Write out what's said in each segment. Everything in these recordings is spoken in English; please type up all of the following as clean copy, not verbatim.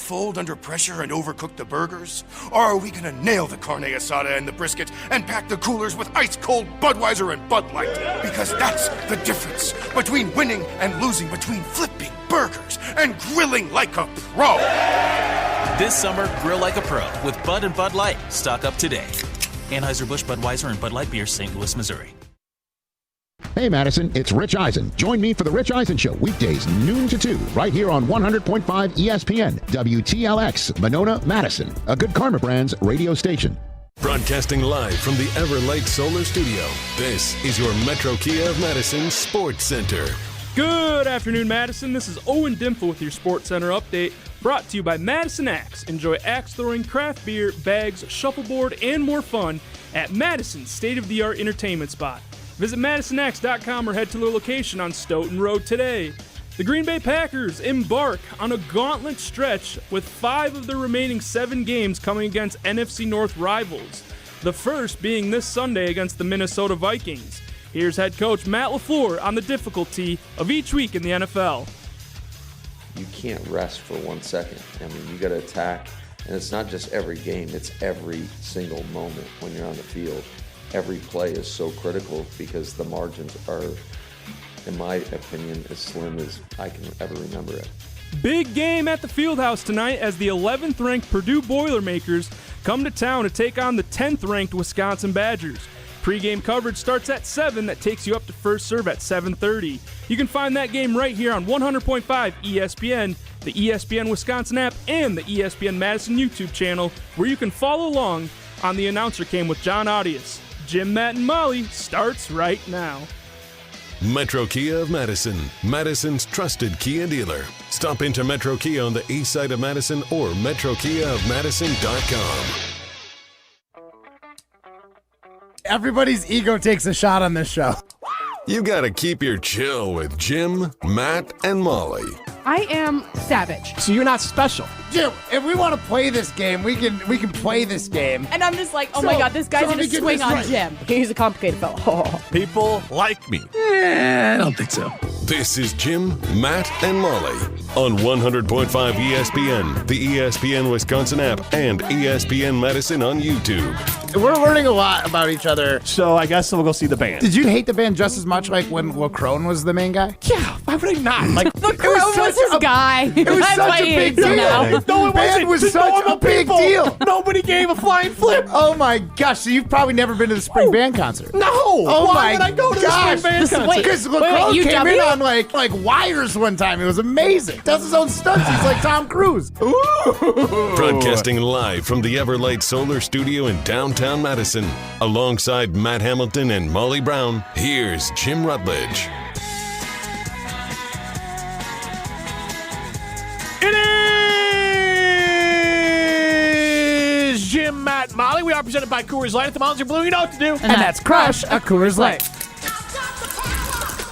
fold under pressure and overcook the burgers? Or are we gonna nail the carne asada and the brisket and pack the coolers with ice-cold Budweiser and Bud Light? Because that's the difference between winning and losing, between flipping burgers and grilling like a pro. This summer, grill like a pro with Bud and Bud Light. Stock up today. Anheuser-Busch, Budweiser, and Bud Light Beer, St. Louis, Missouri. Hey, Madison, it's Rich Eisen. Join me for The Rich Eisen Show, weekdays noon to 2, right here on 100.5 ESPN, WTLX, Monona, Madison, a Good Karma Brands radio station. Broadcasting live from the Everlight Solar Studio, this is your Metro Kia of Madison Sports Center. Good afternoon, Madison. This is Owen Dimple with your Sports Center update, brought to you by Madison Axe. Enjoy axe throwing, craft beer, bags, shuffleboard, and more fun at Madison's state-of-the-art entertainment spot. Visit MadisonAxe.com or head to their location on Stoughton Road today. The Green Bay Packers embark on a gauntlet stretch with 5 of their remaining 7 games coming against NFC North rivals. The first being this Sunday against the Minnesota Vikings. Here's head coach Matt LaFleur on the difficulty of each week in the NFL. You can't rest for 1 second. I mean, you got to attack, and it's not just every game, it's every single moment when you're on the field. Every play is so critical because the margins are, in my opinion, as slim as I can ever remember it. Big game at the Fieldhouse tonight as the 11th-ranked Purdue Boilermakers come to town to take on the 10th-ranked Wisconsin Badgers. Pre-game coverage starts at 7. That takes you up to first serve at 7:30. You can find that game right here on 100.5 ESPN, the ESPN Wisconsin app, and the ESPN Madison YouTube channel, where you can follow along on the announcer cam with John Audius. Jim, Matt, and Molly starts right now. Metro Kia of Madison, Madison's trusted Kia dealer. Stop into Metro Kia on the east side of Madison or metrokiaofmadison.com. Everybody's ego takes a shot on this show. You gotta keep your chill with Jim, Matt, and Molly. I am savage. So you're not special. Jim, if we want to play this game, we can play this game. And I'm just like, oh my God, this guy's going to swing on Jim. He's a complicated fellow. People like me. I don't think so. This is Jim, Matt, and Molly on 100.5 ESPN, the ESPN Wisconsin app, and ESPN Madison on YouTube. We're learning a lot about each other. So I guess we'll go see the band. Did you hate the band just as much like when LaCrone was the main guy? Yeah, why would I not? Like, LaCrone was his guy. It was such a big deal. No, it wasn't. Was such a big deal. Nobody gave a flying flip. Oh my gosh! So you've probably never been to the spring band concert? No. Oh Why my would I go to the spring band concert? Because LaCrone came in on like wires one time. It was amazing. Does his own stunts. He's like Tom Cruise. Ooh. Broadcasting live from the Everlight Solar Studio in downtown Madison, alongside Matt Hamilton and Molly Brown. Here's Jim Rutledge. It is Jim, Matt, Molly. We are presented by Coors Light. If the mountains are blue, you know what to do. And that's crush a Coors Light.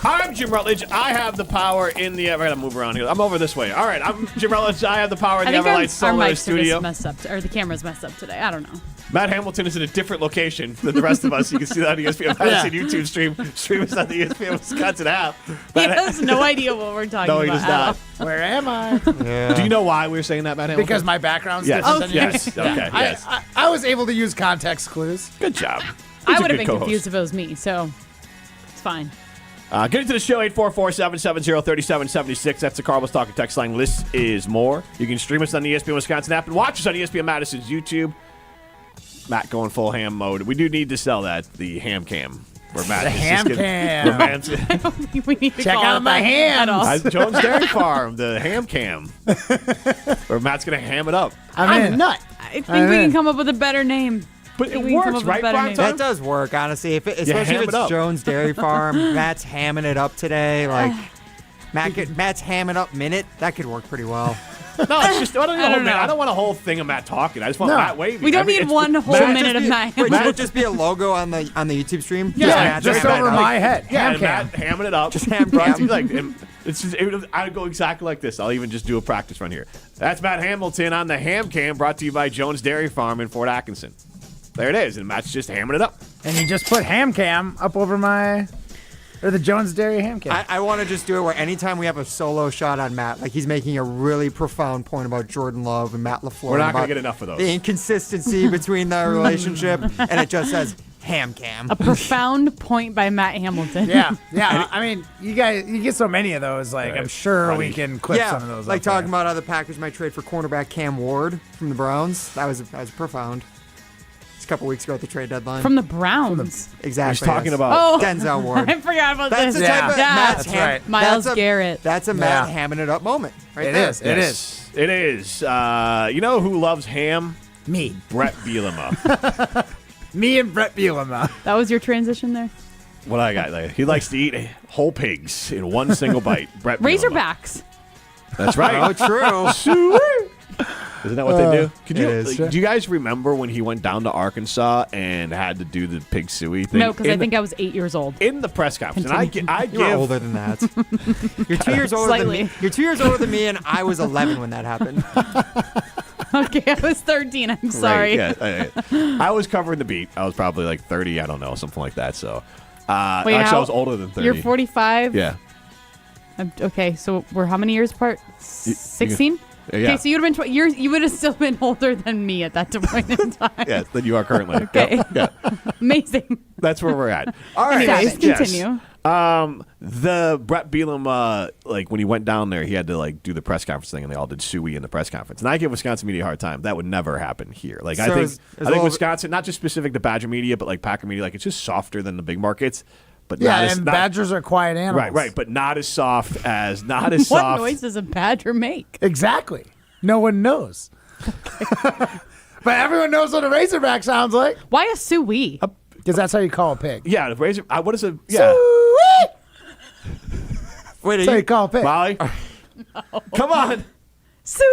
I'm Jim Rutledge. I have the power in the... I gotta move around here. I'm over this way. All right, I'm Jim Rutledge. I have the power in the Everlight Solar Studio. Messed up, or the camera's messed up today. I don't know. Matt Hamilton is in a different location than the rest of us. You can see that on the ESPN Madison YouTube stream. Stream us on the ESPN Wisconsin app. He has no idea what we're talking about. No, he does not. Where am I? Yeah. Do you know why we were saying that, Matt Hamilton? Because my background's yes. different than yours. Yes. Okay. Yes. I was able to use context clues. Good job. I would have been confused if it was me, so it's fine. Get into the show, 844-770-3776. That's the Cardinals Talking text line. This is more. You can stream us on the ESPN Wisconsin app and watch us on ESPN Madison's YouTube. Matt going full ham mode. We do need to sell that, the ham cam. Where Matt the ham cam. I don't think we need to check out my hams. Jones Dairy Farm, the ham cam. Where Matt's going to ham it up. I'm a nut. I think we can come up with a better name. But it works, right, Brian? That does work, honestly. Especially if it's Jones Dairy Farm. Matt's hamming it up today. Like, Matt's hamming up minute. That could work pretty well. No, it's just I don't want a whole thing of Matt talking. I just want Matt waving. We don't need one whole minute of Matt. Would it just be a logo on the YouTube stream? Yeah, just over my head. Yeah, Matt hamming it up. Just ham cam. I'd go exactly like this. I'll even just do a practice run here. That's Matt Hamilton on the ham cam, brought to you by Jones Dairy Farm in Fort Atkinson. There it is, and Matt's just hamming it up. And he just put ham cam up over my Or the Jones Dairy ham cam. I want to just do it where anytime we have a solo shot on Matt, like he's making a really profound point about Jordan Love and Matt LaFleur. We're not going to get enough of those. The inconsistency between their relationship, and it just says ham cam. A profound point by Matt Hamilton. Yeah. I mean, you get so many of those. Like, I'm sure we can clip some of those. Like talking about how the Packers might trade for cornerback Cam Ward from the Browns. That was profound. It's a couple weeks ago at the trade deadline. From the Browns. Exactly. He's talking about Denzel Ward. I forgot about That's this. the type of That's right. Myles Garrett. That's a Matt hamming it up moment. Right It there. is. It is. It is. You know who loves ham? Me. Brett Bielema. Me and Brett Bielema. That was your transition there? What I got? He likes to eat whole pigs in one single bite. Brett Bielema. Razorbacks. That's right. Oh, true. Isn't that what they do? is. Do you guys remember when he went down to Arkansas and had to do the pig suey thing? No, because I think I was 8 years old. In the press conference. And I You're older than that. You're 2 years older than me. You're 2 years older than me, and I was 11 when that happened. Okay, I was 13. I'm sorry. Right, yeah. I was covering the beat. I was probably like 30. I don't know, something like that. So, Wait, actually, I was older than 30. You're 45? Yeah. Okay, so we're how many years apart? 16? Yeah. Okay, so you would have been you would have still been older than me at that point in time. Yeah, than you are currently. Okay. Yep. Yeah. Amazing. That's where we're at. All right. Anyways, continue. The Brett Bielema, like when he went down there, he had to like do the press conference thing, and they all did suey in the press conference. And I give Wisconsin media a hard time. That would never happen here. Like I think Wisconsin, not just specific to Badger media, but like Packer media, like it's just softer than the big markets. But Badgers are quiet animals. Right, but not as soft as What noise does a badger make? Exactly. No one knows. But everyone knows what a Razorback sounds like. Why a suey? Because that's how you call a pig. Yeah, the razor. What is a yeah? Wait, That's how you call a pig. Molly, No. come on, Suey.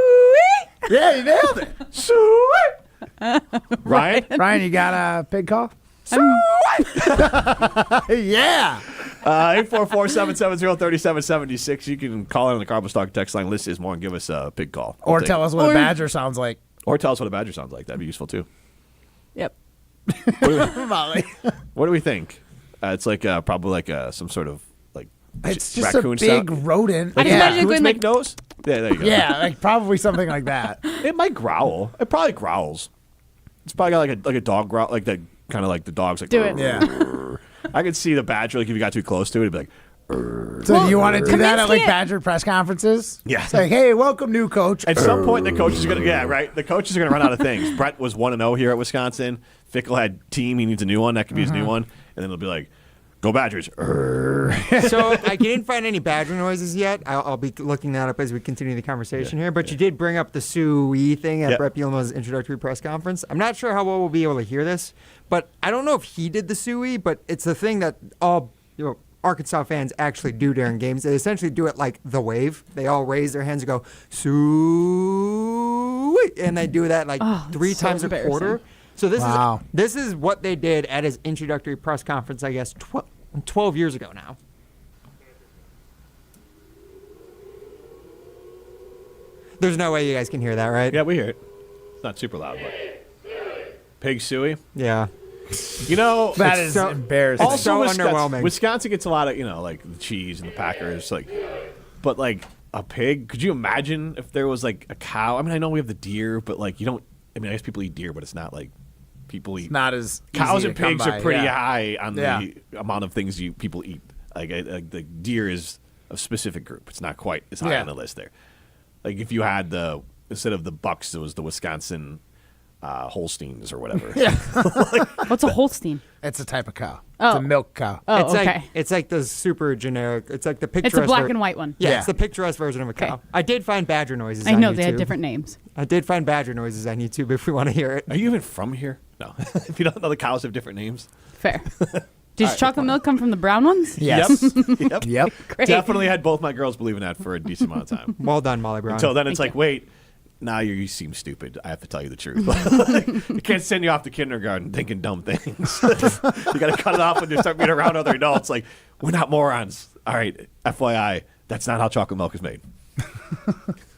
Yeah, you nailed it. suey. Ryan, You got a pig call? Yeah. 844-770-3776. You can call in on the Carbon Stock text line. List is more and give us a pig call. Or tell us what a badger sounds like. Or tell us what a badger sounds like. That'd be useful too. Yep. Molly. What do we think? It's like probably like some sort of like It's just a raccoon big sound. rodent. I just imagine it Raccoons going make like nose? Yeah, there you go. Yeah, like probably something like that. It might growl. It probably growls. It's probably got like a dog growl, like that kind of like the dogs like. Do it. Yeah. I could see the badger like if you got too close to it, it'd be like. So you want to do that at like Kaminsky- Badger press conferences? Yeah. It's like, hey, welcome, new coach. At some point, the coaches are gonna the coaches are gonna run out of things. Brett was 1-0 here at Wisconsin. Fickle had team. He needs a new one. That could be his new one. And then it'll be like, go Badgers. So I didn't find any badger noises yet. I'll be looking that up as we continue the conversation here. But you did bring up the suey thing at Brett Bielema's introductory press conference. I'm not sure how well we'll be able to hear this, but I don't know if he did the suey, but it's a thing that all Arkansas fans actually do during games. They essentially do it like the wave. They all raise their hands and go, suey, and they do that like 3 times a quarter. So this is what they did at his introductory press conference, I guess, 12 years ago now. There's no way you guys can hear that, right? Yeah, we hear it. It's not super loud, but pig suey. Yeah. You know, That is so embarrassing. It's so underwhelming. Wisconsin gets a lot of like the cheese and the Packers, but like a pig. Could you imagine if there was like a cow? I mean, I know we have the deer, but like you don't. I mean, I guess people eat deer, but it's not like people eat. It's not as cows easy and to come pigs by, are pretty yeah. high on the amount of things people eat. Like the deer is a specific group. It's not quite as high on the list there. Like if you had instead of the bucks, it was the Wisconsin Holsteins or whatever. Yeah. What's a Holstein? It's a type of cow. Oh. It's a milk cow. Oh, It's okay. it's like the super generic. It's like the picturesque. It's a black and white one. Yeah, Yeah. it's the picturesque version of a cow. Okay. I did find badger noises. I on know YouTube. they had different names. I did find badger noises on YouTube if we want to hear it. Are you even from here? No. If you don't know, the cows have different names. Fair. Does chocolate milk come from the brown ones? Yes. Yep. Yep. Great. Definitely had both my girls believing that for a decent amount of time. Well done, Molly Brown. Until then, it's Thank like, wait, now you seem stupid. I have to tell you the truth. I can't send you off to kindergarten thinking dumb things. You got to cut it off when you start being around other adults. Like, we're not morons. All right, FYI, that's not how chocolate milk is made.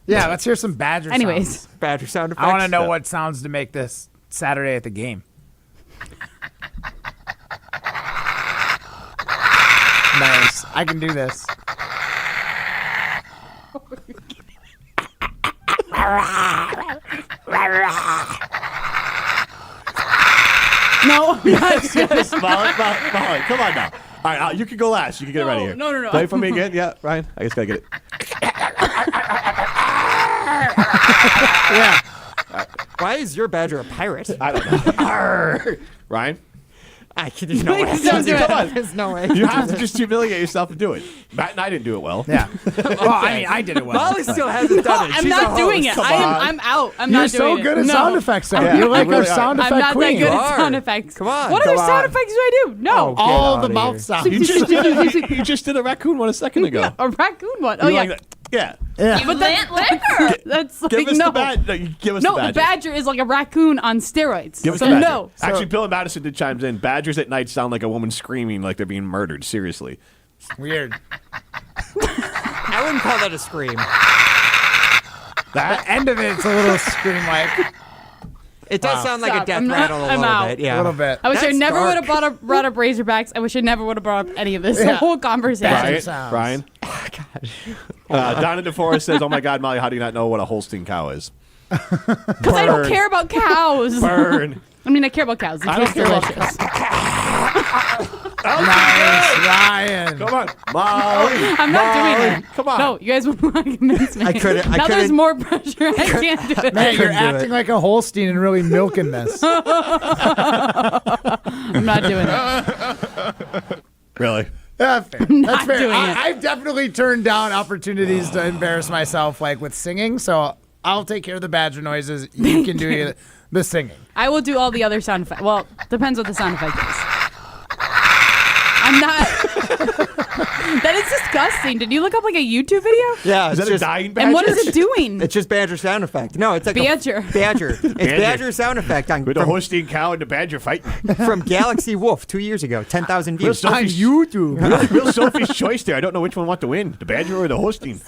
Yeah, let's hear some badger Anyways. sounds. badger sound effects. I want to know what sounds to make this Saturday at the game. Nice. I can do this. No, Yes, Molly, come on now. All right, you can go last. You can get it ready here. No. Play for me again? Yeah, Ryan? I just got to get it. Yeah. Why is your badger a pirate? I don't know. Ryan? There's no way. Please don't do it. Come on. There's no way. You have to just humiliate yourself and do it. Matt and I didn't do it well. Yeah. Well, I mean, I did it well. Molly still hasn't done it. I'm She's not a doing host. it. I'm out. I'm You're not doing so it. good at No. sound effects, though. Yeah, You're like you our really are. sound effect I'm not queen. that good You at are. sound effects. Come on. What Come other sound on. effects do I do? No. Get All out the of mouth here. sounds. You just did a raccoon one a second ago. A raccoon one. Oh, You yeah. like that? Yeah. Yeah. But that's like, Give us no. the badger. No, you give us No, the the badger is like a raccoon on steroids. Give us So the badger. no. Actually, Bill and Madison did chimes in. Badgers at night sound like a woman screaming like they're being murdered. Seriously. Weird. I wouldn't call that a scream. The end of it's a little scream-like. It does sound like a Stop. death I'm not- rattle a I'm little out. bit. Yeah. A little bit. I wish I That's never would dark. have brought up Razorbacks. I wish I never would have brought up any of this. The Yeah. whole conversation. Badger Brian? sounds. Brian? Donna DeForest says, "Oh my God, Molly, how do you not know what a Holstein cow is?" Because I don't care about cows. Burn. I mean, I care about cows. The I don't kid's care about delicious. Nice, Ryan. Come on, Molly. I'm not doing it. Come on. No, you guys won't convince me. I couldn't- Now there's more pressure. I can't do it. Man, you're couldn't do acting it. like a Holstein and really milking this. I'm not doing it. Really? Yeah, fair. Not That's fair. doing it. I've definitely turned down opportunities to embarrass myself, like with singing. So I'll take care of the badger noises. You can do the singing. I will do all the other sound effects. Well, depends what the sound effect is. I'm not. That is disgusting. Did you look up like a YouTube video? Yeah. Is it's that a just, dying badger? And what is it doing? It's just badger sound effect. No, it's like Badger. Badger. It's badger sound effect on With the from, Holstein cow and the badger fighting. from Galaxy Wolf 2 years ago. 10,000 views. Real On Sophie's, YouTube. real Sophie's choice there. I don't know which one want to win, the badger or the Holstein.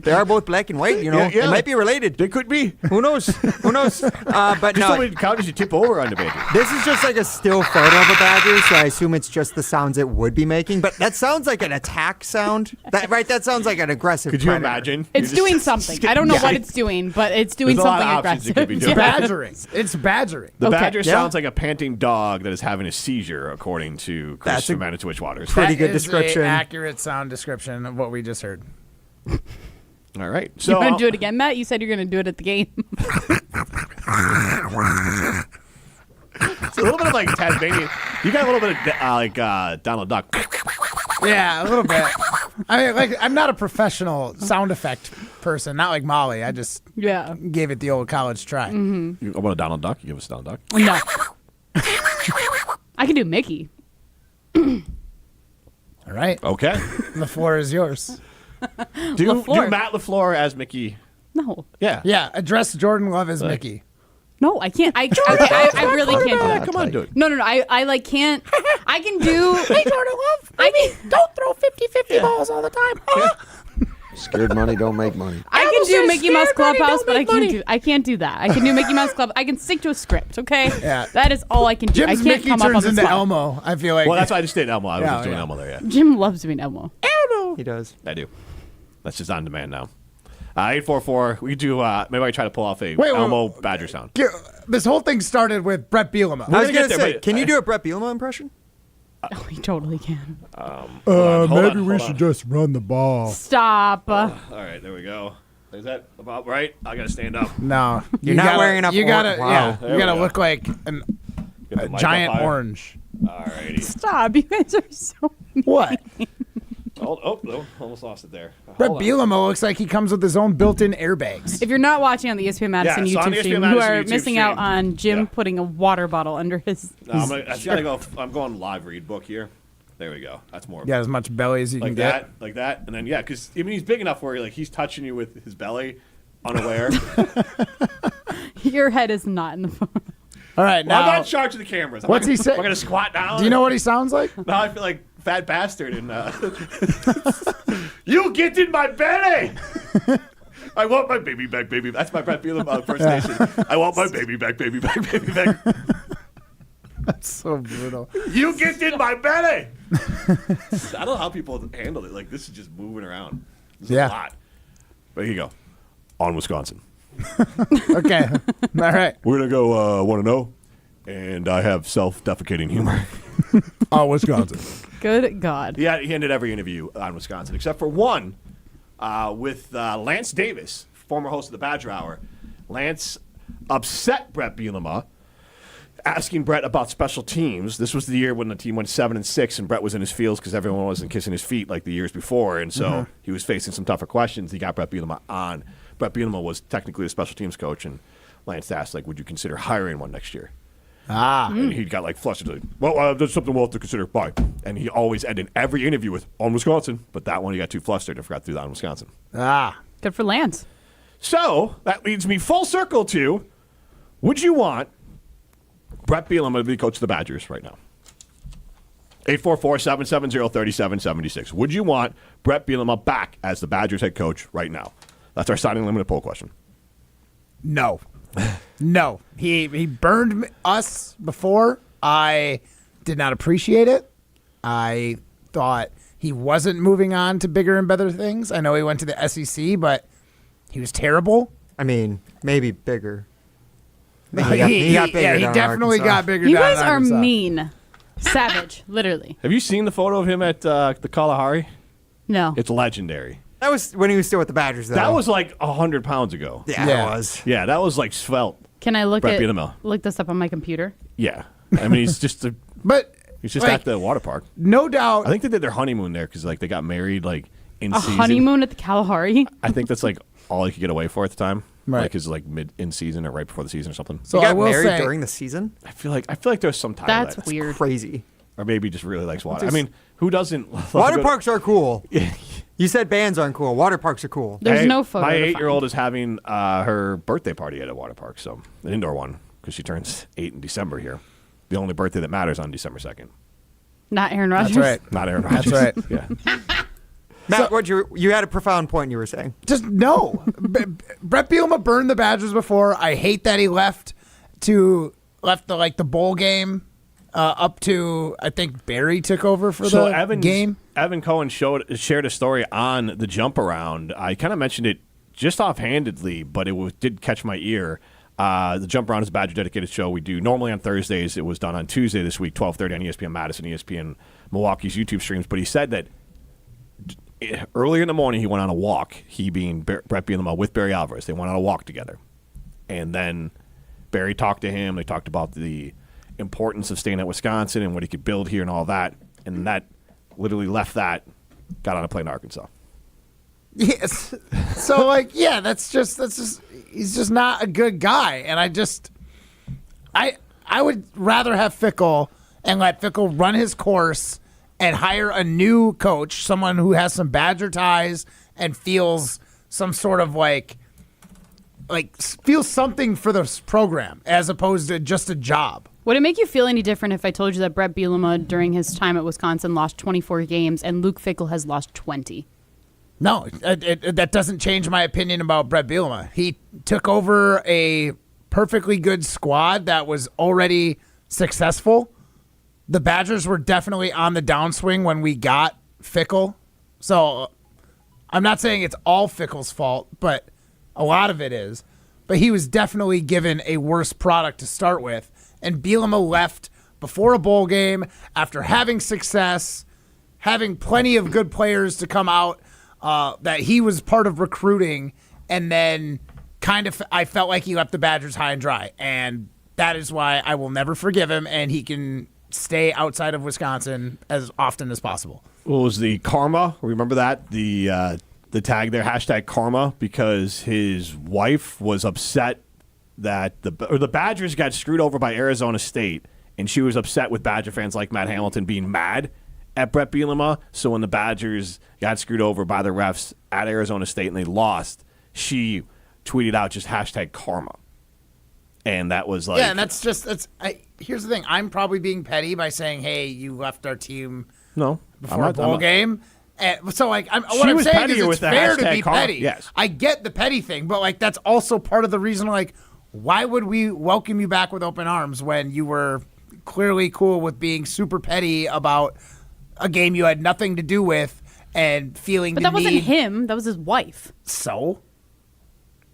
They are both black and white. You know, Yeah. they might be related. They could be. Who knows? Who knows? But Just no. so many counters you tip over on the badger. This is just like a still photo of a badger, so I assume it's just the sounds it would be making. But that sounds like an attack sound. That sounds like an aggressive Could you predator. imagine? It's You're doing just something. I don't know what it's doing, but it's doing There's a lot something of options it aggressive. could be doing. Yeah. Badgering. It's badgering. The Okay. badger Yeah. sounds like a panting dog that is having a seizure, according to Chris That's from a Manitowoc Waters. pretty good That is description. an accurate sound description of what we just heard. All right. You So want to do it again, Matt? You said you're going to do it at the game. it's a little bit of like Tasmanian. You got a little bit of like Donald Duck. Yeah, a little bit. I mean, like, I'm not a professional sound effect person, not like Molly. I just Yeah. gave it the old college try. You want a Donald Duck? You give us a Donald Duck. No. I can do Mickey. All right. Okay. The floor is yours. Do LaFleur. Matt LaFleur as Mickey. No. Yeah. Yeah, address Jordan Love as Mickey. No, I can't. I really can't do that. Come on, do it. No. I like can't. I can do. Hey, Jordan Love. I mean, don't throw 50-50 balls all the time. Scared money don't make money. I can do Mickey Mouse Clubhouse, but I can't can't do that. I can do Mickey Mouse Club. I can stick to a script, okay? Yeah. That is all I can do. Jim's I can't Mickey come up on turns the into spot. Elmo, I feel like. Well, that's why I just did Elmo. I was Yeah, just doing yeah. Elmo there, yeah. Jim loves doing Elmo. He does. I do. That's just on demand now. 844. We could do, maybe I try to pull off a Wait, Elmo badger sound. This whole thing started with Brett Bielema. I was gonna going get to there, say, but- can you do a Brett Bielema impression? Oh, he totally can. Hold on. just run the ball. Stop. All right, there we go. Is that about right? I gotta stand up. No, You're not wearing enough You gotta, orange. Wow. yeah, There you we gotta go. look like Get the a mic giant up higher. orange. All righty. Stop. You guys are so. What? Almost lost it there. Brett Hold on. Bielema looks like he comes with his own built-in airbags. If you're not watching on the ESPN Madison Yeah, so on YouTube the ESPN stream, you Madison are YouTube missing out stream. on Jim Yeah. putting a water bottle under his. No, I gotta go. I'm going live read book here. There we go. That's more. You got as much belly as you like can that, like that, and then because I mean he's big enough where like he's touching you with his belly, unaware. Your head is not in the phone. get. All right, Well, I'm now not in charge of the cameras. What's he say- Am I gonna squat down? do you know what he sounds like? Now I feel like fat bastard and you get in my belly. I want my baby back, baby. That's my Brett Bielema impersonation. I want my baby back, baby back, baby back. That's so brutal. You get in my belly. I don't know how people handle it. Like, this is just moving around. This is a lot. But here you go. On Wisconsin. Okay. All right. We're going to go 1-0. And I have self-defecating humor. On Wisconsin. Good God. Yeah, he ended every interview on Wisconsin, except for one with Lance Davis, former host of the Badger Hour. Lance upset Brett Bielema, asking Brett about special teams. This was the year when the team went 7-6, and Brett was in his feels because everyone wasn't kissing his feet like the years before, and so he was facing some tougher questions. He got Brett Bielema on. Brett Bielema was technically a special teams coach, and Lance asked, like, would you consider hiring one next year? And he got like flustered. Like, well, that's something we'll have to consider. Bye. And he always ended every interview with on Wisconsin, but that one he got too flustered and forgot to do that on Wisconsin. Good for Lance. So that leads me full circle to: would you want Brett Bielema to be coach of the Badgers right now? 844-770-3776. Would you want Brett Bielema back as the Badgers head coach right now? That's our signing limited poll question. No. No. He burned us before. I did not appreciate it. I thought he wasn't moving on to bigger and better things. I know he went to the SEC, but he was terrible. I mean, maybe bigger. He definitely got bigger. You down guys in are Arkansas. mean. Savage, literally. Have you seen the photo of him at the Kalahari? No. It's legendary. That was when he was still with the Badgers, though. That was like 100 pounds ago. Yeah, it was. Yeah, that was like svelte. Can I look Brett Bielema. this up on my computer? Yeah. I mean, he's just But he's just like, at the water park. No doubt. I think they did their honeymoon there because like they got married like in A season. honeymoon at the Kalahari? I think that's like all he could get away for at the time. Right. Like is like mid in season or right before the season or something. So he got I will married say, during the season? I feel like there's some time. That's to that. weird. Crazy. Or maybe just really likes water. I mean, who doesn't? Water parks are cool. You said bands aren't cool. Water parks are cool. There's no photo. My to 8-year-old find. is having her birthday party at a water park, so an indoor one because she turns 8 in December here. The only birthday that matters on December 2nd. Not Aaron Rodgers. That's right. Not Aaron Rodgers. That's right. Yeah. Matt, you had a profound point you were saying. Just no. Brett Bielema burned the Badgers before. I hate that he left the bowl game up to I think Barry took over for the game. Evan Cohen shared a story on the jump around. I kind of mentioned it just offhandedly, but it did catch my ear. The jump around is a Badger dedicated show we do normally on Thursdays. It was done on Tuesday this week, 12:30 on ESPN Madison, ESPN Milwaukee's YouTube streams. But he said that earlier in the morning he went on a walk. He being Brett Bielema with Barry Alvarez. They went on a walk together, and then Barry talked to him. They talked about the importance of staying at Wisconsin and what he could build here and all that. And that literally left that, got on a plane to Arkansas. Yes. So that's just he's just not a good guy. And I would rather have Fickle and let Fickle run his course and hire a new coach, someone who has some Badger ties and feels some sort of feels something for this program as opposed to just a job. Would it make you feel any different if I told you that Brett Bielema during his time at Wisconsin lost 24 games and Luke Fickell has lost 20? No, that doesn't change my opinion about Brett Bielema. He took over a perfectly good squad that was already successful. The Badgers were definitely on the downswing when we got Fickell. So I'm not saying it's all Fickell's fault, but a lot of it is. But he was definitely given a worse product to start with. And Bielema left before a bowl game after having success, having plenty of good players to come out that he was part of recruiting. And then I felt like he left the Badgers high and dry. And that is why I will never forgive him. And he can stay outside of Wisconsin as often as possible. What was the karma? Remember that? The tag there, hashtag karma, because his wife was upset that the Badgers got screwed over by Arizona State, and she was upset with Badger fans like Matt Hamilton being mad at Brett Bielema. So when the Badgers got screwed over by the refs at Arizona State and they lost, she tweeted out just hashtag karma. And that was like... Yeah, and here's the thing. I'm probably being petty by saying, hey, you left our team before a bowl game. And so, what I'm saying is it's fair to be petty. Yes. I get the petty thing, but, that's also part of the reason, why would we welcome you back with open arms when you were clearly cool with being super petty about a game you had nothing to do with and feeling But the that wasn't need. him. That was his wife. So?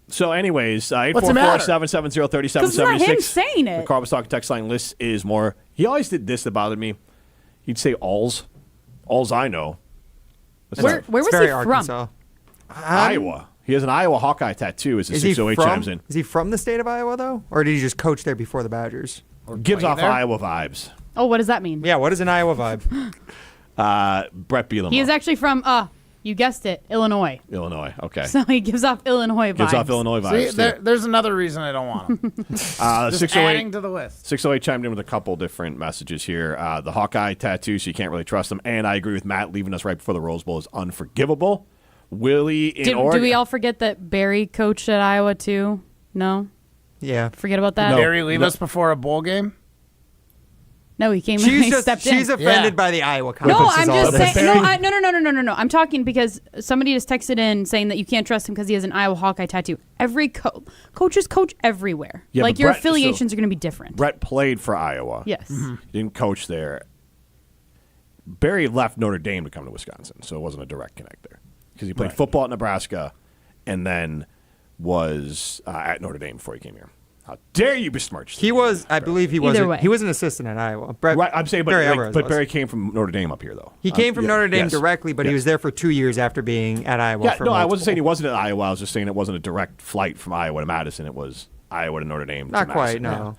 So, anyways, What's the matter? 844-770-3776. Because it's not him saying The it. Carbus Talk text line list is more. He always did this that bothered me. He'd say alls. Alls I know. Where was It's very he Arkansas. from? Iowa. He has an Iowa Hawkeye tattoo as a Is he 608 from? chimes in. Is he from the state of Iowa though, or did he just coach there before the Badgers? Gives off there? Iowa vibes. Oh, what does that mean? Yeah, what is an Iowa vibe? Brett Bielema. He is actually from, you guessed it, Illinois. Illinois. Okay. So he gives off Illinois vibes. Gives off Illinois vibes. See, there's another reason I don't want him. Just 608 adding to the list. 608 chimed in with a couple different messages here. The Hawkeye tattoo, so you can't really trust him. And I agree with Matt, leaving us right before the Rose Bowl is unforgivable. Willie in Oregon. Do we all forget that Barry coached at Iowa too? No? Yeah. Forget about that? No. Barry leave us before a bowl game? No, he came in and he stepped in. She's offended Yeah. by the Iowa No, conference. I'm is all just it is. saying. No. I'm talking because somebody just texted in saying that you can't trust him because he has an Iowa Hawkeye tattoo. Every coaches coach everywhere. Yeah, like but your Brett- affiliations are going to be different. Brett played for Iowa. Yes. He didn't coach there. Barry left Notre Dame to come to Wisconsin, so it wasn't a direct connect there. Because he played football at Nebraska and then was at Notre Dame before he came here. How dare you besmirch He was, I believe he was. Either way. He was an assistant at Iowa. Brett, Right, I'm saying, Barry but Alvarez was. Barry came from Notre Dame up here, though. He came from yeah, Notre Dame yes. directly, but he Yes. was there for 2 years after being at Iowa. Yeah, for no, I multiple. wasn't saying he wasn't at Iowa. I was just saying it wasn't a direct flight from Iowa to Madison. It was Iowa to Notre Dame. Not to quite, Madison. no.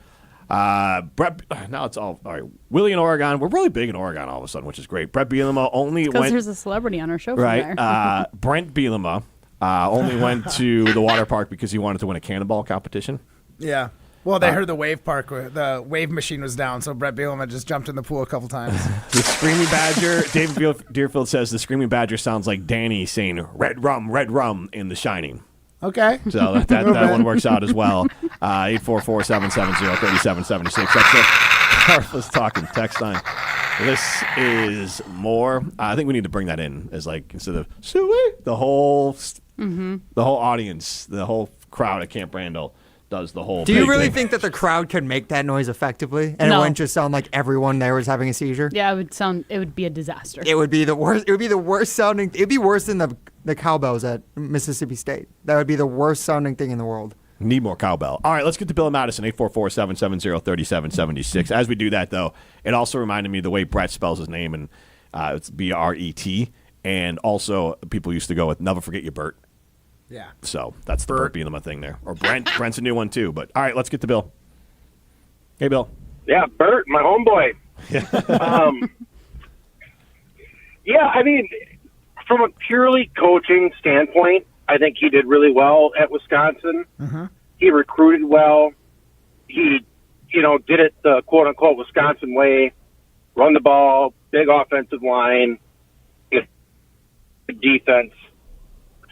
Yeah. Brett, now it's all right. Willie in Oregon. We're really big in Oregon all of a sudden, which is great. Brett Bielema only Because went there's a celebrity on our show from right. there. Brent Bielema only went to the water park because he wanted to win a cannonball competition. Yeah. Well, they heard the wave park, the wave machine was down, so Brett Bielema just jumped in the pool a couple times. The Screaming Badger, David Deerfield says the Screaming Badger sounds like Danny saying red rum in The Shining. Okay. So that one works out as well. 844-770-3776. That's it. Carlos talking text line. This is more. I think we need to bring that in as like instead of Suey, the whole audience, the whole crowd at Camp Randall does the whole. Do you big really thing. think that the crowd could make that noise effectively, and No. it wouldn't just sound like everyone there was having a seizure? Yeah, it would be a disaster. It would be the worst. It would be the worst sounding. It'd be worse than the cowbells at Mississippi State. That would be the worst sounding thing in the world. Need more cowbell. All right, let's get to Bill and Madison, 844-770-3776. As we do that, though, it also reminded me the way Brett spells his name, and it's B-R-E-T, and also people used to go with never forget your Bert. Yeah. So that's the Bert Bielema thing there. Or Brent. Brent's a new one, too. But all right, let's get to Bill. Hey, Bill. Yeah, Bert, my homeboy. Yeah, I mean, from a purely coaching standpoint, I think he did really well at Wisconsin. He recruited well. He, did it the quote-unquote Wisconsin way, run the ball, big offensive line, good defense.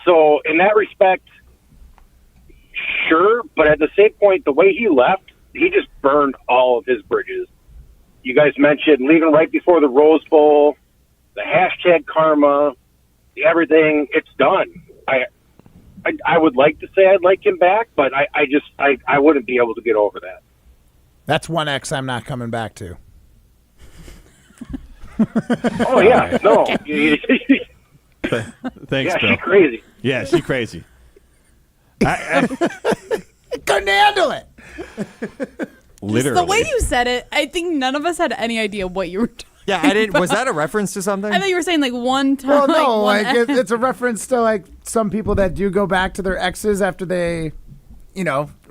So in that respect, sure, but at the same point, the way he left, he just burned all of his bridges. You guys mentioned leaving right before the Rose Bowl, the hashtag karma, the everything. It's done. I would like to say I'd like him back, but I wouldn't be able to get over that. That's one X I'm not coming back to. Oh, yeah. No. Thanks, Yeah, Bill. she's crazy. Yeah, she's crazy. Couldn't handle it. Literally. The way you said it, I think none of us had any idea what you were talking Yeah, I didn't. Was that a reference to something? I thought you were saying like one time. Well, no, one like it's a reference to like some people that do go back to their exes after they,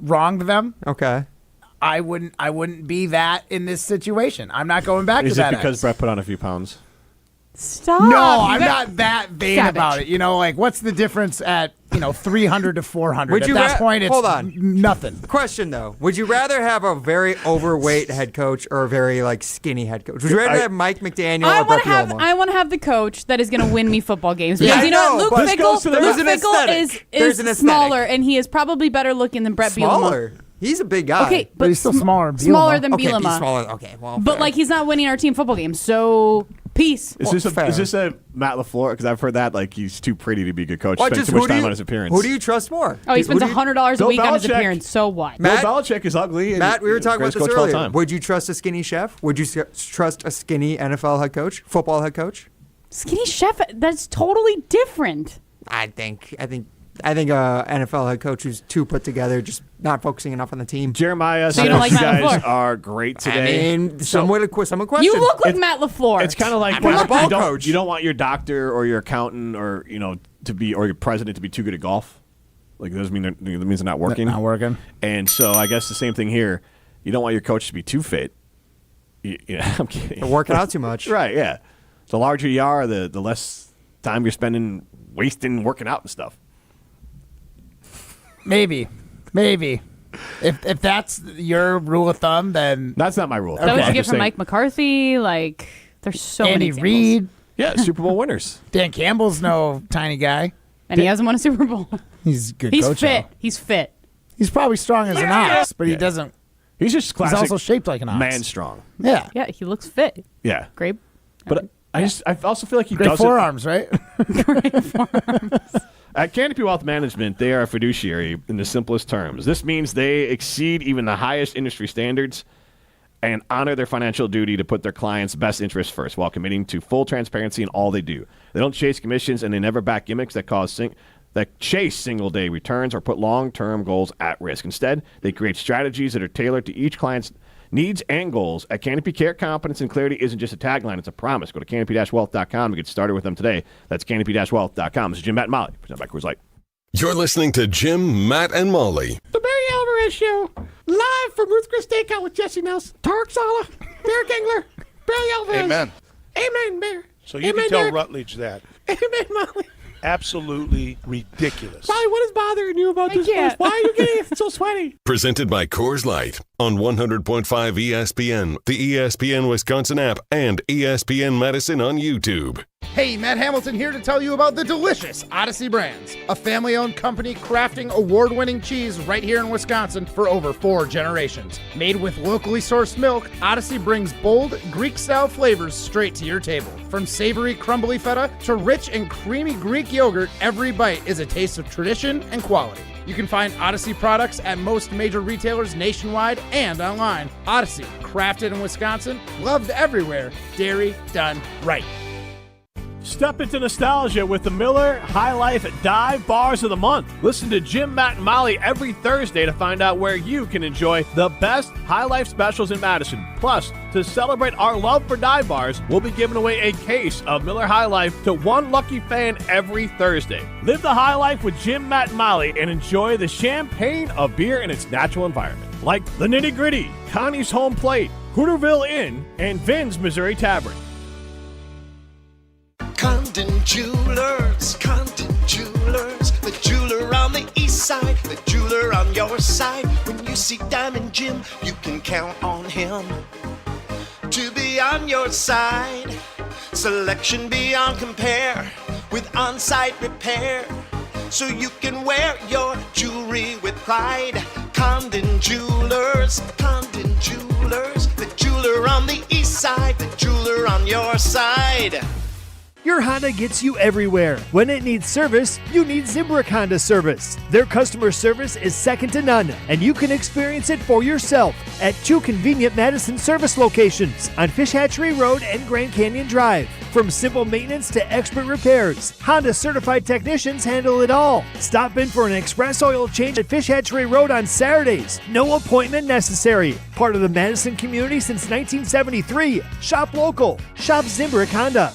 wronged them. Okay. I wouldn't be that in this situation. I'm not going back Is to it that. because ex. Brett put on a few pounds? Stop. No, You I'm got- not that vain Savage. about it. Like what's the difference at 300 to 400? Would At you that ra- point, it's hold on. nothing. Question though: would you rather have a very overweight head coach or a very skinny head coach? Would you rather have Mike McDaniel I or Brett want to Bielema? I want to have the coach that is going to win me football games Yeah, because I you know know, what? but Luke this Fickle, goes to the- Luke There's an Fickle aesthetic. There's an is aesthetic. smaller and he is probably better looking than Brett Smaller. Bielema. He's a big guy. Okay, But he's still smaller than Smaller Bielema. than Okay, Bielema. he's smaller. Okay, well, But fair. like he's not winning our team football games, so Peace. Is this a Matt LaFleur? Because I've heard that like he's too pretty to be a good coach. Well, Spends too much time on his appearance. Who do you trust more? Oh, he spends $100 a week on his Belichick. appearance. So what? Bill Belichick is ugly. Matt, we were talking about greatest this coach of all earlier. time. Would you trust a skinny chef? Would you trust a skinny NFL head coach, football head coach? Skinny chef, that's totally different. I think a NFL head coach who's too put together, just not focusing enough on the team. Jeremiah, So you don't like you Matt guys LaFleur? are great today. I mean, some would question. You look like Matt LaFleur. It's kind of like I'm a ball coach. You don't want your doctor or your accountant or or your president to be too good at golf. Like that means they're not working. Not working. And so I guess the same thing here. You don't want your coach to be too fit. Yeah, I'm kidding. They're working out too much. Right? Yeah. The larger you are, the less time you're spending wasting working out and stuff. Maybe. If that's your rule of thumb, then that's not my rule. Is that what you get from Mike McCarthy? Like, there's so many Andy examples. Reid. Yeah, Super Bowl winners. Dan Campbell's no tiny guy. And he hasn't won a Super Bowl. He's a good He's coach. fit. though. He's fit. He's probably strong as an ox, but he doesn't. He's just classic. He's also shaped like an ox. Man strong. Yeah. Yeah, he looks fit. Yeah. Great. But I also feel like he Great does forearms, right? At Canopy Wealth Management, they are a fiduciary in the simplest terms. This means they exceed even the highest industry standards and honor their financial duty to put their clients' best interests first while committing to full transparency in all they do. They don't chase commissions, and they never back gimmicks that chase single-day returns or put long-term goals at risk. Instead, they create strategies that are tailored to each client's needs and goals. At Canopy Care, confidence and clarity isn't just a tagline, it's a promise. Go to canopy-wealth.com to get started with them today. That's canopy-wealth.com. This is Jim, Matt, and Molly, presented by Coors Light. You're listening to Jim, Matt, and Molly. The Barry Alvarez Show, live from Ruth Chris Steakhouse with Jesse Nelson, Tarek Sala, Derek Engler, Barry Alvarez. Amen. Amen, Bear. So you Amen, can tell Derek. Rutledge that. Amen, Molly. Absolutely ridiculous. Molly, what is bothering you about this place? Why are you getting so sweaty? Presented by Coors Light on 100.5 ESPN, the ESPN Wisconsin app, and ESPN Madison on YouTube. Hey, Matt Hamilton here to tell you about the delicious Odyssey Brands, a family-owned company crafting award-winning cheese right here in Wisconsin for over 4 generations. Made with locally sourced milk, Odyssey brings bold, Greek-style flavors straight to your table. From savory, crumbly feta to rich and creamy Greek yogurt, every bite is a taste of tradition and quality. You can find Odyssey products at most major retailers nationwide and online. Odyssey, crafted in Wisconsin, loved everywhere, dairy done right. Step into nostalgia with the Miller High Life Dive Bars of the Month. Listen to Jim, Matt, and Molly every Thursday to find out where you can enjoy the best High Life specials in Madison. Plus, to celebrate our love for dive bars, we'll be giving away a case of Miller High Life to one lucky fan every Thursday. Live the high life with Jim, Matt, and Molly and enjoy the champagne of beer in its natural environment. Like the Nitty Gritty, Connie's Home Plate, Hooterville Inn, and Vin's Missouri Tavern. Condon Jewelers, the jeweler on the east side, the jeweler on your side. When you see Diamond Jim, you can count on him to be on your side. Selection beyond compare with on-site repair, so you can wear your jewelry with pride. Condon Jewelers, the jeweler on the east side, the jeweler on your side. Your Honda gets you everywhere. When it needs service, you need Zimbrick Honda service. Their customer service is second to none, and you can experience it for yourself at 2 convenient Madison service locations on Fish Hatchery Road and Grand Canyon Drive. From simple maintenance to expert repairs, Honda certified technicians handle it all. Stop in for an express oil change at Fish Hatchery Road on Saturdays. No appointment necessary. Part of the Madison community since 1973. Shop local. Shop Zimbrick Honda.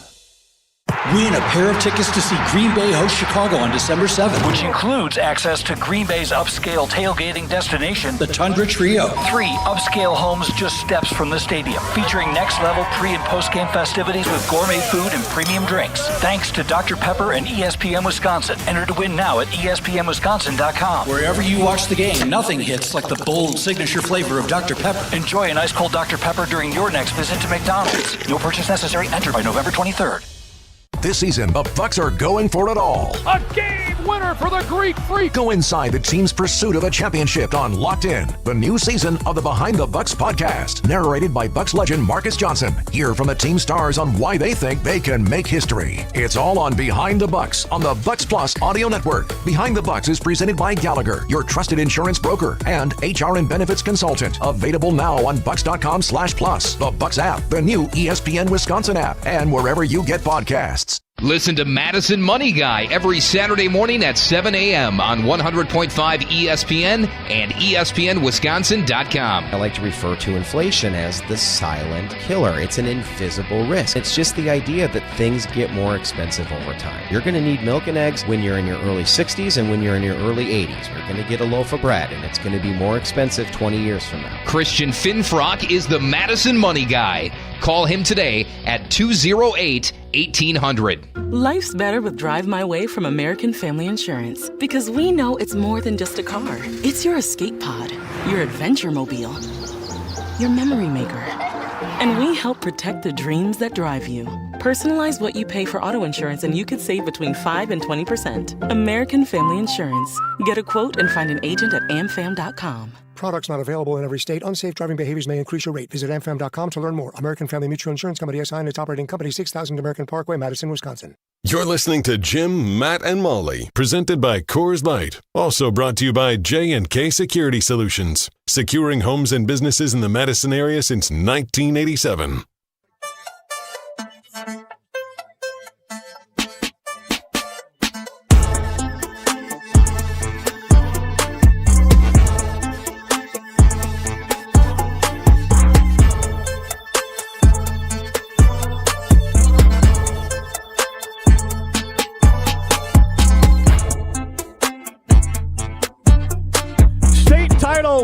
Win a pair of tickets to see Green Bay host Chicago on December 7th, which includes access to Green Bay's upscale tailgating destination, the Tundra Trio. 3 upscale homes just steps from the stadium, featuring next-level pre- and post-game festivities with gourmet food and premium drinks. Thanks to Dr. Pepper and ESPN Wisconsin. Enter to win now at ESPNWisconsin.com. Wherever you watch the game, nothing hits like the bold signature flavor of Dr. Pepper. Enjoy an ice-cold Dr. Pepper during your next visit to McDonald's. No purchase necessary. Enter by November 23rd. This season, the Bucks are going for it all. A game winner corner for the Greek Freak. Go inside the team's pursuit of a championship on Locked In, the new season of the Behind the Bucks podcast, narrated by Bucks legend Marcus Johnson. Hear from the team stars on why they think they can make history. It's all on Behind the Bucks on the Bucks Plus audio network. Behind the Bucks is presented by Gallagher, your trusted insurance broker, and HR and benefits consultant. Available now on bucks.com/plus, the Bucks app, the new ESPN Wisconsin app, and wherever you get podcasts. Listen to Madison Money Guy every Saturday morning at 7 a.m. on 100.5 ESPN and ESPNWisconsin.com. I like to refer to inflation as the silent killer. It's an invisible risk. It's just the idea that things get more expensive over time. You're going to need milk and eggs when you're in your early 60s and when you're in your early 80s. You're going to get a loaf of bread, and it's going to be more expensive 20 years from now. Christian Finfrock is the Madison Money Guy. Call him today at 208-1800. Life's better with Drive My Way from American Family Insurance, because we know it's more than just a car. It's your escape pod, your adventure mobile, your memory maker. And we help protect the dreams that drive you. Personalize what you pay for auto insurance and you could save between 5 and 20%. American Family Insurance. Get a quote and find an agent at amfam.com. Products not available in every state. Unsafe driving behaviors may increase your rate. Visit amfam.com to learn more. American Family Mutual Insurance Company SI and its operating company, 6000 American Parkway, Madison, Wisconsin. You're listening to Jim, Matt, and Molly, presented by Coors Light. Also brought to you by J&K Security Solutions, securing homes and businesses in the Madison area since 1987.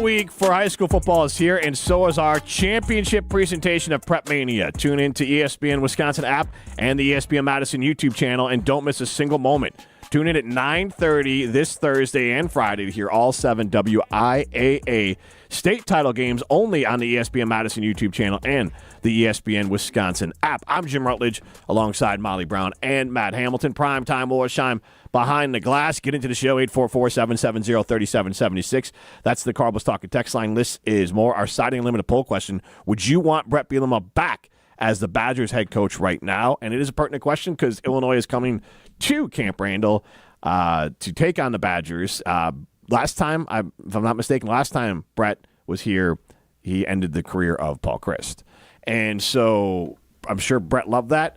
Week for high school football is here, and so is our championship presentation of Prep Mania. Tune in to ESPN Wisconsin app and the ESPN Madison YouTube channel, and don't miss a single moment. Tune in at 9:30 this Thursday and Friday to hear all 7 WIAA state title games only on the ESPN Madison YouTube channel and the ESPN Wisconsin app. I'm Jim Rutledge alongside Molly Brown and Matt Hamilton. Primetime Wollersheim behind the glass. Get into the show, 844-770-3776. That's the Cardinals Talking text line. This is more our citing limited poll question. Would you want Brett Bielema back as the Badgers head coach right now? And it is a pertinent question because Illinois is coming to Camp Randall to take on the Badgers. Last time, if I'm not mistaken, last time Brett was here, he ended the career of Paul Christ. And so I'm sure Brett loved that.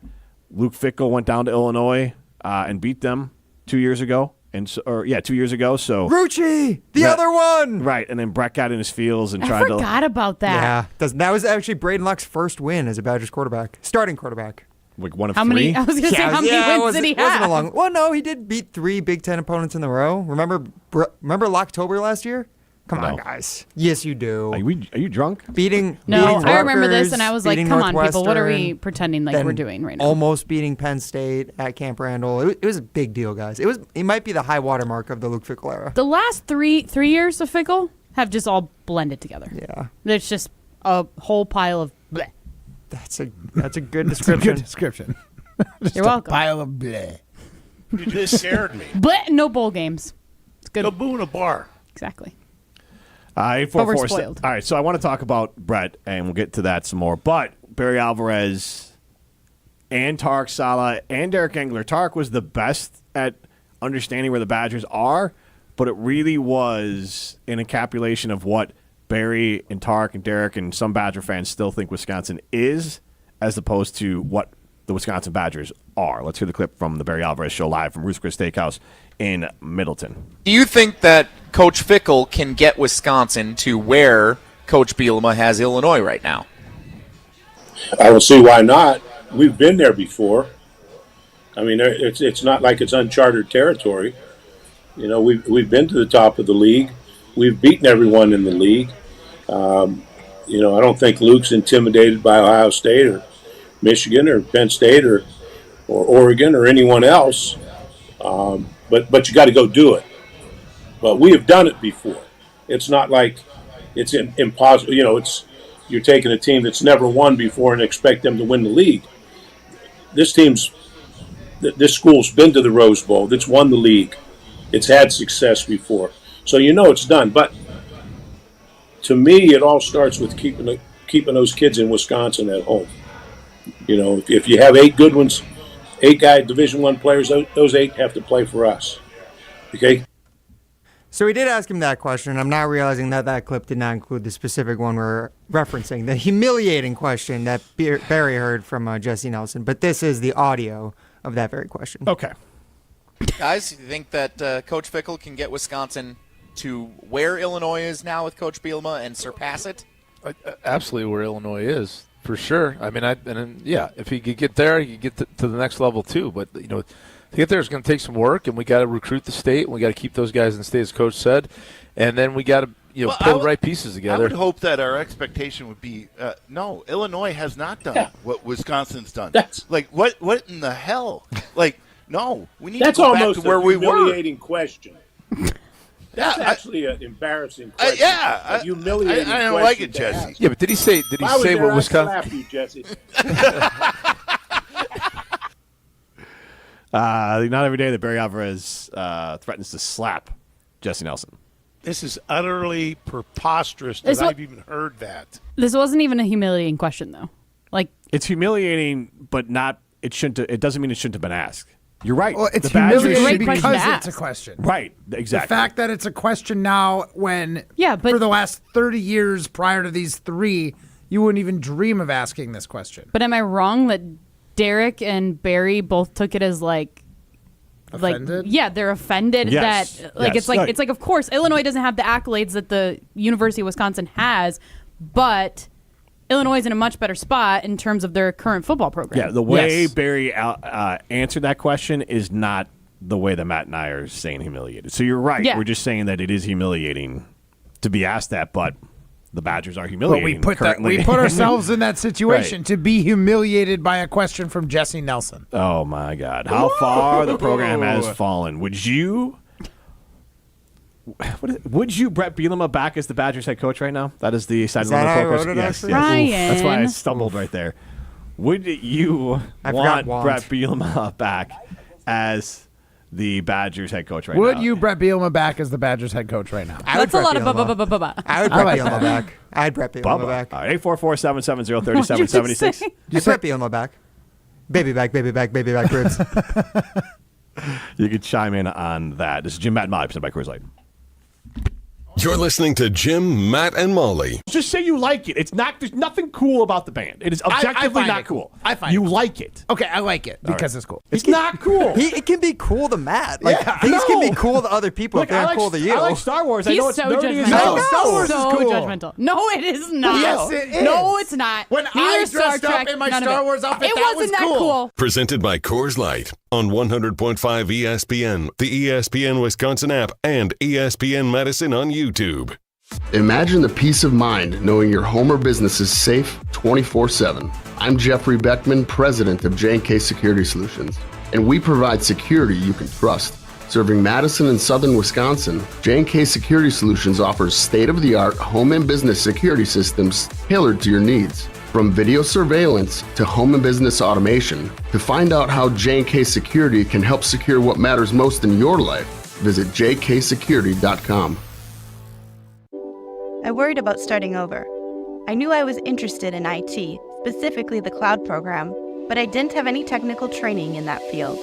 Luke Fickell went down to Illinois and beat them 2 years ago. 2 years ago. So Rucci, the other one. Right, and then Brett got in his feels and tried to. I forgot about that. Yeah, that was actually Braden Luck's first win as a Badgers quarterback, starting quarterback. Like one of how 3? Many? I was going to say, how many wins did he have? Well, no, he did beat 3 Big Ten opponents in a row. Remember Locktober last year? Come on, guys. Yes, you do. Are you drunk? Beating I remember this, and I was like, come on, people. What are we Northwestern, pretending like we're doing right now? Almost beating Penn State at Camp Randall. It was a big deal, guys. It might be the high water mark of the Luke Fickell era. The last three years of Fickell have just all blended together. Yeah. There's just a whole pile of bleh. That's a good description. You're welcome. Pile of bleh. You just scared me. Bleh, no bowl games. It's good. Go boo in a bar. Exactly. But we're spoiled. All right, so I want to talk about Brett, and we'll get to that some more. But Barry Alvarez and Tarek Saleh and Derek Engler. Tarek was the best at understanding where the Badgers are, but it really was an encapsulation of what Barry and Tarek and Derek and some Badger fans still think Wisconsin is, as opposed to what the Wisconsin Badgers are. Let's hear the clip from the Barry Alvarez Show live from Ruth's Chris Steakhouse in Middleton. Do you think that Coach Fickell can get Wisconsin to where Coach Bielema has Illinois right now? I don't see why not. We've been there before. I mean, it's not like it's uncharted territory. You know, we've been to the top of the league. We've beaten everyone in the league. You know, I don't think Luke's intimidated by Ohio State or Michigan or Penn State or Oregon or anyone else. But you got to go do it. But we have done it before. It's not like it's impossible. You know, you're taking a team that's never won before and expect them to win the league. This school's been to the Rose Bowl. That's won the league. It's had success before. So it's done. But to me, it all starts with keeping those kids in Wisconsin at home. If you have 8 good ones, 8 Division I players, those 8 have to play for us. Okay? So we did ask him that question. I'm now realizing that clip did not include the specific one we're referencing, the humiliating question that Barry heard from Jesse Nelson. But this is the audio of that very question. Okay. Guys, you think that Coach Fickell can get Wisconsin to where Illinois is now with Coach Bielema and surpass it? Absolutely where Illinois is, for sure. I mean, if he could get there, he could get to the next level too. But, to get there is going to take some work, and we got to recruit the state, and we got to keep those guys in the state, as Coach said, and then we got to pull the right pieces together. I would hope that our expectation would be, no, Illinois has not done what Wisconsin's done. What in the hell? No, we need to go back to where we were. That's almost a humiliating question. That's actually an embarrassing question. A humiliating I don't like it, Jesse. Yeah, but did he say what Wisconsin? Slap you, Jesse. Not every day that Barry Alvarez threatens to slap Jesse Nelson. This is utterly preposterous that I've even heard that. This wasn't even a humiliating question, though. It's humiliating, but not. It shouldn't. It doesn't mean it shouldn't have been asked. You're right. Well, it's the humiliating because it's a question. Right. Exactly. The fact that it's a question now when for the last 30 years prior to these 3, you wouldn't even dream of asking this question. But am I wrong that Derek and Barry both took it as offended? They're offended yes. that yes. it's like of course Illinois doesn't have the accolades that the University of Wisconsin has, but Illinois is in a much better spot in terms of their current football program. Yeah, the way Barry answered that question is not the way that Matt and I are saying humiliated. So you're right. Yeah. We're just saying that it is humiliating to be asked that, but the Badgers are humiliating. But we put ourselves in that situation to be humiliated by a question from Jesse Nelson. Oh, my God. How far the program has fallen. Would you Brett Bielema back as the Badgers head coach right now? That is the side of the question. Yes. Ryan. That's why I stumbled right there. Would you want Brett Bielema back as the Badgers head coach right now? Would you Brett Bielema back as the Badgers head coach right now? That's a lot of I would Brett Bielema back. I'd Brett Bielema back. All right, 844-770-3776. I'd Brett Bielema back. Baby back ribs. You could chime in on that. This is Jim, Matt, and Molly, presented by Coors Light. You're listening to Jim, Matt, and Molly. Just say you like it. There's nothing cool about the band. It is objectively not cool. I find you like it. Okay, I like it because it's cool. It's not cool. It can be cool to Matt. Things can be cool to other people if they're cool to you. I like Star Wars. He's I know it's so nerdy as judgmental. hell. Star Wars is cool. Judgmental. No, it is not. Yes, it is. No, it's not. When I dressed up in my Star Wars outfit, that wasn't that cool. Presented by Coors Light on 100.5 ESPN, the ESPN Wisconsin app, and ESPN Madison on YouTube. Imagine the peace of mind knowing your home or business is safe 24/7. I'm Jeffrey Beckman, president of J&K Security Solutions, and we provide security you can trust. Serving Madison and southern Wisconsin, J&K Security Solutions offers state-of-the-art home and business security systems tailored to your needs. From video surveillance to home and business automation, to find out how J&K Security can help secure what matters most in your life, visit jksecurity.com. I worried about starting over. I knew I was interested in IT, specifically the cloud program, but I didn't have any technical training in that field.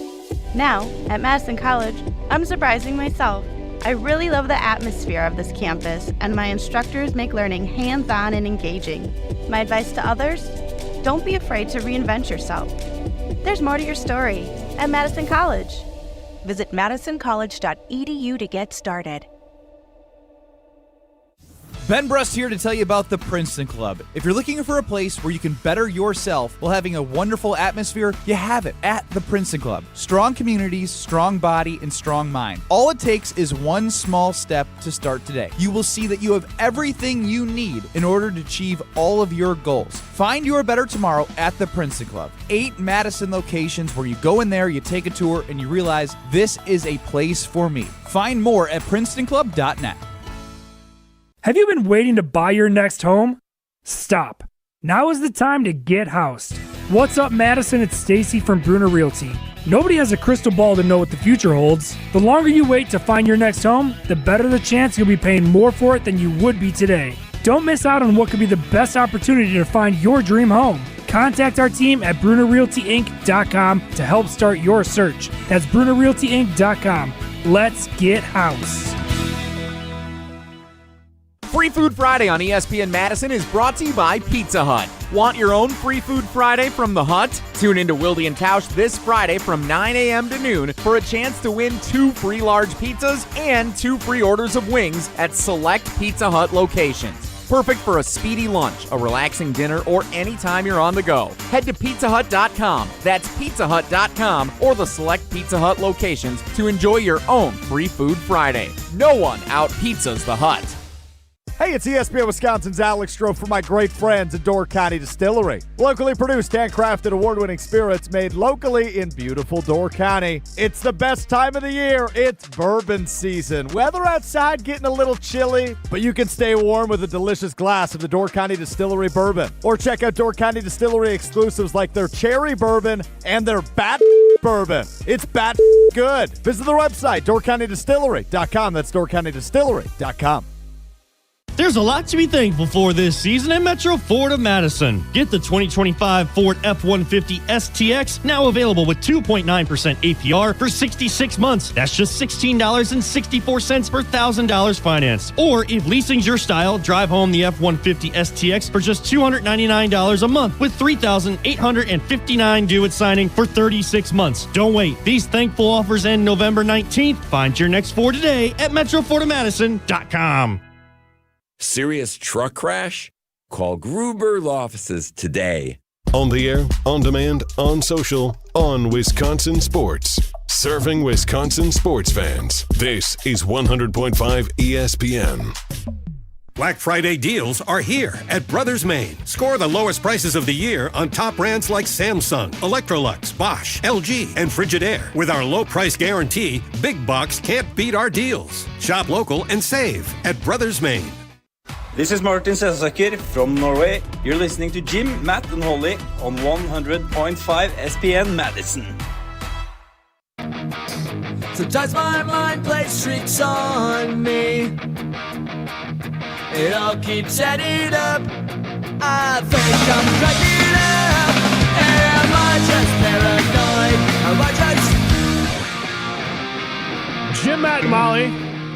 Now, at Madison College, I'm surprising myself. I really love the atmosphere of this campus, and my instructors make learning hands-on and engaging. My advice to others? Don't be afraid to reinvent yourself. There's more to your story at Madison College. Visit madisoncollege.edu to get started. Ben Brust here to tell you about the Princeton Club. If you're looking for a place where you can better yourself while having a wonderful atmosphere, you have it at the Princeton Club. Strong communities, strong body, and strong mind. All it takes is one small step to start today. You will see that you have everything you need in order to achieve all of your goals. Find your better tomorrow at the Princeton Club. 8 Madison locations where you go in there, you take a tour, and you realize this is a place for me. Find more at PrincetonClub.net. Have you been waiting to buy your next home? Stop. Now is the time to get housed. What's up, Madison? It's Stacy from Bruner Realty. Nobody has a crystal ball to know what the future holds. The longer you wait to find your next home, the better the chance you'll be paying more for it than you would be today. Don't miss out on what could be the best opportunity to find your dream home. Contact our team at BrunerRealtyInc.com to help start your search. That's BrunerRealtyInc.com. Let's get house. Free Food Friday on ESPN Madison is brought to you by Pizza Hut. Want your own Free Food Friday from the Hut? Tune into Wilde and Tausch this Friday from 9 a.m. to noon for a chance to win 2 free large pizzas and 2 free orders of wings at select Pizza Hut locations. Perfect for a speedy lunch, a relaxing dinner, or anytime you're on the go. Head to pizzahut.com, that's pizzahut.com, or the select Pizza Hut locations to enjoy your own Free Food Friday. No one out-pizzas the Hut. Hey, it's ESPN Wisconsin's Alex Stroh for my great friends at Door County Distillery. Locally produced, handcrafted, award-winning spirits made locally in beautiful Door County. It's the best time of the year. It's bourbon season. Weather outside getting a little chilly, but you can stay warm with a delicious glass of the Door County Distillery bourbon. Or check out Door County Distillery exclusives like their cherry bourbon and their bat bourbon. It's bat good. Visit their website, doorcountydistillery.com. That's doorcountydistillery.com. There's a lot to be thankful for this season at Metro Ford of Madison. Get the 2025 Ford F-150 STX, now available with 2.9% APR for 66 months. That's just $16.64 per $1,000 financed. Or if leasing's your style, drive home the F-150 STX for just $299 a month with $3,859 due at signing for 36 months. Don't wait. These thankful offers end November 19th. Find your next Ford today at MetroFordofMadison.com. Serious truck crash? Call Gruber Law Offices today. On the air, on demand, on social, on Wisconsin Sports. Serving Wisconsin sports fans. This is 100.5 ESPN. Black Friday deals are here at Brothers Maine. Score the lowest prices of the year on top brands like Samsung, Electrolux, Bosch, LG, and Frigidaire. With our low price guarantee, big bucks can't beat our deals. Shop local and save at Brothers Maine. This is Martin Sesaker from Norway. You're listening to Jim, Matt, and Holly on 100.5 ESPN Madison. Sometimes my mind plays tricks on me. It all keeps adding up. I think I'm cracking up. Am I just paranoid? Am I just... Jim, Matt, and Molly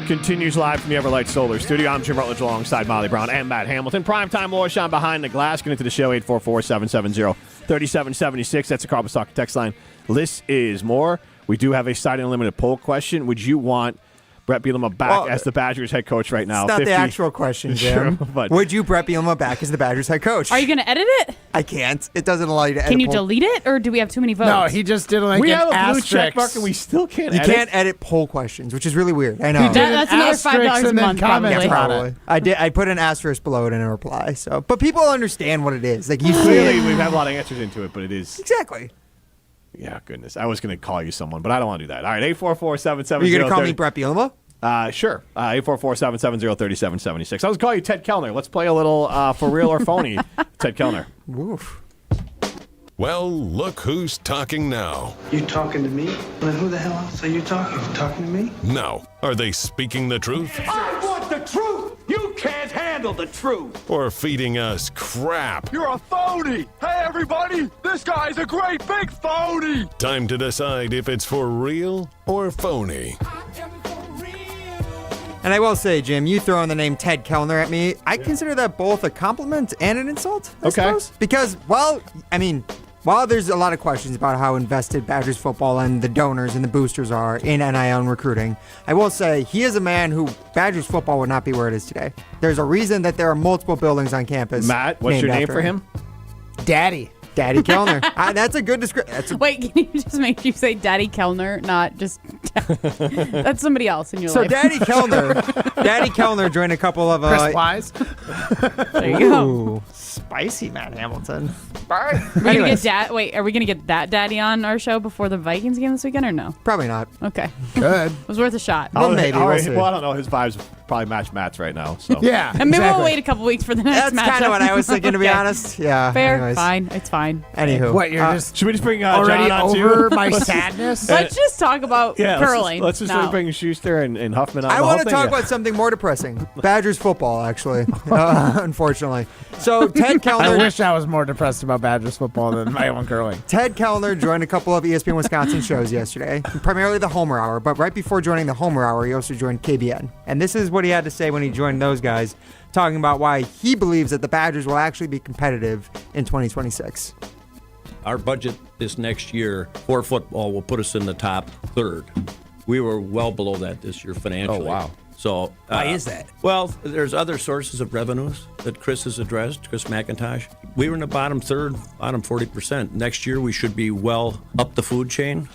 continues live from the Everlight Solar Studio. I'm Jim Rutledge alongside Molly Brown and Matt Hamilton. Primetime Loishan behind the glass. Get into the show, 844-770-3776. That's the Carbon Stock text line. This is more. We do have a side unlimited poll question. Would you want Brett Bielema back as the Badgers head coach right now? It's not the actual question, Jim. Sure, but would you Brett Bielema back as the Badgers head coach? Are you going to edit it? I can't. It doesn't allow you to edit. Can you delete it, or do we have too many votes? No, he just did we have a blue check mark and we still can't edit. You can't edit poll questions, which is really weird. I know. That's another $5 a month, probably. I put an asterisk below it in a reply. So, but people understand what it is. Like you clearly, we've had a lot of answers into it, but it is exactly. Yeah, goodness. I was going to call you someone, but I don't want to do that. All right, 844-770. Are you going to call me Brett Bielema? Sure. 844-770-3776. I was call you Ted Kellner. Let's play a little for real or phony Ted Kellner. Woof. Well, look who's talking now. You talking to me? Well, who the hell else are you talking to? Talking to me? Now, are they speaking the truth I want the truth! You can't handle the truth! or feeding us crap? You're a phony! Hey, everybody! This guy's a great big phony! Time to decide if it's for real or phony. And I will say, Jim, you throwing the name Ted Kellner at me, I consider that both a compliment and an insult, I suppose. Because, while there's a lot of questions about how invested Badgers football and the donors and the boosters are in NIL and recruiting, I will say he is a man who Badgers football would not be where it is today. There's a reason that there are multiple buildings on campus. Matt, what's your name for him? Daddy Kellner. That's a good description. Wait, can you just make you say Daddy Kellner, not just... That's somebody else in your life. So Daddy Kellner joined a couple of... Chris Wise. There you go. Spicy Matt Hamilton. Are we gonna get that daddy on our show before the Vikings game this weekend or no? Probably not. Okay. Good. It was worth a shot. Maybe. Well, I don't know. His vibes probably match Matt's right now. So. Yeah. And maybe we'll wait a couple weeks for the next matchup. That's kind of what I was thinking, to be honest. Yeah. Fair. Anyways. Fine. It's fine. fine. Anywho, what you're just should we just bring already John on over too? my sadness? Let's just talk about curling. Let's just now. bring Schuster and Huffman on. I want to talk about something more depressing. Badgers football, actually, unfortunately. So Ted Kellner. I wish I was more depressed about Badgers football than my own curling. Ted Kellner joined a couple of ESPN Wisconsin shows yesterday, primarily the Homer Hour. But right before joining the Homer Hour, he also joined KBN. And this is what he had to say when he joined those guys, talking about why he believes that the Badgers will actually be competitive in 2026. Our budget this next year for football will put us in the top third. We were well below that this year financially. Oh, wow. So why is that? Well, there's other sources of revenues that Chris has addressed, Chris McIntosh. We were in the bottom third, bottom 40%. Next year, we should be well up the food chain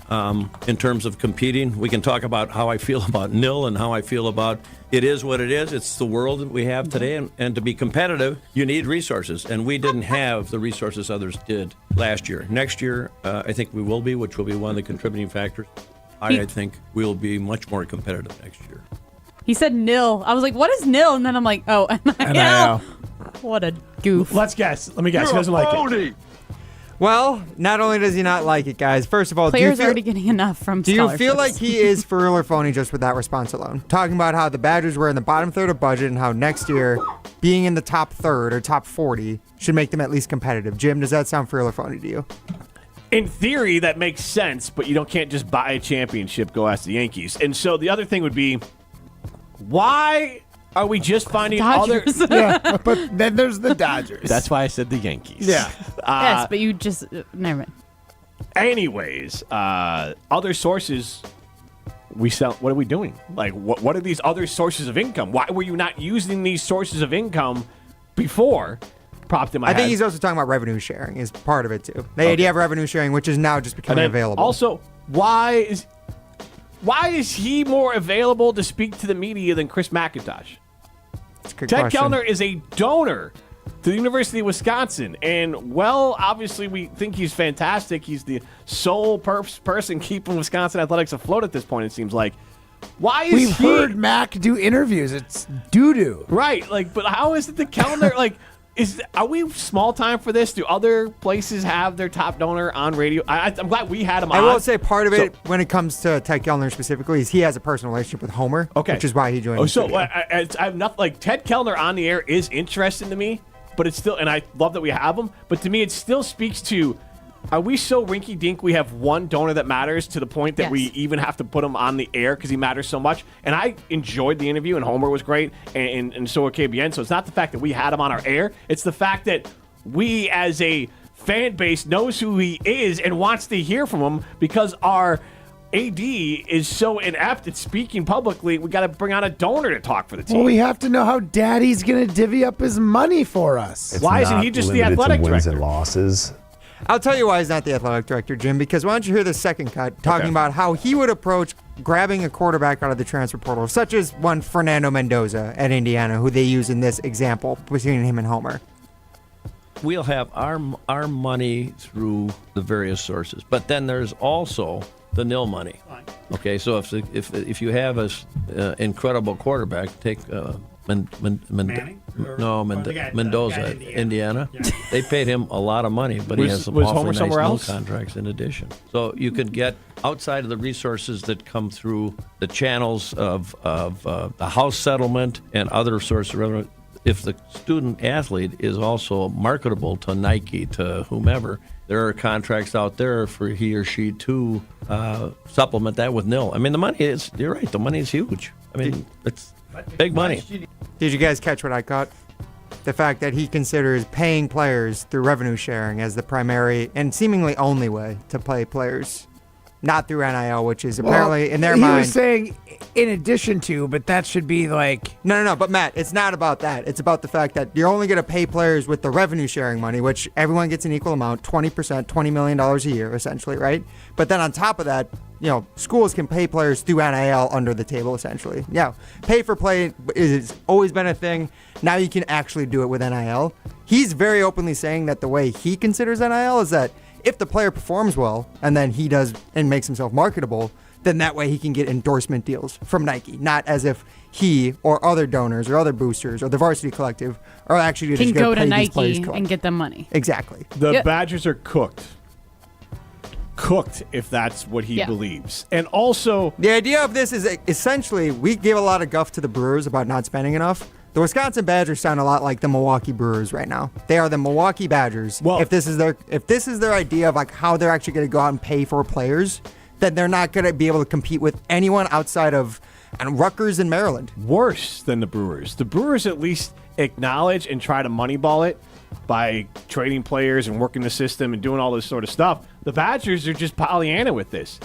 in terms of competing. We can talk about how I feel about NIL and how I feel about it is what it is. It's the world that we have today. And to be competitive, you need resources. And we didn't have the resources others did last year. Next year, I think we will be, which will be one of the contributing factors. I think we will be much more competitive next year. He said NIL. I was like, what is NIL? And then I'm like, oh, NIL. What a goof. Let's guess. Let me guess. He doesn't like it. Well, not only does he not like it, guys. First of all, Players are already getting enough from Do you feel like scholarships. he is for real or phony just with that response alone? Talking about how the Badgers were in the bottom third of budget and how next year being in the top third or top 40 should make them at least competitive. Jim, does that sound for real or phony to you? In theory, that makes sense, but you can't just buy a championship, go ask the Yankees. And so the other thing would be, why are we just finding Dodgers. other... Yeah, but then there's the Dodgers. That's why I said the Yankees. Yeah. Yes, but you just never mind. Anyways, other sources we sell. What are we doing? Like, what are these other sources of income? Why were you not using these sources of income before? Popped in my I think head. he's also talking about revenue sharing is part of it too. The idea of revenue sharing, which is now just becoming available. Also, why is he more available to speak to the media than Chris McIntosh? That's a good Ted question. Kellner is a donor to the University of Wisconsin, and obviously we think he's fantastic. He's the sole person keeping Wisconsin athletics afloat at this point. It seems like. Why is We've heard Mac do interviews. It's doo-doo. Right, but how is it the Kellner Are we small time for this? Do other places have their top donor on radio? I'm glad we had him on. I will say part of it when it comes to Ted Kellner specifically is he has a personal relationship with Homer, which is why he joined. I have nothing Ted Kellner on the air is interesting to me, but it's still, and I love that we have him. But to me, it still speaks to: are we so rinky-dink we have one donor that matters to the point that we even have to put him on the air because he matters so much? And I enjoyed the interview, and Homer was great, and so were KBN. So it's not the fact that we had him on our air. It's the fact that we, as a fan base, knows who he is and wants to hear from him because our AD is so inept at speaking publicly. We got to bring on a donor to talk for the team. Well, we have to know how Daddy's going to divvy up his money for us. Why isn't he just the athletic wins director? and losses. I'll tell you why he's not the athletic director, Jim, because why don't you hear the second cut talking about how he would approach grabbing a quarterback out of the transfer portal, such as one Fernando Mendoza at Indiana, who they use in this example between him and Homer. We'll have our money through the various sources, but then there's also the NIL money. Okay, so if you have an incredible quarterback, take Mendoza at Indiana. They paid him a lot of money, but he has some awfully nice NIL contracts in addition. So you could get outside of the resources that come through the channels of the house settlement and other sources of revenue. If the student athlete is also marketable to Nike, to whomever, there are contracts out there for he or she to supplement that with NIL. I mean, the money is, you're right, the money is huge. I mean, it's big money. Did you guys catch what I caught? The fact that he considers paying players through revenue sharing as the primary and seemingly only way to pay players, not through NIL, which is apparently in their mind. He was saying in addition to, but that should be like... No. But Matt, it's not about that. It's about the fact that you're only going to pay players with the revenue sharing money, which everyone gets an equal amount, 20%, $20 million a year, essentially, right? But then on top of that, schools can pay players through NIL under the table, essentially. Yeah, pay for play has always been a thing. Now you can actually do it with NIL. He's very openly saying that the way he considers NIL is that if the player performs well and then he does and makes himself marketable, then that way he can get endorsement deals from Nike, not as if he or other donors or other boosters or the Varsity Collective are actually Can just go going to to pay these players Nike and get them money. Exactly. The Badgers are cooked. Cooked, if that's what he believes. And also, the idea of this is essentially we gave a lot of guff to the Brewers about not spending enough. The Wisconsin Badgers sound a lot like the Milwaukee Brewers right now. They are the Milwaukee Badgers. Well, if this is their idea of like how they're actually going to go out and pay for players, then they're not going to be able to compete with anyone outside of Rutgers and Maryland. Worse than the Brewers. The Brewers at least acknowledge and try to moneyball it by trading players and working the system and doing all this sort of stuff. The Badgers are just Pollyanna with this.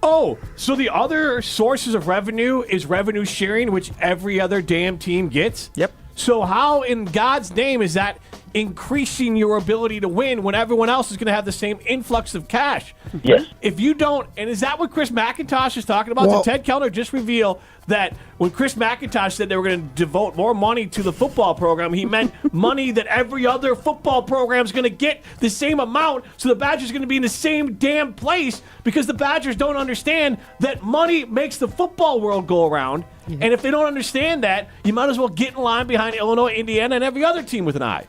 Oh, so the other sources of revenue is revenue sharing, which every other damn team gets? Yep. So how in God's name is that increasing your ability to win when everyone else is going to have the same influx of cash? Yes. If you don't, and is that what Chris McIntosh is talking about? Well, Did Ted Kellner just reveal that when Chris McIntosh said they were going to devote more money to the football program, he meant money that every other football program is going to get the same amount, so the Badgers are going to be in the same damn place because the Badgers don't understand that money makes the football world go around. Mm-hmm. And if they don't understand that, you might as well get in line behind Illinois, Indiana, and every other team with an eye.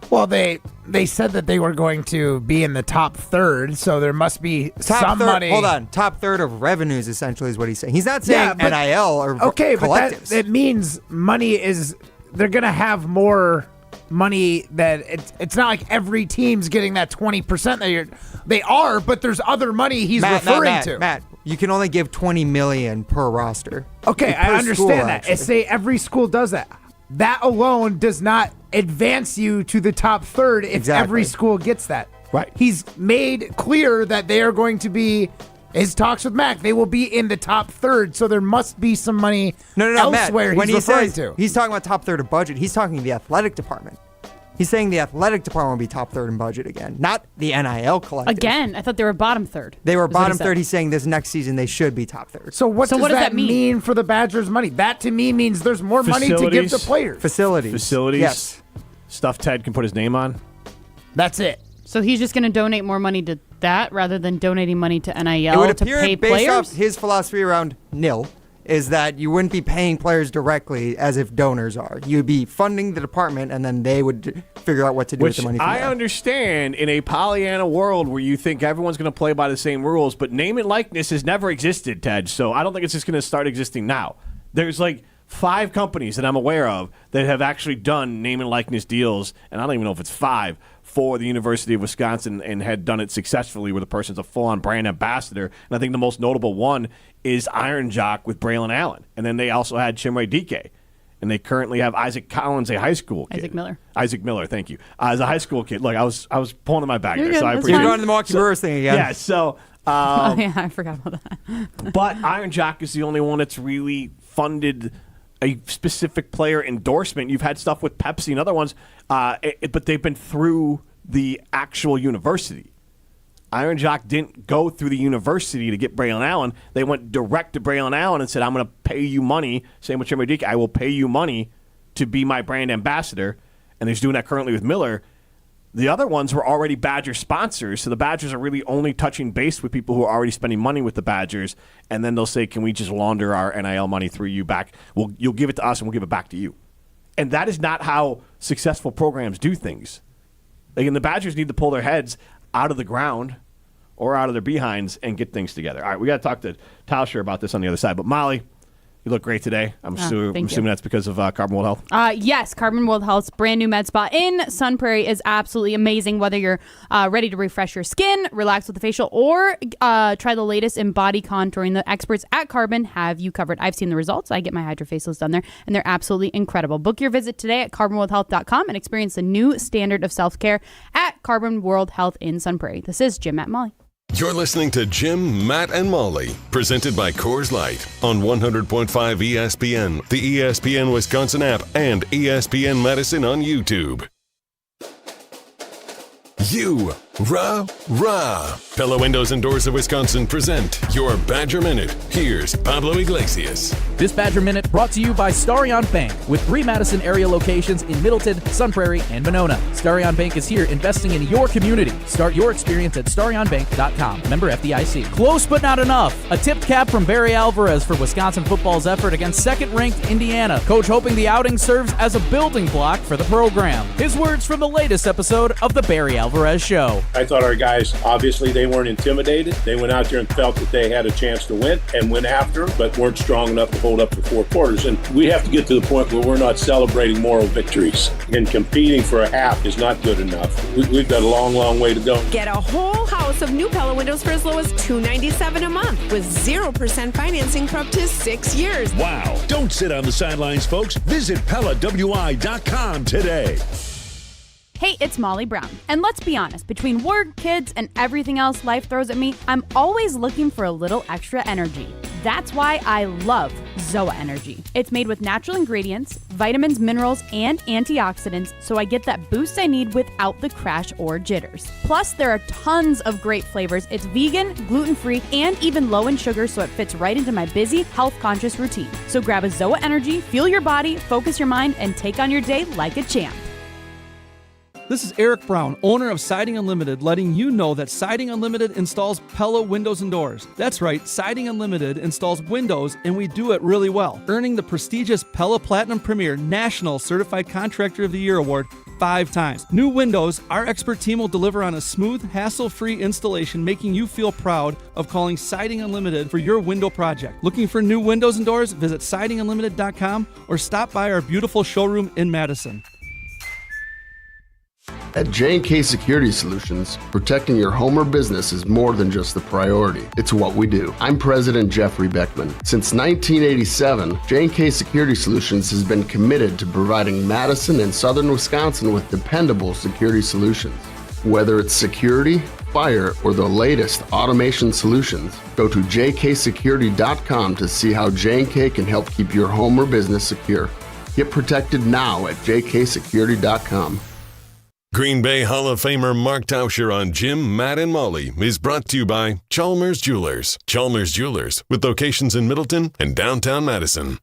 Well, they said that they were going to be in the top third, so there must be some money. Hold on, top third of revenues essentially is what he's saying. He's not saying NIL or collectives. But that means money is they're going to have more money that it's not like every team's getting that 20% that they are, but there's other money he's referring to. Matt, you can only give $20 million per roster. Okay, per I understand school, that. actually. Say every school does that. That alone does not advance you to the top third if every school gets that. Right. He's made clear that they are going to be, his talks with Mac, they will be in the top third, so there must be some money elsewhere Matt, when he's referring to. He's talking about top third of budget. He's talking the athletic department. He's saying the athletic department will be top third in budget again, not the NIL collective. Again, I thought they were bottom third. They were bottom third. He's saying this next season they should be top third. So what does that mean for the Badgers' money? That to me means there's more money to give to players. Facilities. Yes. Stuff Ted can put his name on. That's it. So he's just going to donate more money to that rather than donating money to NIL It would to appear pay based players? off his philosophy around NIL is that you wouldn't be paying players directly as if donors are. You'd be funding the department, and then they would figure out what to do with the money from I there. understand in a Pollyanna world where you think everyone's going to play by the same rules, but name and likeness has never existed, Ted, so I don't think it's just going to start existing now. There's like 5 companies that I'm aware of that have actually done name and likeness deals, and I don't even know if it's 5, for the University of Wisconsin and had done it successfully where the person's a full-on brand ambassador. And I think the most notable one is Iron Jock with Braylon Allen. And then they also had Chimere Dike. And they currently have Isaac Collins, a high school kid. Isaac Miller, thank you. As a high school kid. Look, I was pulling in my bag there, so I appreciate it. You're going to the Milwaukee Brewers thing again. Yeah, so... oh, yeah, I forgot about that. But Iron Jock is the only one that's really funded a specific player endorsement. You've had stuff with Pepsi and other ones, but they've been through the actual university. Iron Jock didn't go through the university to get Braylon Allen. They went direct to Braylon Allen and said, I'm going to pay you money. Same with Chimere Dike. I will pay you money to be my brand ambassador. And he's doing that currently with Miller. The other ones were already Badger sponsors, so the Badgers are really only touching base with people who are already spending money with the Badgers, and then they'll say, can we just launder our NIL money through you back? You'll give it to us, and we'll give it back to you. And that is not how successful programs do things. Like, and the Badgers need to pull their heads out of the ground or out of their behinds and get things together. All right, we got to talk to Tauscher about this on the other side. But, Molly, you look great today. I'm assuming that's because of Carbon World Health. Yes, Carbon World Health's brand new med spa in Sun Prairie is absolutely amazing. Whether you're ready to refresh your skin, relax with a facial, or try the latest in body contouring, the experts at Carbon have you covered. I've seen the results. I get my hydrofacials done there, and they're absolutely incredible. Book your visit today at carbonworldhealth.com and experience the new standard of self-care at Carbon World Health in Sun Prairie. This is Jim, Matt, Molly. You're listening to Jim, Matt, and Molly, presented by Coors Light on 100.5 ESPN, the ESPN Wisconsin App, and ESPN Madison on YouTube. You Rah! Pella Windows and Doors of Wisconsin present your Badger Minute. Here's Pablo Iglesias. This Badger Minute brought to you by Starion Bank with 3 Madison area locations in Middleton, Sun Prairie, and Monona. Starion Bank is here investing in your community. Start your experience at starionbank.com. Member FDIC. Close but not enough. A tipped cap from Barry Alvarez for Wisconsin football's effort against second-ranked Indiana. Coach hoping the outing serves as a building block for the program. His words from the latest episode of the Barry Alvarez Show. I thought our guys, obviously, they weren't intimidated. They went out there and felt that they had a chance to win and went after them, but weren't strong enough to hold up the 4 quarters. And we have to get to the point where we're not celebrating moral victories. And competing for a half is not good enough. We've got a long, long way to go. Get a whole house of new Pella windows for as low as $297 a month with 0% financing for up to 6 years. Wow. Don't sit on the sidelines, folks. Visit PellaWI.com today. Hey, it's Molly Brown. And let's be honest, between work, kids, and everything else life throws at me, I'm always looking for a little extra energy. That's why I love ZOA Energy. It's made with natural ingredients, vitamins, minerals, and antioxidants, so I get that boost I need without the crash or jitters. Plus, there are tons of great flavors. It's vegan, gluten-free, and even low in sugar, so it fits right into my busy, health-conscious routine. So grab a ZOA Energy, fuel your body, focus your mind, and take on your day like a champ. This is Eric Brown, owner of Siding Unlimited, letting you know that Siding Unlimited installs Pella windows and doors. That's right, Siding Unlimited installs windows, and we do it really well, earning the prestigious Pella Platinum Premier National Certified Contractor of the Year award 5 times. New windows, our expert team will deliver on a smooth, hassle-free installation, making you feel proud of calling Siding Unlimited for your window project. Looking for new windows and doors? Visit sidingunlimited.com or stop by our beautiful showroom in Madison. At J&K Security Solutions, protecting your home or business is more than just a priority. It's what we do. I'm President Jeffrey Beckman. Since 1987, J&K Security Solutions has been committed to providing Madison and Southern Wisconsin with dependable security solutions. Whether it's security, fire, or the latest automation solutions, go to jksecurity.com to see how J&K can help keep your home or business secure. Get protected now at jksecurity.com. Green Bay Hall of Famer Mark Tauscher on Jim, Matt, and Molly is brought to you by Chalmers Jewelers. Chalmers Jewelers, with locations in Middleton and downtown Madison.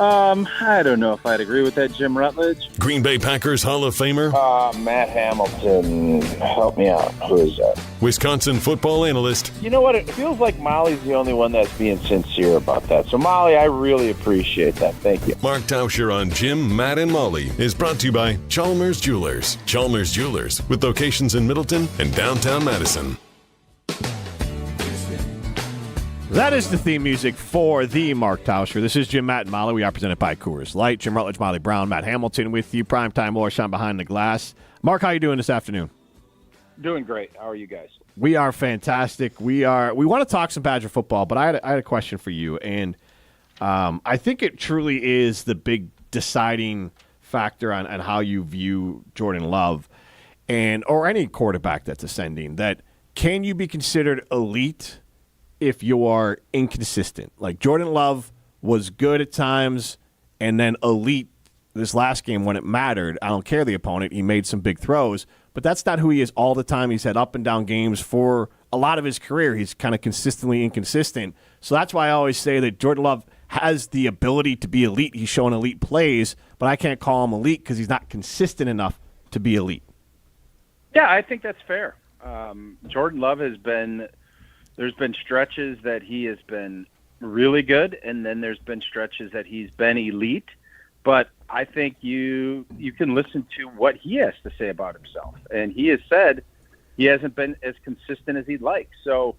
I don't know if I'd agree with that, Jim Rutledge. Green Bay Packers Hall of Famer Matt Hamilton. Help me out. Who is that? Wisconsin football analyst. You know what? It feels like Molly's the only one that's being sincere about that. So, Molly, I really appreciate that. Thank you. Mark Tauscher on Jim, Matt, and Molly is brought to you by Chalmers Jewelers. Chalmers Jewelers, with locations in Middleton and downtown Madison. That is the theme music for the Mark Tauscher. This is Jim, Matt, and Molly. We are presented by Coors Light. Jim Rutledge, Molly Brown, Matt Hamilton with you. Primetime Morrison behind the glass. Mark, how are you doing this afternoon? Doing great. How are you guys? We are fantastic. We want to talk some Badger football, but I had a question for you, and I think it truly is the big deciding factor on how you view Jordan Love or any quarterback that's ascending. That can you be considered elite if you are inconsistent? Like Jordan Love was good at times and then elite this last game when it mattered. I don't care the opponent. He made some big throws, but that's not who he is all the time. He's had up and down games for a lot of his career. He's kind of consistently inconsistent. So that's why I always say that Jordan Love has the ability to be elite. He's showing elite plays, but I can't call him elite because he's not consistent enough to be elite. Yeah, I think that's fair. Jordan Love has been – there's been stretches that he has been really good, and then there's been stretches that he's been elite. But I think you can listen to what he has to say about himself. And he has said he hasn't been as consistent as he'd like. So,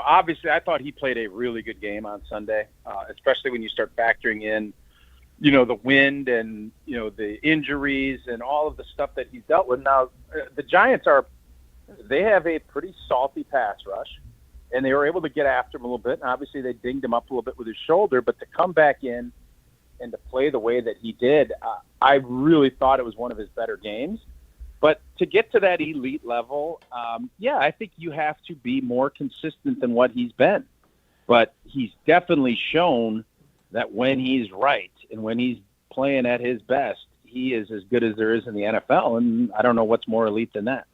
obviously I thought he played a really good game on Sunday, especially when you start factoring in, the wind and, the injuries and all of the stuff that he's dealt with. Now, the Giants they have a pretty salty pass rush, and they were able to get after him a little bit. And obviously they dinged him up a little bit with his shoulder, but to come back in and to play the way that he did, I really thought it was one of his better games. But to get to that elite level, I think you have to be more consistent than what he's been. But he's definitely shown that when he's right and when he's playing at his best, he is as good as there is in the NFL, and I don't know what's more elite than that.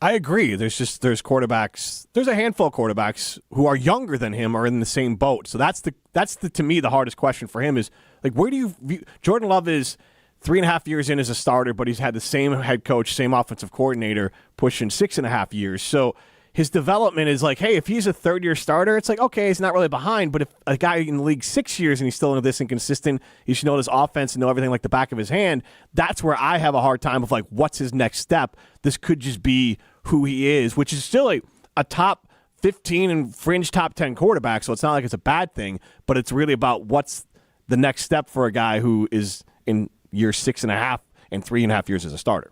I agree. There's quarterbacks. There's a handful of quarterbacks who are younger than him are in the same boat. So that's to me the hardest question for him is like where do you view Jordan Love is 3.5 years in as a starter, but he's had the same head coach, same offensive coordinator pushing 6.5 years. So his development is like, hey, if he's a third-year starter, it's like, okay, he's not really behind. But if a guy in the league 6 years and he's still this inconsistent, he should know his offense and know everything like the back of his hand. That's where I have a hard time of like, what's his next step? This could just be who he is, which is still a top 15 and fringe top 10 quarterback. So it's not like it's a bad thing, but it's really about what's the next step for a guy who is in year 6.5 and 3.5 years as a starter.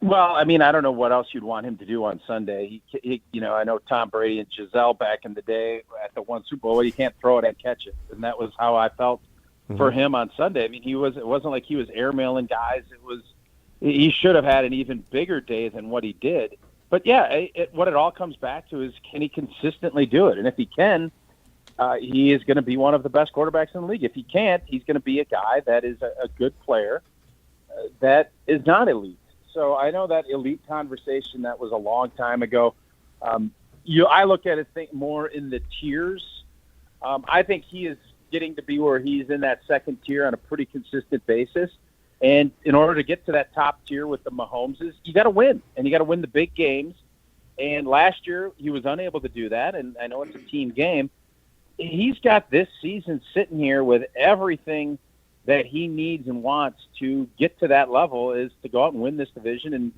Well, I mean, I don't know what else you'd want him to do on Sunday. He I know Tom Brady and Giselle back in the day at the one Super Bowl, you can't throw it and catch it. And that was how I felt for him on Sunday. I mean, it wasn't like he was airmailing guys. He should have had an even bigger day than what he did. But yeah, what it all comes back to is, can he consistently do it? And if he can, he is going to be one of the best quarterbacks in the league. If he can't, he's going to be a guy that is a good player that is not elite. So I know that elite conversation, that was a long time ago. I look at it more in the tiers. I think he is getting to be where he's in that second tier on a pretty consistent basis. And in order to get to that top tier with the Mahomeses, you got to win, and you got to win the big games. And last year he was unable to do that, and I know it's a team game. He's got this season sitting here with everything that he needs and wants to get to that level, is to go out and win this division and,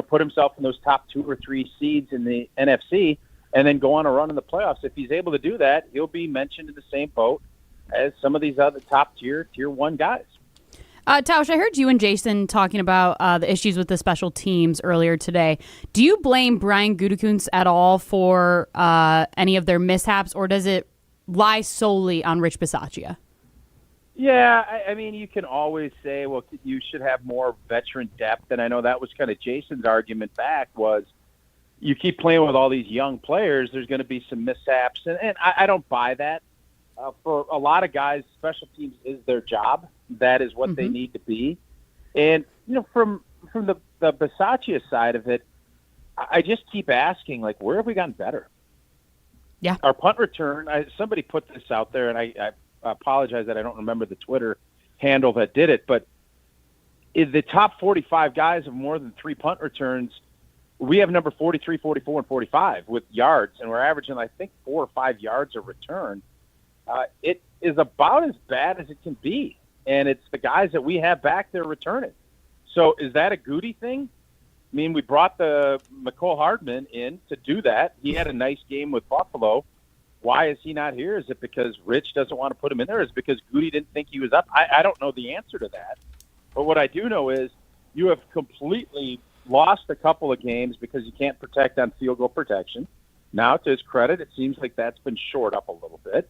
put himself in those top 2 or 3 seeds in the NFC and then go on a run in the playoffs. If he's able to do that, he'll be mentioned in the same boat as some of these other top tier 1 guys. Tausch, I heard you and Jason talking about the issues with the special teams earlier today. Do you blame Brian Gutekunst at all for any of their mishaps, or does it lie solely on Rich Bisaccia? Yeah, I mean, you can always say, well, you should have more veteran depth. And I know that was kind of Jason's argument back, was you keep playing with all these young players, there's going to be some mishaps. And I don't buy that. For a lot of guys, special teams is their job. That is what they need to be. And, from the Bisaccia side of it, I just keep asking, like, where have we gotten better? Yeah. Our punt return, somebody put this out there, and I apologize that I don't remember the Twitter handle that did it, but in the top 45 guys of more than 3 punt returns, we have number 43, 44, and 45 with yards, and we're averaging, I think, 4 or 5 yards a return. It is about as bad as it can be, and it's the guys that we have back there returning. So is that a Goody thing? I mean, we brought the McCole Hardman in to do that. He had a nice game with Buffalo. Why is he not here? Is it because Rich doesn't want to put him in there? Is it because Goody didn't think he was up? I don't know the answer to that. But what I do know is you have completely lost a couple of games because you can't protect on field goal protection. Now, to his credit, it seems like that's been shored up a little bit.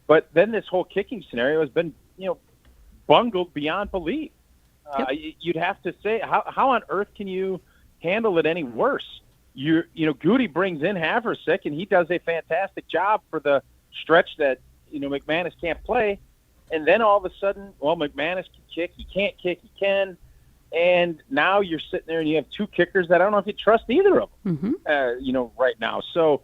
But then this whole kicking scenario has been, bungled beyond belief. You'd have to say, how on earth can you handle it any worse? Goody brings in Haversick, and he does a fantastic job for the stretch that, McManus can't play. And then all of a sudden, well, McManus can kick. He can't kick. He can. And now you're sitting there and you have 2 kickers that I don't know if you trust either of them, right now. So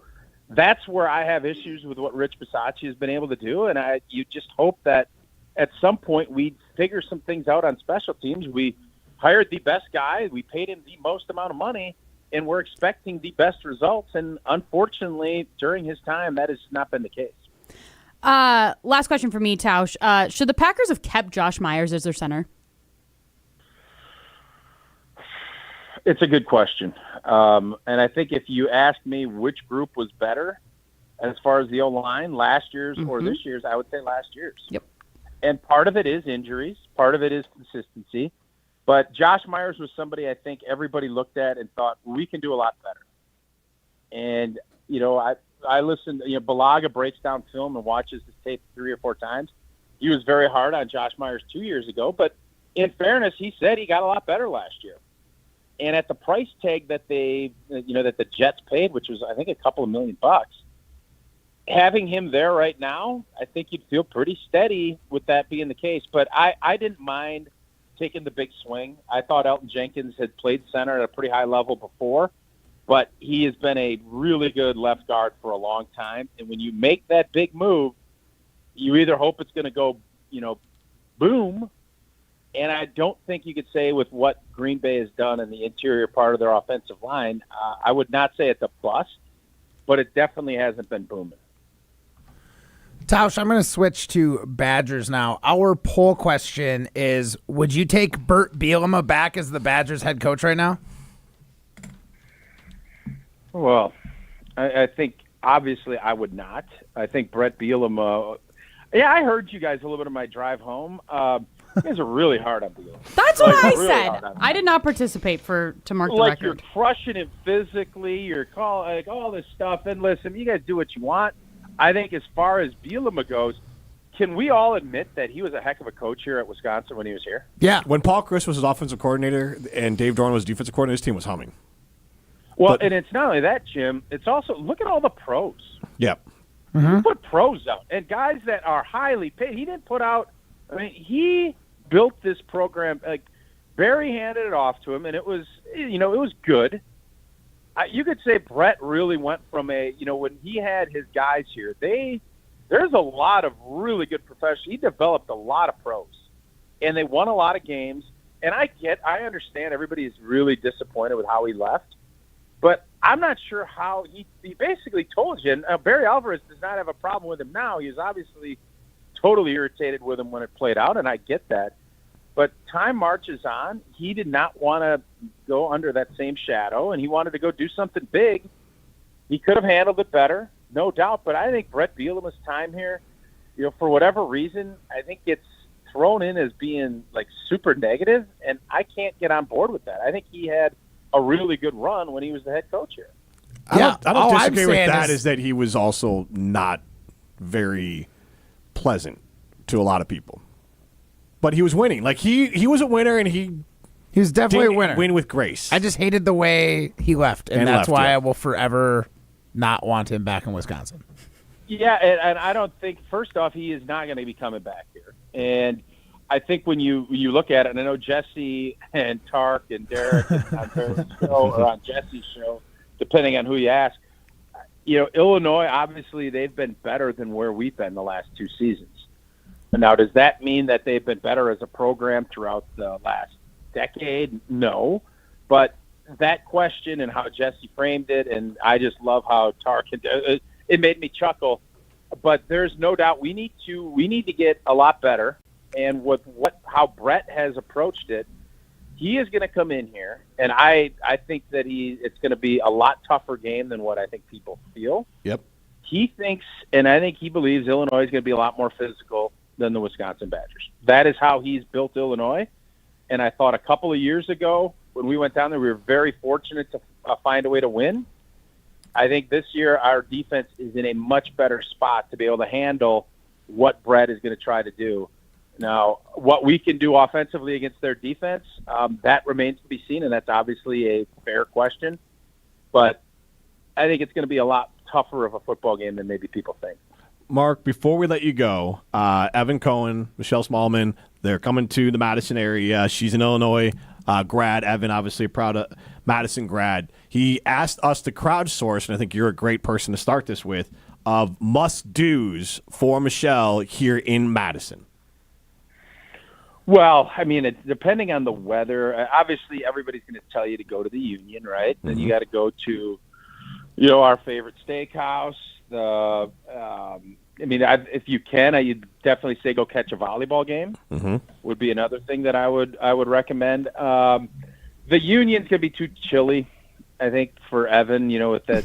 that's where I have issues with what Rich Bisaccia has been able to do. And you just hope that at some point we figure some things out on special teams. We hired the best guy. We paid him the most amount of money, and we're expecting the best results. And unfortunately, during his time, that has not been the case. Last question for me, Tausch. Should the Packers have kept Josh Myers as their center? It's a good question. And I think if you asked me which group was better as far as the O-line, last year's or this year's, I would say last year's. Yep. And part of it is injuries. Part of it is consistency. But Josh Myers was somebody I think everybody looked at and thought, we can do a lot better. And, I listened, Balaga breaks down film and watches his tape 3 or 4 times. He was very hard on Josh Myers 2 years ago, but in fairness, he said he got a lot better last year. And at the price tag that that the Jets paid, which was, I think, a couple of $1 million, having him there right now, I think you'd feel pretty steady with that being the case. But I didn't mind taking the big swing. I thought Elton Jenkins had played center at a pretty high level before. but he has been a really good left guard for a long time. And when you make that big move, you either hope it's going to go, boom. And I don't think you could say with what Green Bay has done in the interior part of their offensive line, I would not say it's a bust, but it definitely hasn't been booming. Tausch, I'm going to switch to Badgers now. Our poll question is, would you take Bert Bielema back as the Badgers head coach right now? Well, I think obviously I would not. I think Brett Bielema. Yeah, I heard you guys a little bit of my drive home. You guys are really hard on Bielema. That's what I said. I did not participate to mark the record. You're crushing him physically. You're calling all this stuff. And listen, you guys do what you want. I think as far as Bielema goes, can we all admit that he was a heck of a coach here at Wisconsin when he was here? Yeah. When Paul Chris was his offensive coordinator and Dave Dorn was defensive coordinator, his team was humming. Well, and it's not only that, Jim. It's also, look at all the pros. Yep. He put pros out and guys that are highly paid. He didn't put out, he built this program. Barry handed it off to him, and it was, it was good. You could say Brett really went from when he had his guys here, there's a lot of really good professionals. He developed a lot of pros, and they won a lot of games. And I understand everybody is really disappointed with how he left, but I'm not sure how he basically told you. And Barry Alvarez does not have a problem with him now. He was obviously totally irritated with him when it played out, and I get that. But time marches on. He did not want to go under that same shadow, and he wanted to go do something big. He could have handled it better, no doubt. But I think Brett Bielema's time here, for whatever reason, I think it's thrown in as being super negative, and I can't get on board with that. I think he had a really good run when he was the head coach here. I don't disagree with that. Is that he was also not very pleasant to a lot a people. But he was winning. He was a winner, and he was definitely a winner. Win with grace. I just hated the way he left, and that's why I will forever not want him back in Wisconsin. Yeah, and I don't think, first off, he is not going to be coming back here. And I think when you look at it, and I know Jesse and Tark and Derek on their show or on Jesse's show, depending on who you ask, Illinois, obviously, they've been better than where we've been the last 2 seasons. Now, does that mean that they've been better as a program throughout the last decade? No. But that question and how Jesse framed it, and I just love how Tarkin it made me chuckle. But there's no doubt we need to get a lot better. And with how Brett has approached it, he is going to come in here, and I think that it's going to be a lot tougher game than what I think people feel. Yep. He thinks, and I think he believes Illinois is going to be a lot more physical than the Wisconsin Badgers. That is how he's built Illinois. And I thought a couple of years ago when we went down there, we were very fortunate to find a way to win. I think this year our defense is in a much better spot to be able to handle what Brett is going to try to do. Now, what we can do offensively against their defense, that remains to be seen, and that's obviously a fair question. But I think it's going to be a lot tougher of a football game than maybe people think. Mark, before we let you go, Evan Cohen, Michelle Smallman, they're coming to the Madison area. She's an Illinois grad. Evan, obviously a proud Madison grad. He asked us to crowdsource, and I think you're a great person to start this with, of must-dos for Michelle here in Madison. Well, it's depending on the weather. Obviously, everybody's going to tell you to go to the Union, right? Then you got to go to, our favorite steakhouse. If you can, I'd definitely say go catch a volleyball game. Would be another thing that I would recommend. The Union's gonna be too chilly, I think, for Evan. With that,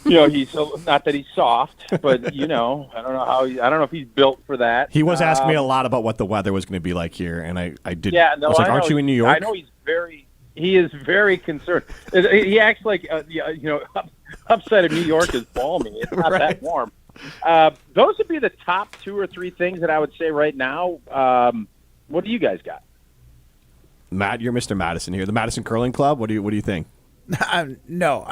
he's not that he's soft, but I don't know if he's built for that. He was asking me a lot about what the weather was going to be like here, and I did. Yeah, no, I was like, aren't you in New York? I know he is very concerned. He acts like upside of New York is balmy. It's not that warm. Those would be the top 2 or 3 things that I would say right now. What do you guys got? Matt, you're Mr. Madison here. The Madison Curling Club. What do you think? No,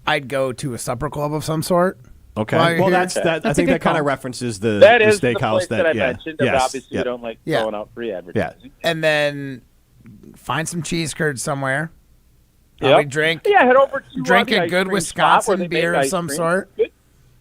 I'd go to a supper club of some sort. Okay. Well, that's that. I think that kind of references the the steakhouse place that I mentioned. Yes. Obviously, you don't like throwing out free advertising. And then find some cheese curds somewhere. Probably drink. Yeah, head over to drink the a good Wisconsin beer of some sort.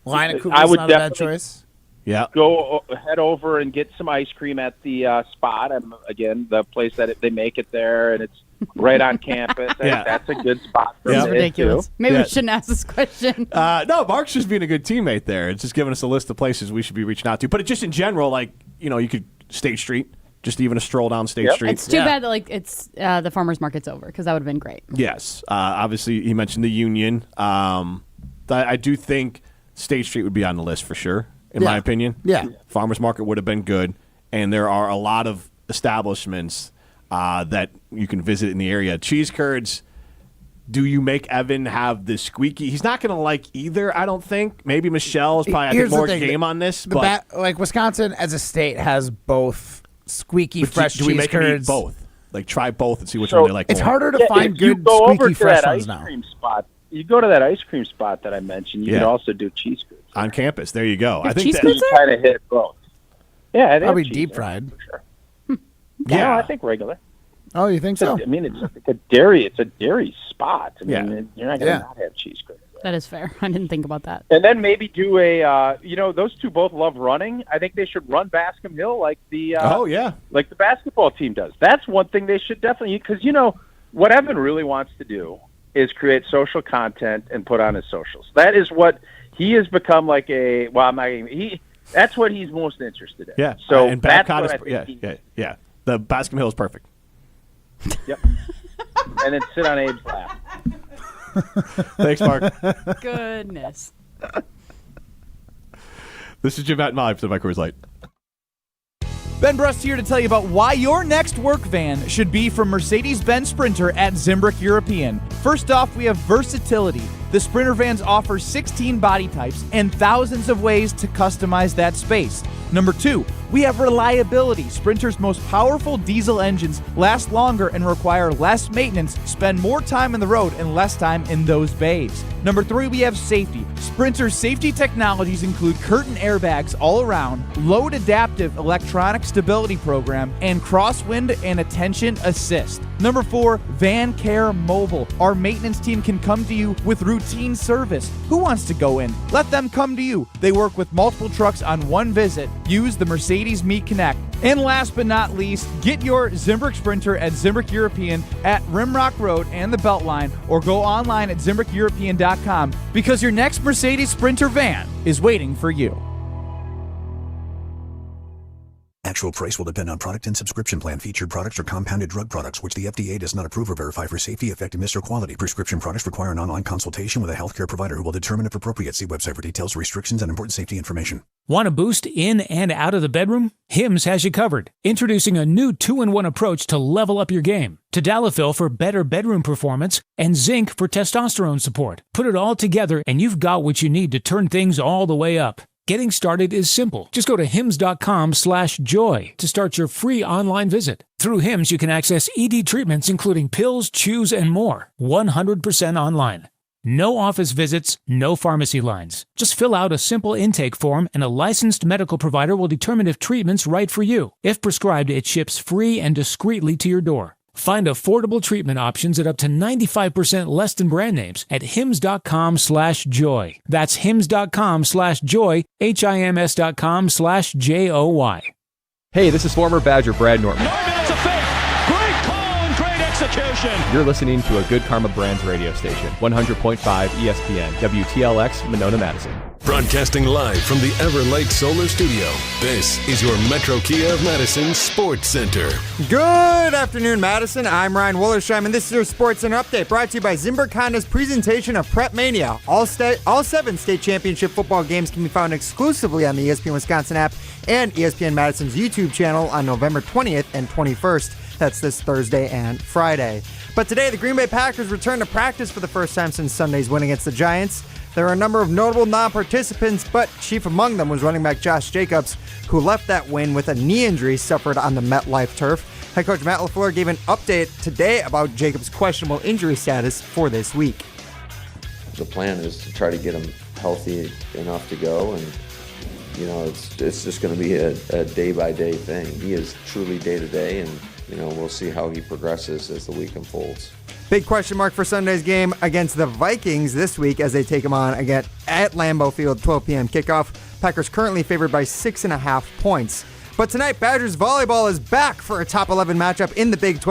Line of Coors I would not a bad choice. Yeah. Go head over and get some ice cream at the spot. Again, the place that they make it there, and it's right on campus. I think that's a good spot for That's it, ridiculous. too. Maybe we shouldn't ask this question. No, Mark's just being a good teammate there. It's just giving us a list of places we should be reaching out to. But just in general, like, you could State Street, just even a stroll down State Street. It's too bad that it's the farmers market's over, because that would have been great. Yes. Obviously, he mentioned the Union. I do think State Street would be on the list for sure, in my opinion. Yeah. Farmers Market would have been good. And there are a lot of establishments that you can visit in the area. Cheese curds, do you make Evan have the squeaky? He's not going to like either, I don't think. Maybe Michelle is probably more game on this. But Wisconsin as a state has both squeaky fresh do we cheese make him curds. eat both? Like, try both and see which one they like It's more. harder to find if you good go over squeaky to fresh that ones ice now. cream spot. You go to that ice cream spot that I mentioned. You could also do cheese curds on campus. There you go. I think that you kind of hit both. Yeah, they probably have cheese deep in it, fried. for sure. No, I think regular. Oh, you think so? I mean, it's a dairy. It's a dairy spot. I mean, you're not going to not have cheese curds. That is fair. I didn't think about that. And then maybe do a, those two both love running. I think they should run Bascom Hill like the like the basketball team does. That's one thing they should definitely, because what Evan really wants to do is create social content and put on his socials. That is what he has become like that's what he's most interested in. Yeah. So and that's Babcock what I is, think yeah. The Bascom Hill is perfect. Yep. And then sit on Abe's lap. Thanks, Mark. Goodness. This is Jim Matt and Molly presented by Coors Light. Ben Brust here to tell you about why your next work van should be from Mercedes-Benz Sprinter at Zimbrick European. First off, we have versatility. The Sprinter vans offer 16 body types and thousands of ways to customize that space. Number 2, we have reliability. Sprinter's most powerful diesel engines last longer and require less maintenance, spend more time on the road and less time in those bays. Number 3, we have safety. Sprinter's safety technologies include curtain airbags all around, load adaptive electronic stability program, and crosswind and attention assist. Number 4, Van Care Mobile. Our maintenance team can come to you with routine service. Who wants to go in? Let them come to you. They work with multiple trucks on one visit. Use the Mercedes Me Connect. And last but not least, get your Zimbrick Sprinter at Zimbrick European at Rimrock Road and the Beltline, or go online at ZimbrickEuropean.com, because your next Mercedes Sprinter van is waiting for you. Actual price will depend on product and subscription plan. Featured products are compounded drug products, which the FDA does not approve or verify for safety, effectiveness, or quality. Prescription products require an online consultation with a healthcare provider who will determine if appropriate. See website for details, restrictions, and important safety information. Want a boost in and out of the bedroom? Hims has you covered. Introducing a new 2-in-1 approach to level up your game. Tadalafil for better bedroom performance and zinc for testosterone support. Put it all together and you've got what you need to turn things all the way up. Getting started is simple. Just go to hims.com/joy to start your free online visit. Through Hims, you can access ED treatments including pills, chews, and more. 100% online. No office visits, no pharmacy lines. Just fill out a simple intake form and a licensed medical provider will determine if treatment's right for you. If prescribed, it ships free and discreetly to your door. Find affordable treatment options at up to 95% less than brand names at hims.com/joy. That's hims.com/joy, HIMS.com/JOY. Hey, this is former Badger Brad Norton. It's a fake. Great call and great execution. You're listening to a Good Karma Brands radio station, 100.5 ESPN, WTLX, Monona, Madison. Broadcasting live from the Everlake Solar Studio, this is your Metro Kia of Madison Sports Center. Good afternoon, Madison. I'm Ryan Wollersheim, and this is your Sports Center update brought to you by Zimbrick Honda's presentation of Prep Mania. All 7 state championship football games can be found exclusively on the ESPN Wisconsin app and ESPN Madison's YouTube channel on November 20th and 21st. That's this Thursday and Friday. But today, the Green Bay Packers return to practice for the first time since Sunday's win against the Giants. There are a number of notable non-participants, but chief among them was running back Josh Jacobs, who left that win with a knee injury suffered on the MetLife turf. Head coach Matt LaFleur gave an update today about Jacobs' questionable injury status for this week. The plan is to try to get him healthy enough to go, and it's just going to be a day-by-day thing. He is truly day-to-day, and we'll see how he progresses as the week unfolds. Big question mark for Sunday's game against the Vikings this week as they take them on again at Lambeau Field, 12 p.m. kickoff. Packers currently favored by 6.5 points. But tonight, Badgers volleyball is back for a top 11 matchup in the Big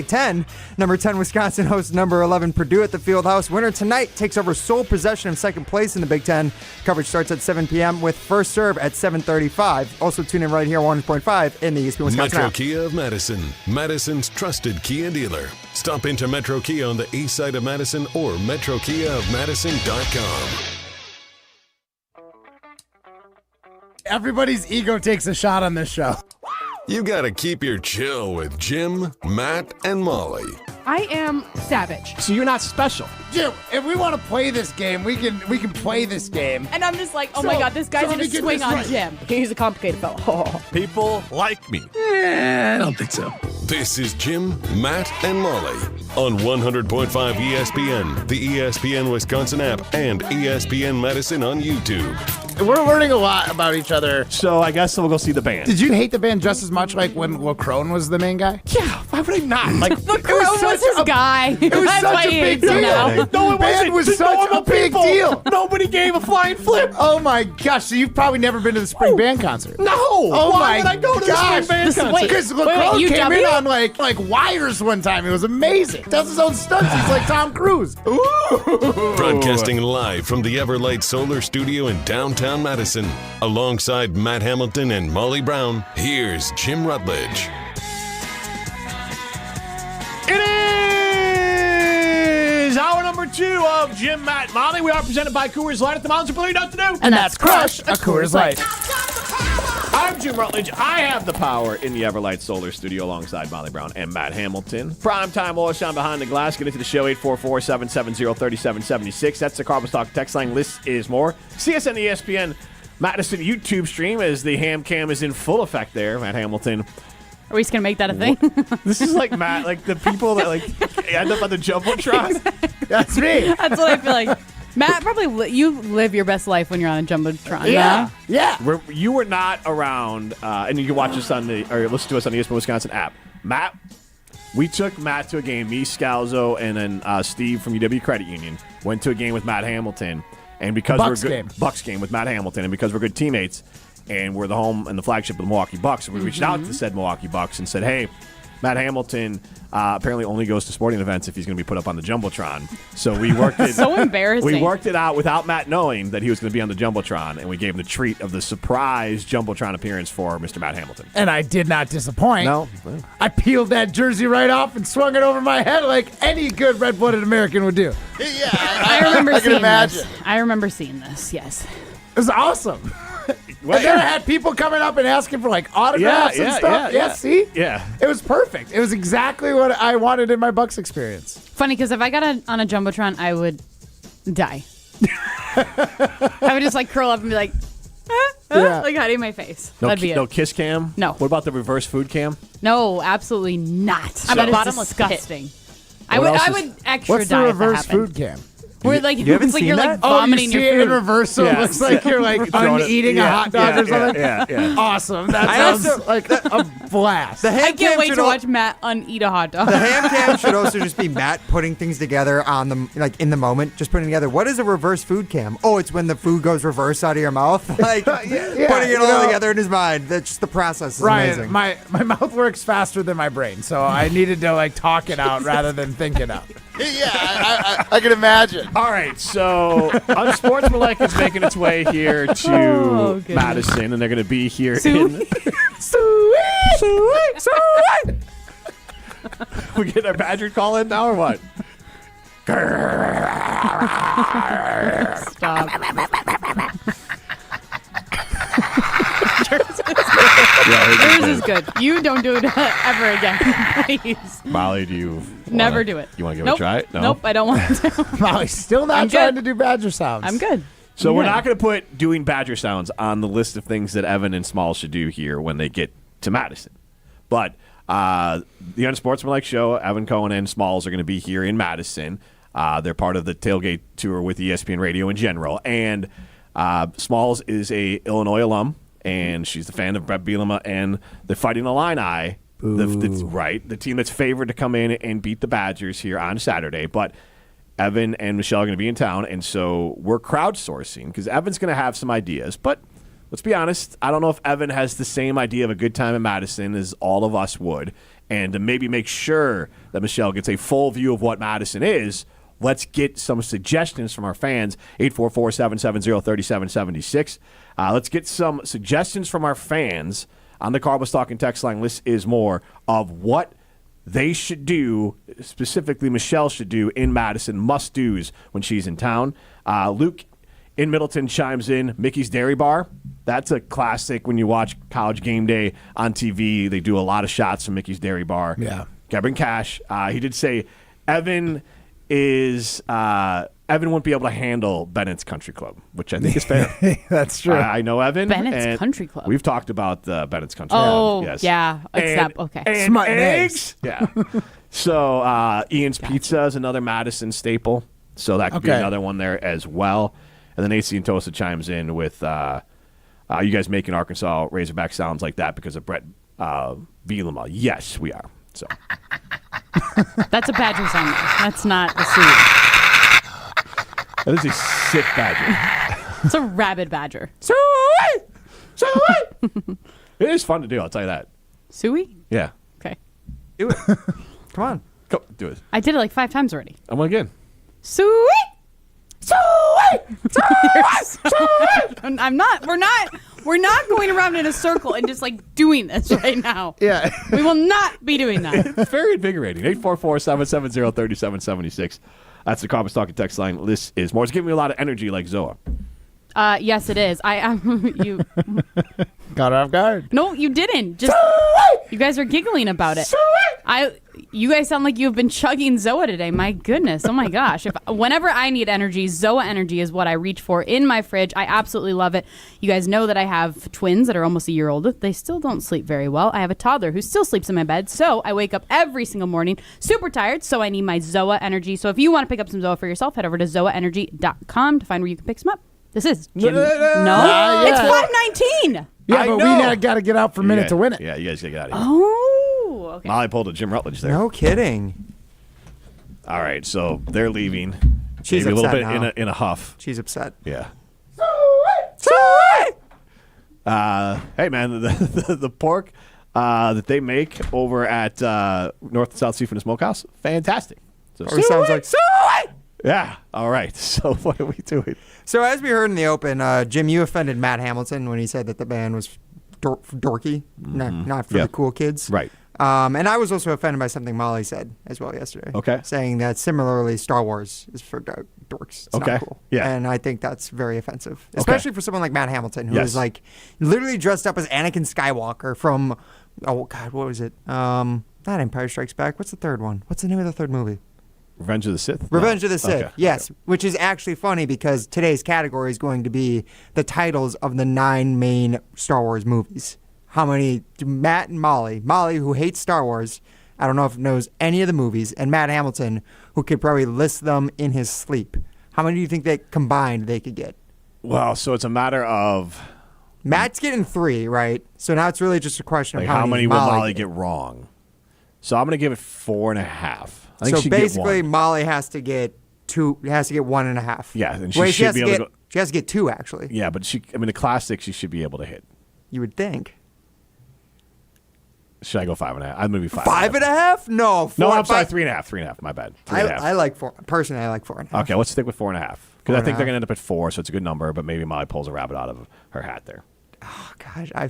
Ten. Number 10 Wisconsin hosts number 11 Purdue at the Fieldhouse. Winner tonight takes over sole possession of second place in the Big Ten. Coverage starts at 7 p.m. with first serve at 7:35. Also tune in right here on 100.5 in the ESPN Wisconsin Metro app. Kia of Madison, Madison's trusted Kia dealer. Stop into Metro Kia on the east side of Madison or metrokiaofmadison.com. Everybody's ego takes a shot on this show. You gotta keep your chill with Jim, Matt, and Molly. I am savage. So you're not special. Jim, if we want to play this game, we can play this game. And I'm just like, oh my God, this guy's going to swing on Jim. He's a complicated fellow. Oh. People like me. I don't think so. This is Jim, Matt, and Molly on 100.5 ESPN, the ESPN Wisconsin app, and ESPN Madison on YouTube. We're learning a lot about each other. So I guess we'll go see the band. Did you hate the band just as much like when LaCrone was the main guy? Yeah, why would I not? Like, LaCrone was his guy. It was such a big deal. No, it wasn't. Was such a big deal. Nobody gave a flying flip. Oh my gosh! So you've probably never been to the spring band concert? No. Oh Why my would I go to the spring band concert? Because LaCrone came in on like wires one time. It was amazing. Does his own stunts. He's like Tom Cruise. Ooh. Broadcasting live from the Everlight Solar Studio in downtown Madison, alongside Matt Hamilton and Molly Brown. Here's Jim Rutledge. It is hour number 2 of Jim, Matt, Molly. We are presented by Coors Light at the Mountains. You know what to do. And that's crush a Coors Light. I'm Jim Rutledge. I have the power in the Everlight Solar Studio alongside Molly Brown and Matt Hamilton. Primetime Oilshine behind the glass. Get into the show, 844-770-3776. That's the Carbon Stock text line. List is more. See us on the ESPN Madison YouTube stream as the ham cam is in full effect there. Matt Hamilton. Are we just going to make that a thing? This is like Matt, like the people that like end up on the Jumbotron. That's me. That's what I feel like. Matt, probably you live your best life when you're on a Jumbotron. Yeah. You were not around, and you can watch us or listen to us on the ESPN Wisconsin app. Matt, we took Matt to a game. Me, Scalzo, and then Steve from UW Credit Union went to a game with Matt Hamilton, and because we're good, Bucks game with Matt Hamilton, and because we're good teammates, and we're the home and the flagship of the Milwaukee Bucks, we reached out to said Milwaukee Bucks and said, hey, Matt Hamilton apparently only goes to sporting events if he's going to be put up on the Jumbotron. So we worked it. So embarrassing. We worked it out without Matt knowing that he was going to be on the Jumbotron, and we gave him the treat of the surprise Jumbotron appearance for Mr. Matt Hamilton. And I did not disappoint. No. I peeled that jersey right off and swung it over my head like any good red-blooded American would do. Yeah, I remember seeing this. I remember seeing this, yes. It was awesome. And then I had people coming up and asking for like autographs and stuff. Yeah, see? Yeah. It was perfect. It was exactly what I wanted in my Bucks experience. Funny, because if I got on a Jumbotron, I would die. I would just like curl up and be like, like hiding my face. That'd be it. No kiss cam? No. What about the reverse food cam? No, absolutely not. That is disgusting. I would extra What's die the if that reverse happened. food cam? Where like you haven't it's like seen you're that? like vomiting you see your it in food. reverse, so it looks like you're like eating a hot dog or something. Yeah. Awesome. That sounds like a blast. I can't wait to watch Matt uneat a hot dog. The ham cam should also just be Matt putting things together on the in the moment, just putting together. What is a reverse food cam? Oh, it's when the food goes reverse out of your mouth, like putting it all together in his mind. That's just the process. Is Ryan, amazing. my mouth works faster than my brain, so I needed to like talk it out rather than think it out. Yeah, I can imagine. All right, so Unsportsmanlike is making its way here to Madison, and they're going to be here in... We get our Badger call in now, or what? Stop. Yours is good. You don't do it ever again, please. Molly, do you... Never do it. You want to give Nope. it a try? No? Nope, I don't want to. Molly's still not I'm trying good. to do Badger sounds. I'm good. So I'm we're good. not going to put doing Badger sounds on the list of things that Evan and Small should do here when they get to Madison. But the Unsportsmanlike show, Evan Cohen and Smalls are going to be here in Madison. They're part of the tailgate tour with ESPN Radio in general. And Smalls is a Illinois alum, and she's a fan of Brett Bielema and the Fighting Illini. The team that's favored to come in and beat the Badgers here on Saturday. But Evan and Michelle are going to be in town, and so we're crowdsourcing because Evan's going to have some ideas. But let's be honest, I don't know if Evan has the same idea of a good time in Madison as all of us would. And to maybe make sure that Michelle gets a full view of what Madison is, let's get some suggestions from our fans, 844-770-3776. Let's get some suggestions from our fans on the Carbos Talking text line. List is more of what they should do, specifically Michelle should do in Madison, must-dos when she's in town. Luke in Middleton chimes in, Mickey's Dairy Bar. That's a classic when you watch College Game Day on TV. They do a lot of shots from Mickey's Dairy Bar. Yeah. Kevin Cash. He did say Evan wouldn't be able to handle Bennett's Country Club, which I think is fair. That's true. I know Evan. Bennett's Country Club. We've talked about Bennett's Country Club. Yes. Yeah. Okay. And Smut and eggs. Yeah. So Ian's Pizza is another Madison staple. So that could be another one there as well. And then AC and Tosa chimes in with you guys making Arkansas Razorback sounds like that because of Brett Bielema. Yes, we are. So That's a Badger sound. That's not the suit. That is a sick badger. It's a rabid badger. Suey! It is fun to do, I'll tell you that. Suey? Yeah. Okay. Do it. Come on. Go, do it. I did it like 5 times already. I'm again. Suey! I'm not. We're not going around in a circle and just like doing this right now. Yeah. We will not be doing that. It's very invigorating. 844-770-3776. That's the Carbos Talking text line. This is more. It's giving me a lot of energy like Zoa. Yes, it is. I am. You got off guard. No, you didn't. Just you guys are giggling about it. You guys sound like you've been chugging Zoa today. My goodness. Oh my gosh. Whenever I need energy, Zoa energy is what I reach for in my fridge. I absolutely love it. You guys know that I have twins that are almost a year old. They still don't sleep very well. I have a toddler who still sleeps in my bed. So I wake up every single morning super tired. So I need my Zoa energy. So if you want to pick up some Zoa for yourself, head over to zoaenergy.com to find where you can pick some up. This is Jim. No, it's 5:19. Yeah, but we got to get out for a minute to win it. Yeah, you guys got to get out of here. Oh, okay. Molly pulled a Jim Rutledge there. No kidding. All right, so they're leaving. She's maybe a little upset bit now. in a huff. She's upset. Yeah. Hey man, the pork that they make over at North and South Seafood and Smokehouse, fantastic. So Sounds like yeah. All right. So what are we doing? So as we heard in the open, Jim, you offended Matt Hamilton when he said that the band was dorky, not for the cool kids. Right. And I was also offended by something Molly said as well yesterday. Okay. Saying that similarly, Star Wars is for dorks. It's not cool. Yeah. And I think that's very offensive, especially for someone like Matt Hamilton, who Yes. is like literally dressed up as Anakin Skywalker from, oh God, what was it? Not Empire Strikes Back. What's the third one? What's the name of the third movie? Revenge of the Sith? Revenge of the Sith, Okay. yes. Which is actually funny because today's category is going to be the titles of the 9 main Star Wars movies. How many do Matt and Molly, who hates Star Wars, I don't know if knows any of the movies, and Matt Hamilton, who could probably list them in his sleep. How many do you think that combined they could get? Well, so it's a matter of Matt's getting 3, right? So now it's really just a question like of how many will Molly get. get wrong. So I'm going to give it 4.5. I think So she'd basically, get 1. Molly has to get 2. Has to get 1.5. Yeah, and Wait, she should be able to go. She has to get 2 actually. Yeah, but the classics she should be able to hit. You would think. Should I go 5.5? I'm going to be 5. 5.5? No. 4, No, I'm sorry, 5. 3.5. 3.5. My bad. 3.5. I like 4. Personally, I like 4.5. Okay, let's stick with 4.5 because I think 4.5. they're going to end up at 4, so it's a good number. But maybe Molly pulls a rabbit out of her hat there. Oh gosh, I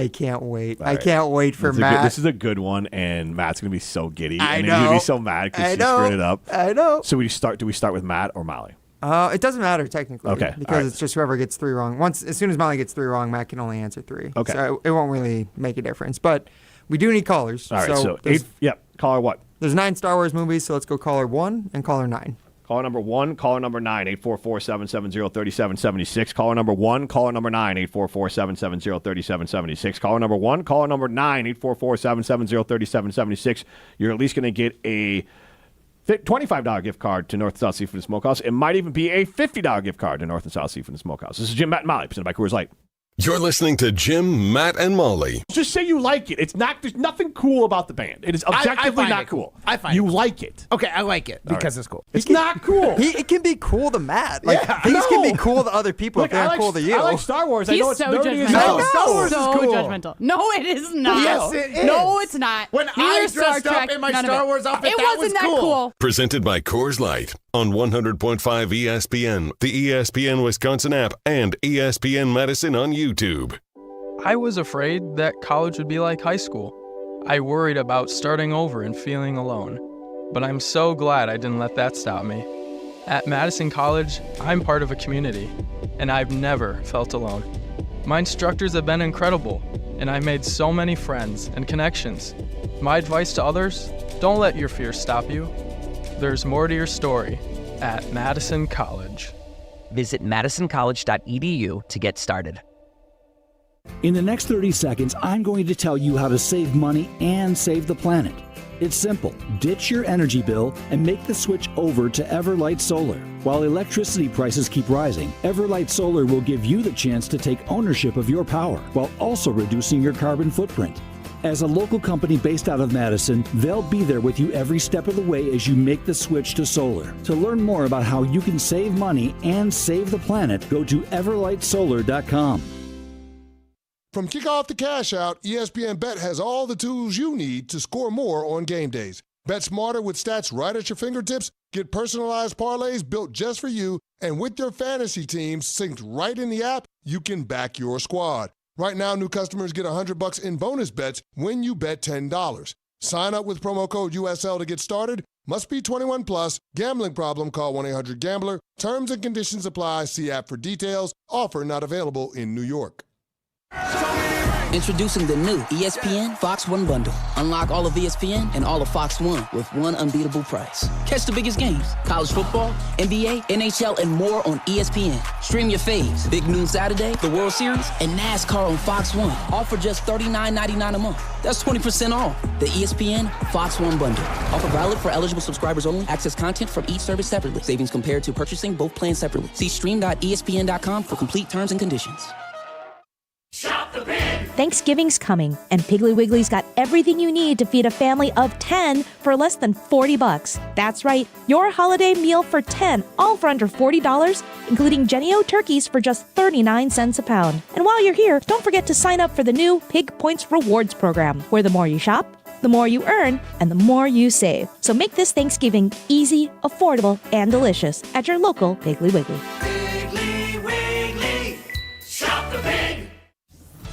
can't wait. All I right. can't wait for This is Matt. this is a good one, and Matt's going to be so giddy. I and know. he's going to be so mad because she screwed it up. I know. So do we start with Matt or Molly? It doesn't matter technically. Okay, Because all right. it's just whoever gets 3 wrong. As soon as Molly gets 3 wrong, Matt can only answer 3. Okay. So it won't really make a difference. But we do need callers. All right, so there's- 8. Yep. Caller what? There's 9 Star Wars movies, so let's go caller 1 and caller 9. Caller number 1, caller number 9, 844-770-3776. Caller number 1, caller number 9, 844-770-3776. Caller number 1, caller number 9, 844-770-3776. You're at least going to get a $25 gift card to North and South Seafood and Smokehouse. It might even be a $50 gift card to North and South Seafood and Smokehouse. This is Jim, Matt, and Molly, presented by Coors Light. You're listening to Jim, Matt, and Molly. Just say you like it. There's nothing cool about the band. It is objectively not cool. I find you like it. Okay, I like it because it's cool. It's not cool. It can be cool to Matt. Like things can be cool to other people if they're cool to you. I like Star Wars. He's I know it's so nerdy as judgmental. hell. Star Wars so is cool. judgmental. No, it is not. Yes, it is. No, it's not. When Neither I Star dressed Trek, up in my none of Star it. Wars outfit, it that wasn't was that cool. Presented by Coors Light on 100.5 ESPN, the ESPN Wisconsin app, and ESPN Madison on YouTube. I was afraid that college would be like high school. I worried about starting over and feeling alone. But I'm so glad I didn't let that stop me. At Madison College, I'm part of a community, and I've never felt alone. My instructors have been incredible, and I made so many friends and connections. My advice to others, don't let your fears stop you. There's more to your story at Madison College. Visit madisoncollege.edu to get started. In the next 30 seconds, I'm going to tell you how to save money and save the planet. It's simple. Ditch your energy bill and make the switch over to Everlight Solar. While electricity prices keep rising, Everlight Solar will give you the chance to take ownership of your power while also reducing your carbon footprint. As a local company based out of Madison, they'll be there with you every step of the way as you make the switch to solar. To learn more about how you can save money and save the planet, go to everlightsolar.com. From kickoff to cash out, ESPN Bet has all the tools you need to score more on game days. Bet smarter with stats right at your fingertips. Get personalized parlays built just for you. And with your fantasy teams synced right in the app, you can back your squad. Right now, new customers get $100 in bonus bets when you bet $10. Sign up with promo code USL to get started. Must be 21 plus. Gambling problem? Call 1-800-GAMBLER. Terms and conditions apply. See app for details. Offer not available in New York. Introducing the new ESPN Fox One bundle. Unlock all of ESPN and all of Fox One with one unbeatable price. Catch the biggest games, college football, NBA, NHL, and more on ESPN. Stream your faves, Big Noon Saturday, the World Series, and NASCAR on Fox One. All for just $39.99 a month. That's 20% off. The ESPN Fox One bundle. Offer valid for eligible subscribers only. Access content from each service separately. Savings compared to purchasing both plans separately. See stream.espn.com for complete terms and conditions. Shop the Pig! Thanksgiving's coming, and Piggly Wiggly's got everything you need to feed a family of 10 for less than $40. That's right, your holiday meal for 10, all for under $40, including Jennie-O turkeys for just 39 cents a pound. And while you're here, don't forget to sign up for the new Pig Points Rewards program, where the more you shop, the more you earn, and the more you save. So make this Thanksgiving easy, affordable, and delicious at your local Piggly Wiggly. Piggly Wiggly, shop the pig!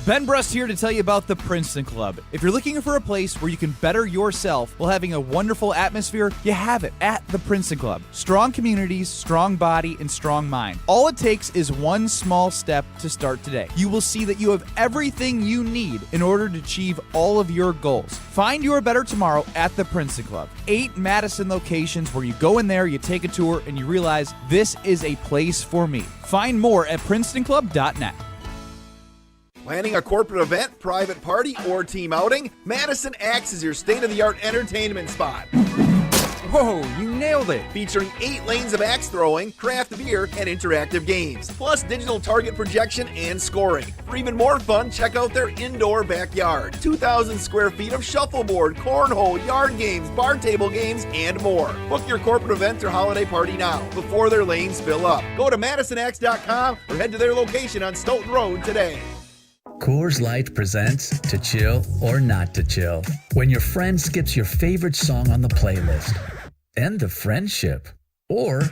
Ben Brust here to tell you about the Princeton Club. If you're looking for a place where you can better yourself while having a wonderful atmosphere, you have it at the Princeton Club. Strong communities, strong body, and strong mind. All it takes is one small step to start today. You will see that you have everything you need in order to achieve all of your goals. Find your better tomorrow at the Princeton Club. 8 Madison locations where you go in there, you take a tour, and you realize this is a place for me. Find more at PrincetonClub.net. Planning a corporate event, private party, or team outing? Madison acts as your state-of-the-art entertainment spot. Whoa, you nailed it! Featuring 8 lanes of axe throwing, craft beer, and interactive games, plus digital target projection and scoring. For even more fun, check out their indoor backyard. 2,000 square feet of shuffleboard, cornhole, yard games, bar table games, and more. Book your corporate event or holiday party now, before their lanes fill up. Go to MadisonAxe.com or head to their location on Stoughton Road today. Coors Light presents To Chill or Not to Chill. When your friend skips your favorite song on the playlist. End the friendship. Or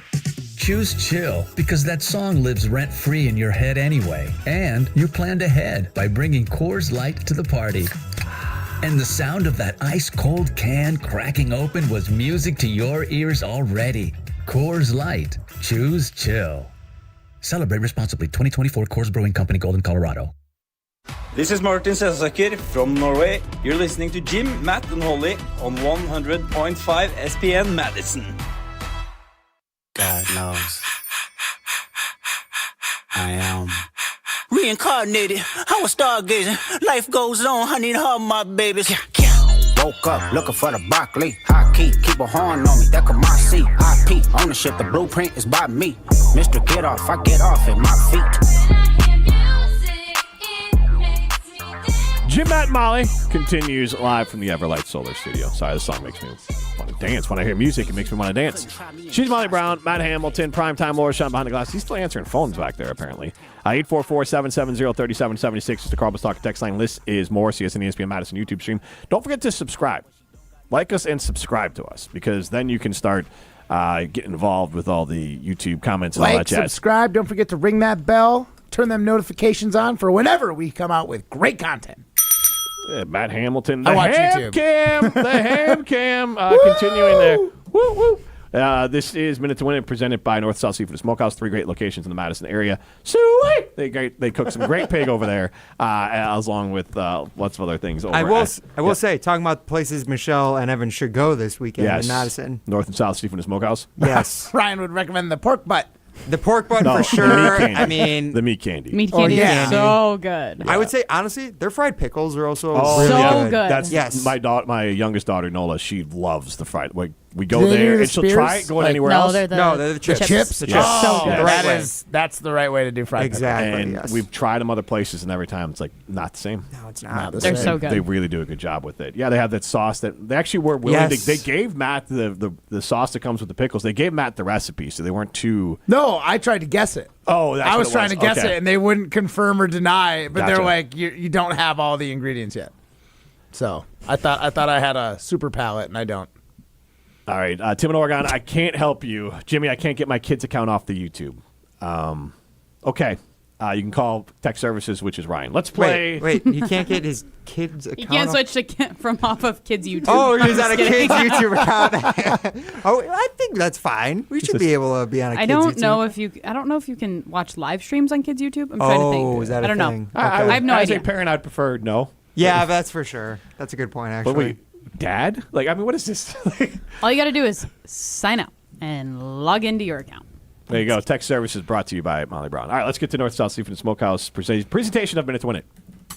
choose chill because that song lives rent-free in your head anyway. And you planned ahead by bringing Coors Light to the party. And the sound of that ice-cold can cracking open was music to your ears already. Coors Light. Choose chill. Celebrate responsibly. 2024 Coors Brewing Company, Golden, Colorado. This is Martin Sessaker from Norway. You're listening to Jim, Matt, and Holly on 100.5 ESPN Madison. God knows. I am. Reincarnated, I was stargazing. Life goes on, I need her, my babies. Woke up looking for the broccoli. High key, keep a horn on me, that could my seat. IP, ownership, the blueprint is by me. Mr. Get Off, I get off at my feet. Jim, Matt, and Molly continues live from the Everlight Solar Studio. Sorry, this song makes me want to dance. When I hear music, it makes me want to dance. She's Molly Brown, Matt Hamilton, Primetime Laura Sean behind the glass. He's still answering phones back there, apparently. 844-770-3776 is the Carbus Talk text line. This is Morrissey. It's an ESPN Madison YouTube stream. Don't forget to subscribe. Like us and subscribe to us, because then you can start getting involved with all the YouTube comments and all that jazz. Subscribe. Don't forget to ring that bell. Turn them notifications on for whenever we come out with great content. Matt Hamilton, I the watch ham YouTube. cam, the ham cam, continuing there. Woo, woo. This is Minute to Win It, presented by North South Seafood Smokehouse. 3 great locations in the Madison area. Sweet! They cook some great pig over there, along with lots of other things. Over I will say, talking about places Michelle and Evan should go this weekend in Madison. North and South Seafood Smokehouse. Yes. Ryan would recommend the pork butt. The pork butt for sure. The meat candy. I mean, the meat candy. Meat candy is so good. I would say, honestly, their fried pickles are also really so good. That's yes. My youngest daughter Nola. She loves the fried. Like, we go Do they do there the and she'll spears? try it going anywhere no, else. they're they're the chips. The chips? The chips. Oh, The right way. that's the right way to do fried Exactly. And yes. we've tried them other places, and every time it's like not the same. No, it's not. They're so good. They really do a good job with it. Yeah, they have that sauce that they actually were willing to. They gave Matt the sauce that comes with the pickles. They gave Matt the recipe, so they weren't too. No, I tried to guess it. Oh, that's I what was it trying to guess Okay. it, and they wouldn't confirm or deny. But Gotcha. they're like, you don't have all the ingredients yet. So I thought I had a super palate, and I don't. All right, Tim in Oregon, I can't help you. Jimmy, I can't get my kid's account off the YouTube. Okay. You can call tech services, which is Ryan. Let's play. Wait, you can't get his kid's account. You can't off? switch from off of kids' YouTube. Oh, he's I'm on a just kidding. kid's YouTube account. Oh, I think that's fine. We should be able to be on a kid's YouTube. I don't know if you can watch live streams on kids' YouTube. I'm trying to think. Oh, is that a I don't thing? know. Okay. I have no As idea. a parent, I'd prefer no. Yeah, that's for sure. That's a good point, actually. But wait, Dad? Like, I mean, what is this? All you got to do is sign up and log into your account. There you go. Tech services brought to you by Molly Brown. All right, let's get to North South Seafood Smokehouse presentation of Minute to Win It.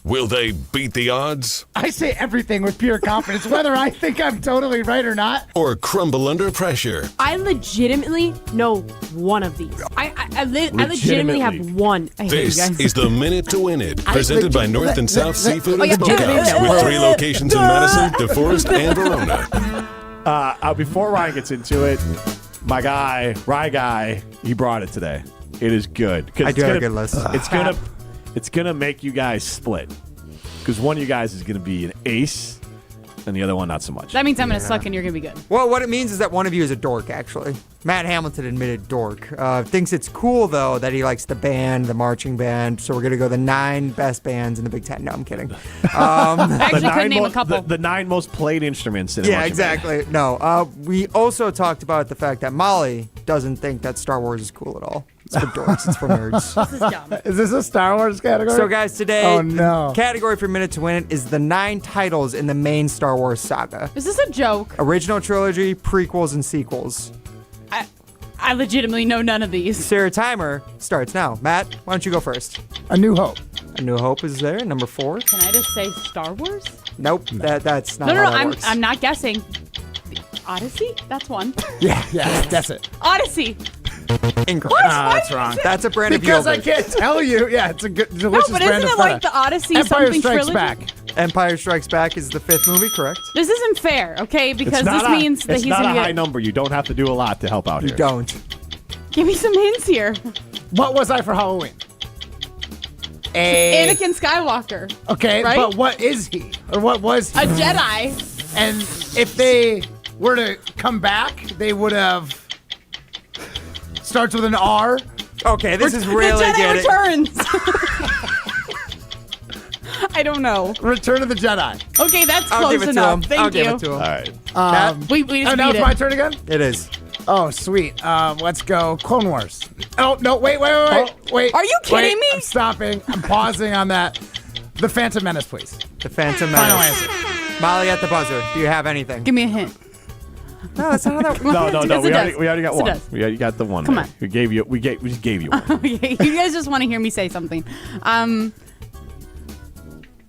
Will they beat the odds I say everything with pure confidence, whether I think I'm totally right or not. or crumble under pressure? I legitimately know one of these. I legitimately have one. I hate you This guys. is the Minute to Win It, presented by North and South Seafood Oh, and yeah. Smokehouse, with 3 locations in Madison, DeForest, and Verona. Before Ryan gets into it, my guy, Rye Guy, he brought it today. It is good. I do have a good list. It's gonna make you guys split, because one of you guys is gonna be an ace, and the other one not so much. That means I'm going to suck and you're going to be good. Well, what it means is that one of you is a dork, actually. Matt Hamilton admitted dork. Thinks it's cool, though, that he likes the band, the marching band. So we're going to go the 9 best bands in the Big Ten. No, I'm kidding. I actually couldn't name a couple. The 9 most played instruments in a Yeah, marching band. exactly. No, we also talked about the fact that Molly doesn't think that Star Wars is cool at all. It's for dorks. It's for nerds. This is dumb. Is this a Star Wars category? So, guys, today, Oh, no. the category for Minute to Win It is the 9 titles in the main Star Wars saga. Is this a joke? Original trilogy, prequels, and sequels. I legitimately know none of these. Sarah, timer starts now. Matt, why don't you go first? A New Hope. A New Hope is there, number 4. Can I just say Star Wars? Nope, that's not No, how that works. I'm not guessing. Odyssey? That's one. Yeah, that's it. Odyssey. Incorrect. That's wrong. That's a brand of Because I yogurt. can't tell you. Yeah, it's a good, No, delicious but brand isn't of it like feta. the Odyssey Empire something Strikes trilogy? Back. Empire Strikes Back is the 5th movie, correct? This isn't fair, okay? Because It's not this means that it's he's not going a to high get... number. You don't have to do a lot to help out You here. don't. Give me some hints here. What was I for Halloween? A Anakin Skywalker. Okay, right? but what is he? Or what was he? A Jedi. And if they were to come back, they would have... Starts with an R. Okay, this is The really Jedi good. Returns. I don't know. Return of the Jedi. Okay, that's I'll close give it enough. to him. Thank I'll you. give it to him. All right. We just And now beat it's it. my turn again? It is. Oh, sweet. Let's go Clone Wars. Oh, no, wait. Are you kidding me? I'm stopping. I'm pausing on that. The Phantom Menace, please. The Phantom Menace. Final answer. Molly at the buzzer. Do you have anything? Give me a hint. No, that's not how that works. No. Yes, We it already does. got Yes, it one. does. We already got the one. Come there. on. We just gave you one. Okay, you guys just want to hear me say something.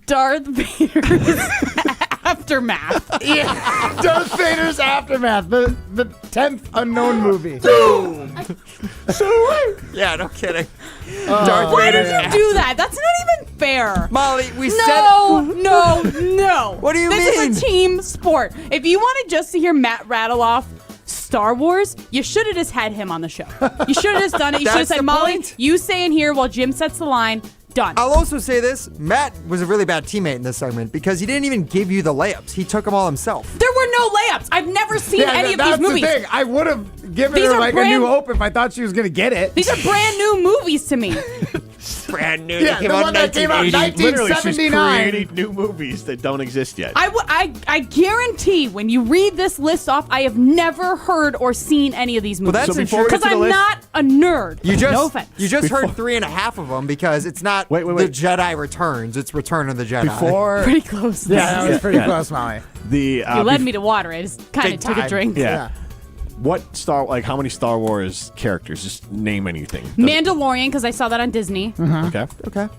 Darth Vader's Aftermath. Yeah. Darth Vader's Aftermath. The 10th unknown movie. Yeah, no kidding. Oh, Darth Why did Vader's you do that? That's not even... fair. Molly, we said No. What do you this mean? This is a team sport. If you wanted just to hear Matt rattle off Star Wars, you should have just had him on the show. You should have just done it. You should have That's said, the Molly, point. you stay in here while Jim sets the line. Done. I'll also say this. Matt was a really bad teammate in this segment because he didn't even give you the layups. He took them all himself. There were no layups. I've never seen any of these movies. That's the thing. I would have given These her are like a new hope if I thought she was going to get it. These are brand new movies to me. Brand new. Yeah, the one that came out in 1979. Literally, she's creating new movies that don't exist yet. I guarantee when you read this list off, I have never heard or seen any of these movies. Well, that's interesting. Because I'm not a nerd. No offense. You just heard 3.5 of them because it's not the Jedi Returns. It's Return of the Jedi. Pretty close. Yeah, that was pretty close, Molly. You led me to water. I just kind of took a drink. Yeah. How many Star Wars characters? Just name anything. Mandalorian, because I saw that on Disney. Okay.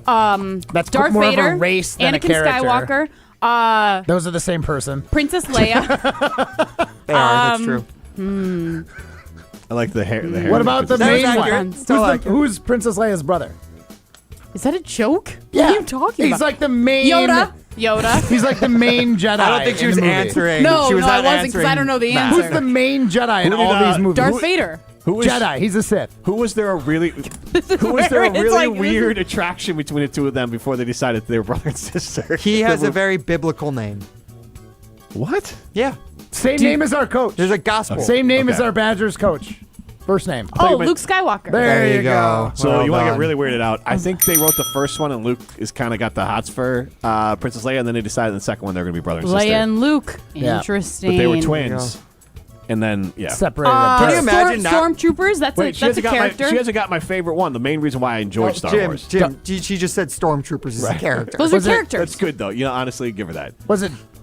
That's Darth more Vader, of a race than Anakin a character. Skywalker. Those are the same person. Princess Leia. They are. That's true. I like the hair. What about the main one? Still Who's Princess Leia's brother? Is that a joke? Yeah. What are you talking about? He's like the main Yoda. He's like the main Jedi. I don't think she was answering. No, she was I not wasn't because I don't know the Matt. answer. Who's the main Jedi in all these movies? Darth Vader. Who was Jedi. He's a Sith. Who was there a really weird attraction between the two of them before they decided they were brother and sister? He has a very biblical name. What? Yeah. Same name as our coach. There's a gospel. Same name as our Badgers coach. First name. Oh, Luke Skywalker. There you go. So you want to get really weirded out. I think they wrote the first one, and Luke is kind of got the hots for Princess Leia, and then they decided in the second one they're going to be brother and sister. Leia and Luke. Yeah. Interesting. But they were twins. And then, separated. Can you imagine Stormtroopers? That's a character. She hasn't got my favorite one. The main reason why I enjoyed Star Wars. Jim, she just said Stormtroopers is a character. Those are characters. That's good though. Honestly, give her that.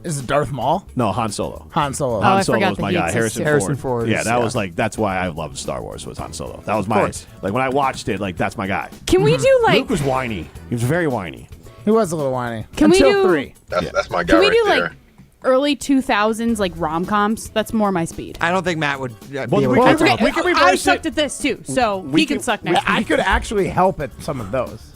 Is it Darth Maul? No, Han Solo. Han Solo. Han Solo forgot was that my he guy. existed. Harrison Ford. Yeah, that was that's why I loved Star Wars was Han Solo. That was my when I watched it, that's my guy. Can we do Luke was whiny. He was very whiny. He was a little whiny. Can we do 3? That's my guy. Can we right do there. early 2000s rom-coms? That's more my speed. I don't think Matt would be able we to can- catch up. we can reverse I it. sucked at this too, so he can suck next I week. could actually help at some of those.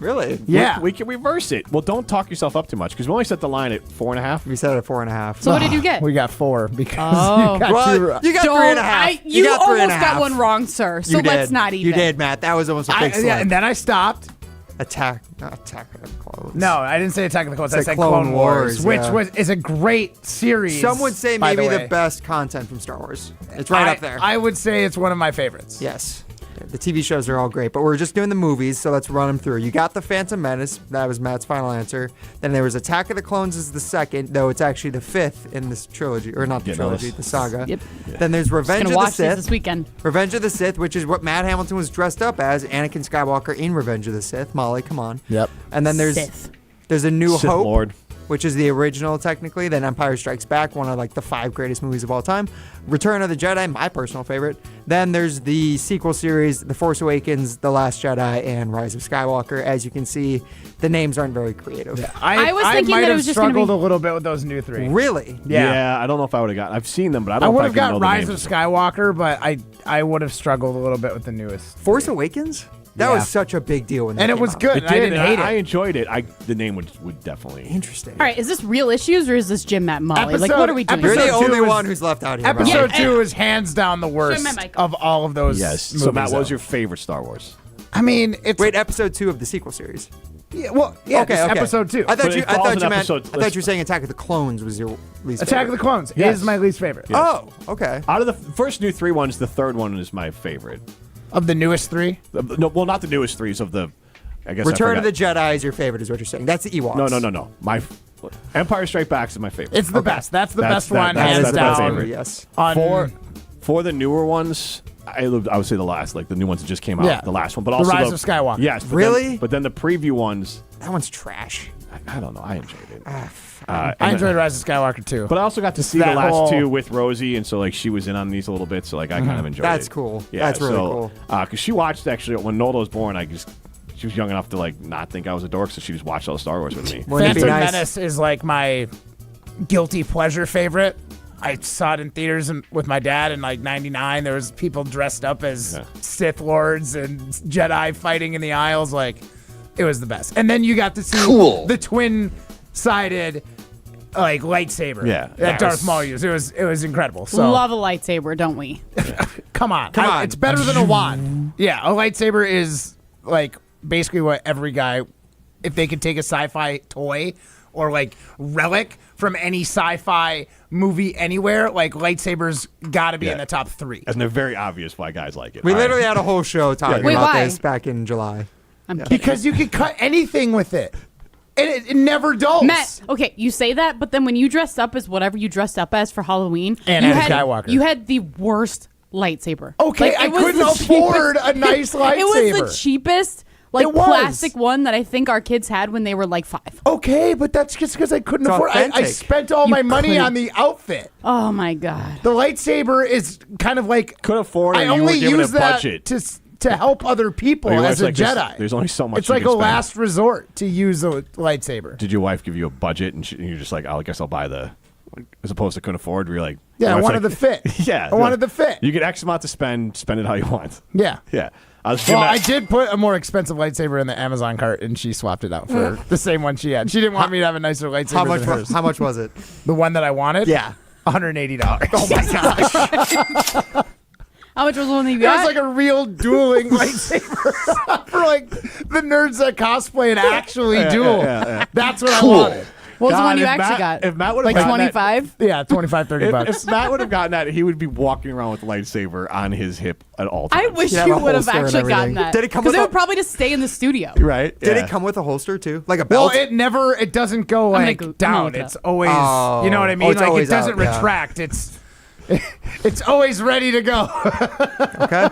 Really? Yeah. We can reverse it. Well, don't talk yourself up too much because we only set the line at 4.5. We set it at 4.5. So what did you get? We got 4 because Oh. you got Well, two. you got Don't- 3.5. You got almost 3.5. got one wrong, sir. So You let's did. not even. You did, Matt. That was almost a big slip. and then I stopped. Attack of the Clones. No, I didn't say Attack of the Clones. I Said said Clone Clone Wars, Wars, yeah. which is a great series. Some would say by maybe the the way. best content from Star Wars. It's right up there. I would say it's one of my favorites. Yes. The TV shows are all great, but we're just doing the movies, so let's run them through. You got The Phantom Menace. That was Matt's final answer. Then there was Attack of the Clones is the second, though it's actually the 5th in this trilogy. Or not the trilogy, the saga. Yep. Then there's Revenge Gonna of the watch Sith. this weekend. Revenge of the Sith, which is what Matt Hamilton was dressed up as, Anakin Skywalker in Revenge of the Sith. Molly, come on. Yep. And then there's Sith. A New Sith Hope, Lord. which is the original technically. Then Empire Strikes Back, one of the 5 greatest movies of all time. Return of the Jedi, my personal favorite. Then there's the sequel series, The Force Awakens, The Last Jedi, and Rise of Skywalker. As you can see, the names aren't very creative. I was thinking might that it have was just gonna struggled be- a little bit with those new 3. Really? Yeah. I don't know if I would have got. I've seen them, but I I don't. would know have if I can got know the Rise of names. Skywalker, but I would have struggled a little bit with the newest. Force Awakens? That Yeah. was such a big deal when that And it came was out. good. It I did, didn't and hate I it. enjoyed it. The name would definitely. Interesting. All right, is this real issues or is this Jim, Matt, Molly? What are we doing? You're the Episode only 2 is- one who's left out here. Episode Molly. 2 is hands down the worst my mic. of all of those. Yes. Movies, So Matt, what was though. your favorite Star Wars? I mean, it's Wait, episode 2 of the sequel series. yeah, well, yeah, okay, this okay. episode 2. I But thought it you. I falls thought in you meant. episode- I thought you were saying Attack of the Clones was your least. Attack of the favorite. Clones Yes. is my least favorite. Oh, okay. Out of the first new 3 ones, the third one is my favorite. Of the newest 3. No, well, not the newest 3s of the. I guess Return I of the Jedi is your favorite, is what you're saying. That's the Ewoks. No. My Empire Strikes Back is my favorite. It's the best. That's the best one, That hands is my down. favorite. Yes. On For the newer ones, I would say the last, the new ones that just came out, Yeah. the last one, but The also Rise of Skywalker. Yes, but Really? But then the preview ones, That one's trash. I don't know. I enjoyed it. I enjoyed Rise of Skywalker too. But I also got to see the that last whole- 2 with Rosie, and so she was in on these a little bit, so I kind of enjoyed it. That's cool. Yeah, That's really cool. Because she watched actually when Nola was born. She was young enough to not think I was a dork, so she just watched all the Star Wars with me. Wouldn't it be Phantom nice? Menace is like my guilty pleasure favorite. I saw it in theaters with my dad in '99. There was people dressed up as Sith Lords and Jedi fighting in the aisles. It was the best. And then you got to see the twin-sided lightsaber that Darth Maul used. It was incredible. So love a lightsaber, don't we? Come on. It's better than a wand. Yeah, a lightsaber is basically what every guy, if they could take a sci-fi toy or relic from any sci-fi movie anywhere, lightsabers got to be in the top 3. And they're very obvious why guys like it. We literally had a whole show talking about this back in July. Because you could cut anything with it. And it never dulls. Matt, okay, you say that, but then when you dressed up as whatever you dressed up as for Halloween, and Skywalker, you had the worst lightsaber. Okay, I couldn't afford a nice lightsaber. It was the cheapest, plastic one that I think our kids had when they were 5. Okay, but that's just because I couldn't afford it. I spent all my money on the outfit. Oh my God. The lightsaber is kind of could afford it. I only use that to help other people as a Jedi. There's only so much. It's like a last resort to use a lightsaber. Did your wife give you a budget and you're just I guess I'll buy the, as opposed to couldn't afford? Were you like, yeah, I wanted the fit. Yeah, I wanted the fit. You get X amount to spend it how you want. Yeah, yeah. I did put a more expensive lightsaber in the Amazon cart, and she swapped it out for the same one she had. She didn't want me to have a nicer lightsaber than hers. How much was it? The one that I wanted? Yeah. $180. Oh my gosh. How much was the one that you got? It was like a real dueling lightsaber for the nerds that cosplay and actually duel. Yeah. That's what I wanted. What was the one you actually got? If Matt would have gotten 25? Yeah, 25, 30 bucks. If Matt would have gotten that, he would be walking around with a lightsaber on his hip at all times. I wish you would have actually gotten that. Did it come because with it would probably just stay in the studio. Right. Did it come with a holster too? Like a belt? Well, it doesn't go down. It's always, you know what I mean? It doesn't retract. It's always ready to go. Okay.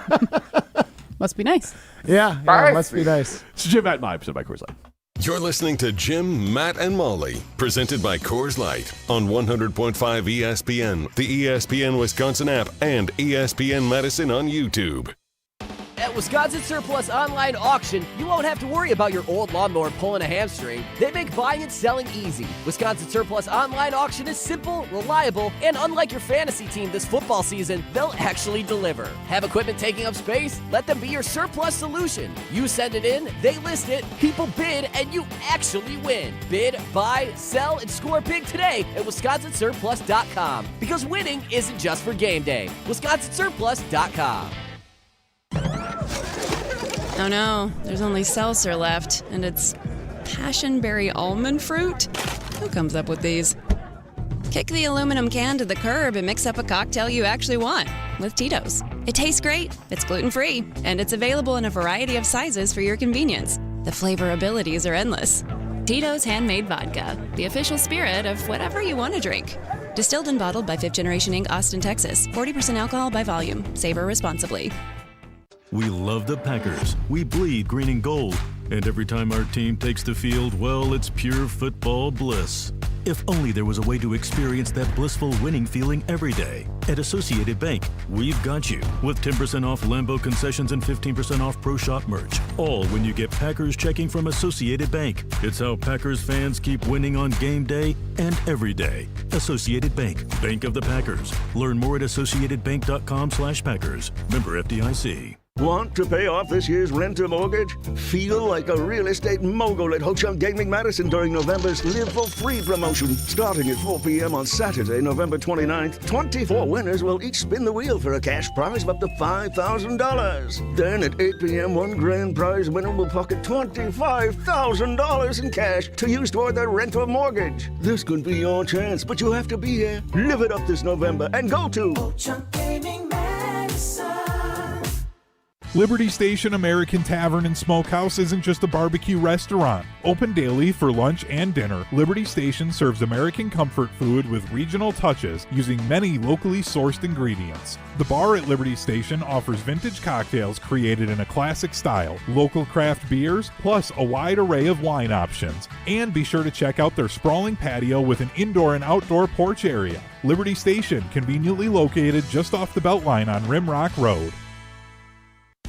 Must be nice. Yeah, must be nice. It's Jim, Matt, and Molly, presented by Coors Light. You're listening to Jim, Matt, and Molly, presented by Coors Light on 100.5 ESPN, the ESPN Wisconsin App, and ESPN Madison on YouTube. At Wisconsin Surplus Online Auction, you won't have to worry about your old lawnmower pulling a hamstring. They make buying and selling easy. Wisconsin Surplus Online Auction is simple, reliable, and unlike your fantasy team this football season, they'll actually deliver. Have equipment taking up space? Let them be your surplus solution. You send it in, they list it, people bid, and you actually win. Bid, buy, sell, and score big today at WisconsinSurplus.com. Because winning isn't just for game day. WisconsinSurplus.com. Oh no, there's only seltzer left, and it's passionberry almond fruit? Who comes up with these? Kick the aluminum can to the curb and mix up a cocktail you actually want with Tito's. It tastes great, it's gluten-free, and it's available in a variety of sizes for your convenience. The flavor abilities are endless. Tito's Handmade Vodka, the official spirit of whatever you want to drink. Distilled and bottled by 5th Generation Inc., Austin, Texas. 40% alcohol by volume. Savor responsibly. We love the Packers. We bleed green and gold. And every time our team takes the field, well, it's pure football bliss. If only there was a way to experience that blissful winning feeling every day. At Associated Bank, we've got you. With 10% off Lambeau concessions and 15% off Pro Shop merch. All when you get Packers checking from Associated Bank. It's how Packers fans keep winning on game day and every day. Associated Bank, Bank of the Packers. Learn more at associatedbank.com/Packers. Member FDIC. Want to pay off this year's rent-a-mortgage? Feel like a real estate mogul at Ho-Chunk Gaming Madison during November's Live for Free promotion. Starting at 4 p.m. on Saturday, November 29th, 24 winners will each spin the wheel for a cash prize of up to $5,000. Then at 8 p.m., one grand prize winner will pocket $25,000 in cash to use toward their rent-a-mortgage. This could be your chance, but you have to be here. Live it up this November and go to Ho-Chunk Gaming Madison. Liberty Station American Tavern and Smokehouse isn't just a barbecue restaurant. Open daily for lunch and dinner, Liberty Station serves American comfort food with regional touches using many locally sourced ingredients. The bar at Liberty Station offers vintage cocktails created in a classic style, local craft beers, plus a wide array of wine options. And be sure to check out their sprawling patio with an indoor and outdoor porch area. Liberty Station, conveniently located just off the Beltline on Rimrock Road.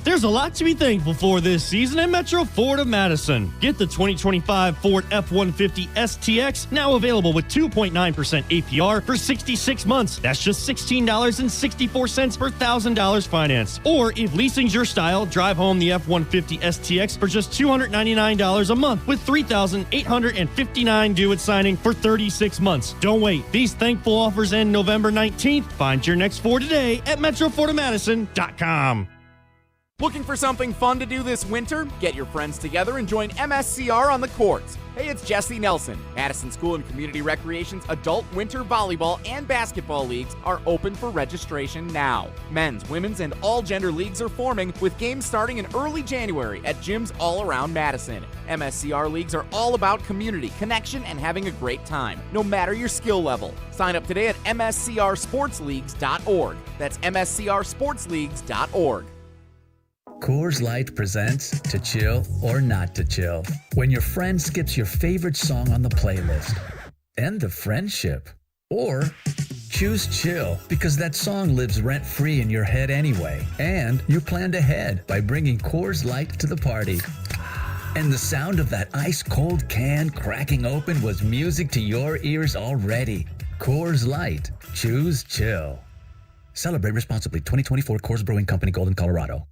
There's a lot to be thankful for this season at Metro Ford of Madison. Get the 2025 Ford F-150 STX, now available with 2.9% APR for 66 months. That's just $16.64 per $1,000 finance. Or if leasing's your style, drive home the F-150 STX for just $299 a month with $3,859 due at signing for 36 months. Don't wait. These thankful offers end November 19th. Find your next Ford today at MetroFordOfMadison.com. Looking for something fun to do this winter? Get your friends together and join MSCR on the courts. Hey, it's Jesse Nelson. Madison School and Community Recreation's adult winter volleyball and basketball leagues are open for registration now. Men's, women's, and all gender leagues are forming with games starting in early January at gyms all around Madison. MSCR leagues are all about community, connection, and having a great time, no matter your skill level. Sign up today at mscrsportsleagues.org. That's mscrsportsleagues.org. Coors Light presents To Chill or Not to Chill. When your friend skips your favorite song on the playlist. End the friendship. Or choose chill because that song lives rent-free in your head anyway. And you planned ahead by bringing Coors Light to the party. And the sound of that ice-cold can cracking open was music to your ears already. Coors Light. Choose chill. Celebrate responsibly. 2024 Coors Brewing Company, Golden, Colorado.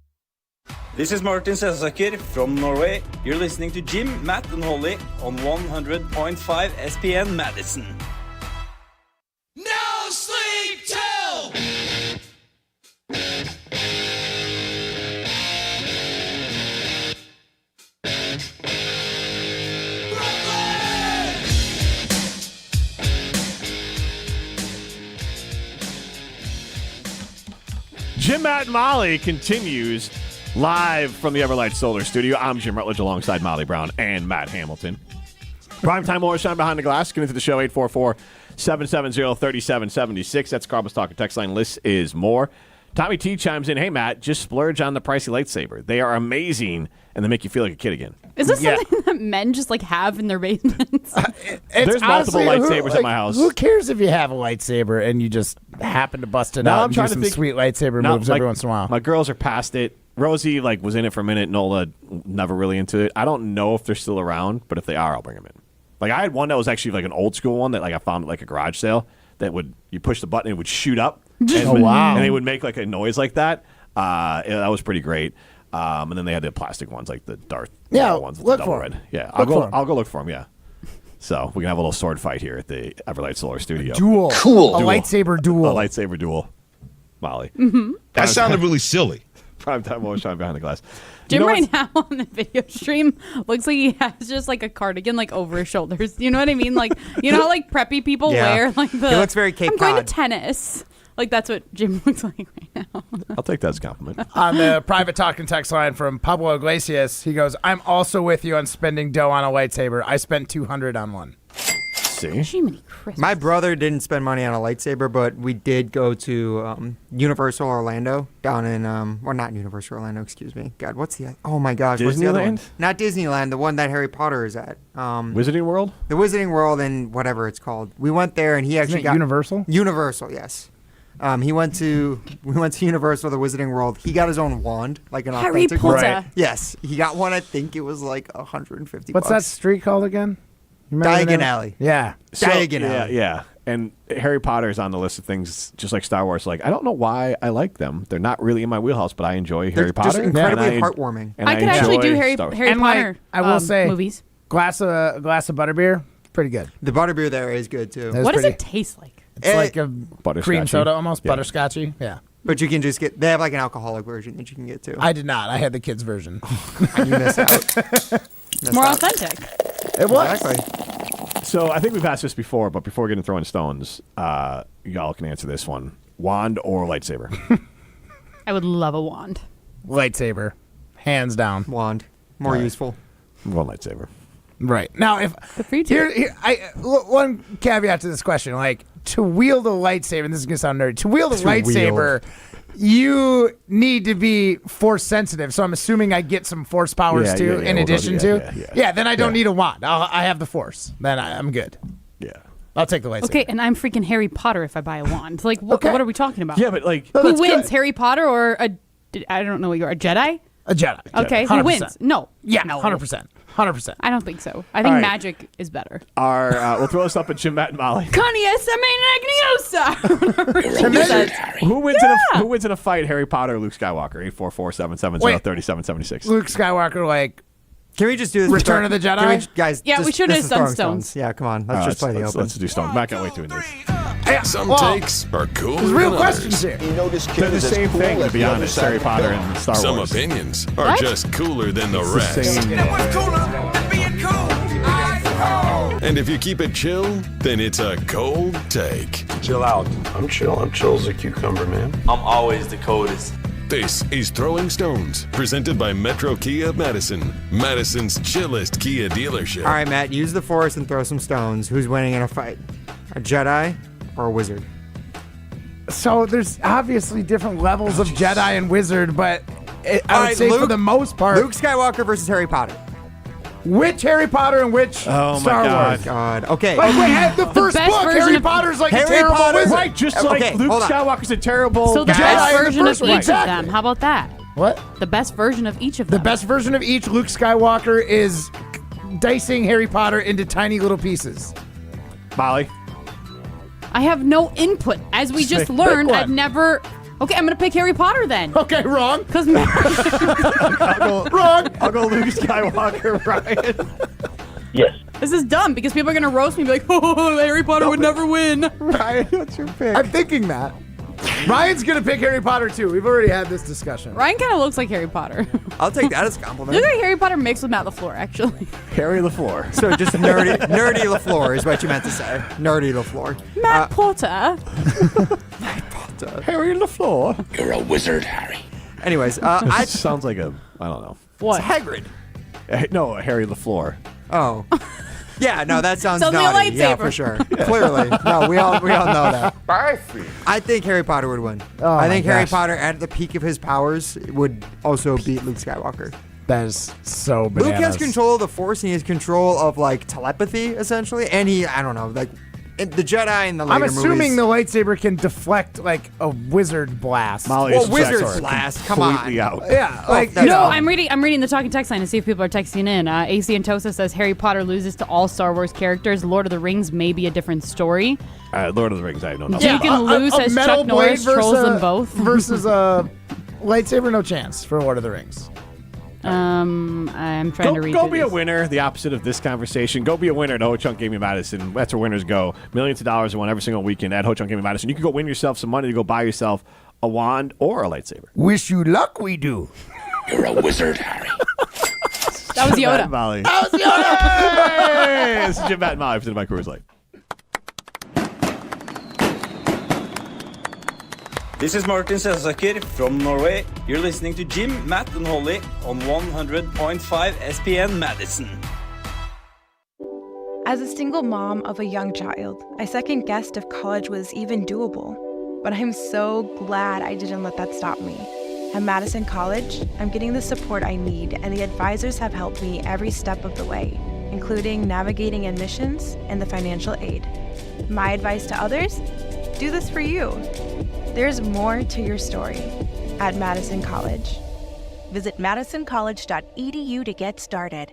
This is Martin Selsaker from Norway. You're listening to Jim, Matt, and Holly on 100.5 ESPN Madison. No sleep till Jim, Matt, and Molly continues live from the Everlight Solar Studio. I'm Jim Rutledge alongside Molly Brown and Matt Hamilton. Primetime More Shine Behind the Glass. Get into the show, 844-770-3776. That's Carbon's Talk and Text line. List is more. Tommy T chimes in, hey, Matt, just splurge on the pricey lightsaber. They are amazing, and they make you feel like a kid again. Is this something that men just like have in their basements? There's multiple lightsabers at my house. Who cares if you have a lightsaber and you just happen to bust it out and do some sweet lightsaber moves every once in a while? My girls are past it. Rosie was in it for a minute. Nola never really into it. I don't know if they're still around, but if they are, I'll bring them in. I had one that was actually an old school one that I found at a garage sale that you push the button and it would shoot up. Wow! And it would make a noise like that. That was pretty great. And then they had the plastic ones, like the Darth ones with the double red. Yeah, I'll go look for them. Yeah. So we can have a little sword fight here at the Everlight Solar Studio. Duel. Cool. A lightsaber duel. A lightsaber duel. Molly. Mm-hmm. That sounded really silly. Primetime More Shine Behind the Glass. Jim right now on the video stream looks like he has just a cardigan over his shoulders. You know what I mean? You know how preppy people wear the. He looks very Cape I'm going Cod. to tennis. That's what Jim looks like right now. I'll take that as a compliment. On the private talk and text line from Pablo Iglesias, he goes, I'm also with you on spending dough on a lightsaber. I spent $200 on one. See? Jiminy Christmas. My brother didn't spend money on a lightsaber, but we did go to Universal Orlando down in, or not Universal Orlando, excuse me. God, what's the, oh my gosh. What's the other one? Disneyland? Not Disneyland, the one that Harry Potter is at. Wizarding World? The Wizarding World and whatever it's called. We went there and he actually got. Universal? Universal, yes. We went to Universal, the Wizarding World. He got his own wand, an Harry authentic Potter. one. Right. Yes, he got one. I think it was $150. What's that street called again? You remember the Diagon name? Alley. Yeah. Diagon Alley. Yeah. And Harry Potter is on the list of things, just like Star Wars. I don't know why I like them. They're not really in my wheelhouse, but I enjoy Harry Potter. Just incredibly and heartwarming. And I could actually do enjoy Harry Star Wars. Potter. I will say, movies. glass of butterbeer, pretty good. The butterbeer there is good too. What does it taste like? It's like a cream Butterscotchy. soda almost, Yeah. butterscotchy. Yeah. But you can just get. They have an alcoholic version that you can get too. I did not. I had the kids' version. You miss out. It's more authentic. It was. Exactly. So I think we've asked this before, but before getting throwing stones, y'all can answer this one. Wand or lightsaber? I would love a wand. Lightsaber. Hands down. Wand. More useful. I'm going lightsaber. Right. Now, if one caveat to this question, to wield a lightsaber, and this is going to sound nerdy, to wield a lightsaber, you need to be force sensitive. So I'm assuming I get some force powers too, in addition to. Yeah, then I don't need a wand. I have the force. Then I'm good. Yeah. I'll take the lightsaber. Okay, and I'm freaking Harry Potter if I buy a wand. What are we talking about? Yeah, but who wins, Harry Potter or a I don't know what you are. A Jedi? A Jedi. Okay, 100%. who wins? No. Yeah, no. 100%. 100%. I don't think so. I think right. magic is better. We'll throw this up at Jim, Matt, and Molly. Who wins in a fight, Harry Potter or Luke Skywalker? 844-770-3776. Luke Skywalker, Can we just do this? Return of the Jedi? Guys, Yeah, we should have done stones. Yeah, come on. Let's just play the open. Let's do stones. Matt can't wait doing this. Some takes are cool. There's real than questions others. here. They're the same thing, to be honest. Harry Potter and Star Some Wars. opinions are What? just cooler than the It's rest. the same. And if you keep it chill, then it's a cold take. Chill out. I'm chill. I'm chill as a cucumber, man. I'm always the coldest. This is Throwing Stones, presented by Metro Kia Madison, Madison's chillest Kia dealership. All right, Matt, use the force and throw some stones. Who's winning in a fight? A Jedi or a wizard? So there's obviously different levels of Jedi and wizard, but I would say for the most part, Luke Skywalker versus Harry Potter. Which Harry Potter and which Star Wars? God. Okay. Like, we had the first best book. version Harry of- Potter's like a Harry terrible Potter- wizard. Right, just Okay, like Luke hold on. Skywalker's a terrible So the guy. best Jedi in the version of first one. each Exactly. of them. How about that? What? The best version of each of them. The best version of each Luke Skywalker is dicing Harry Potter into tiny little pieces. Molly. I have no input. As we just Pick learned, one. I've never... Okay, I'm going to pick Harry Potter then. Okay, wrong. Because Wrong. I'll go Luke Skywalker, Ryan. Yes. this is dumb because people are going to roast me and be like, oh, Harry Potter would never win. Ryan, what's your pick? I'm thinking that. Ryan's going to pick Harry Potter too. We've already had this discussion. Ryan kind of looks like Harry Potter. I'll take that as a You compliment. look like Harry Potter mixed with Matt LaFleur, actually. Harry LaFleur. So just nerdy LaFleur is what you meant to say. Nerdy LaFleur. Matt Potter. Harry LaFleur. You're a wizard, Harry. Anyways, It sounds like I don't know. What? It's Hagrid. No, Harry LaFleur. Oh. Yeah, no, that sounds Sounds like a naughty. Yeah, lightsaber. for sure. Clearly. No, we all know that. I think Harry Potter would win. I think Harry Potter at the peak of his powers would also beat Luke Skywalker. That is so bananas. Luke has control of the Force and he has control of like telepathy essentially, and I don't know, like the Jedi in the later I'm assuming movies. the lightsaber can deflect like a wizard blast. Molly Well, is wizard sorry, blast, come completely on. out. Yeah, like that's- No, Oh. I'm reading the talking text line to see if people are texting in. AC Antosa says Harry Potter loses to all Star Wars characters. Lord of the Rings may be a different story. Lord of the Rings, I know nothing. Deacon Lou says metal Chuck Norris blade trolls them both. versus a lightsaber, no chance for Lord of the Rings. I'm trying to read Go through be a these. winner, the opposite of this conversation. Go be a winner at Ho-Chunk Gaming Madison. That's where winners go. Millions of dollars are won every single weekend at Ho-Chunk Gaming Madison. You can go win yourself some money to go buy yourself a wand or a lightsaber. Wish you luck, we do. You're a wizard, Harry. That was Matt Yoda. and Molly. That was Yoda. Hey, this is Jim, Matt, and Molly, presented by Coors Light. This is Martin Selsaker from Norway. You're listening to Jim, Matt, and Holly on 100.5 SPN Madison. As a single mom of a young child, I second-guessed if college was even doable. But I'm so glad I didn't let that stop me. At Madison College, I'm getting the support I need, and the advisors have helped me every step of the way, including navigating admissions and the financial aid. My advice to others? Do this for you. There's more to your story at Madison College. Visit madisoncollege.edu to get started.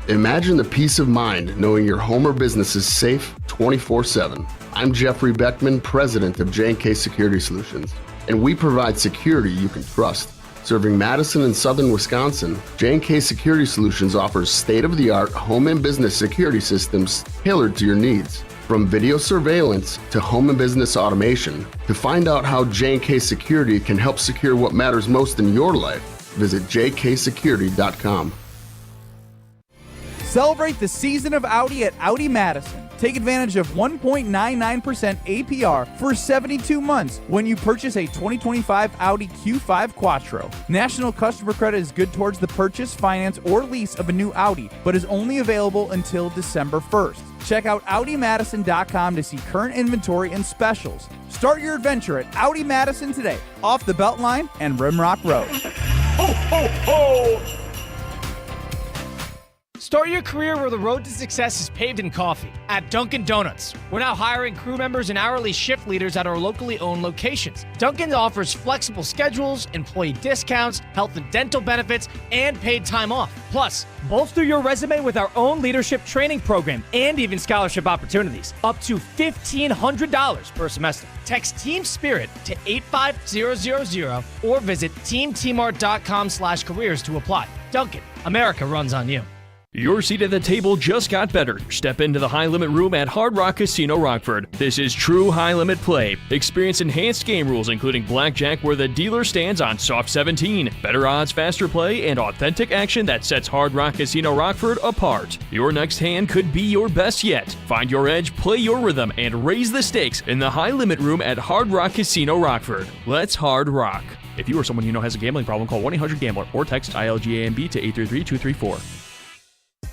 Imagine the peace of mind knowing your home or business is safe 24/7. I'm Jeffrey Beckman, president of J&K Security Solutions, and we provide security you can trust. Serving Madison and Southern Wisconsin, J&K Security Solutions offers state-of-the-art home and business security systems tailored to your needs. From video surveillance to home and business automation, to find out how J&K Security can help secure what matters most in your life, visit jksecurity.com. Celebrate the season of Audi at Audi Madison. Take advantage of 1.99% APR for 72 months when you purchase a 2025 Audi Q5 Quattro. National customer credit is good towards the purchase, finance, or lease of a new Audi, but is only available until December 1st. Check out AudiMadison.com to see current inventory and specials. Start your adventure at Audi Madison today, off the Beltline and Rimrock Road. Ho, ho, ho! Start your career where the road to success is paved in coffee. At Dunkin' Donuts, we're now hiring crew members and hourly shift leaders at our locally owned locations. Dunkin' offers flexible schedules, employee discounts, health and dental benefits, and paid time off. Plus, bolster your resume with our own leadership training program and even scholarship opportunities. Up to $1,500 per semester. Text Team Spirit to 85000 or visit teamtmart.com/careers to apply. Dunkin', America runs on you. Your seat at the table just got better. Step into the high-limit room at Hard Rock Casino Rockford. This is true high-limit play. Experience enhanced game rules, including blackjack where the dealer stands on soft 17. Better odds, faster play, and authentic action that sets Hard Rock Casino Rockford apart. Your next hand could be your best yet. Find your edge, play your rhythm, and raise the stakes in the high-limit room at Hard Rock Casino Rockford. Let's hard rock. If you or someone you know has a gambling problem, call 1-800-GAMBLER or text ILGAMB to 833-234.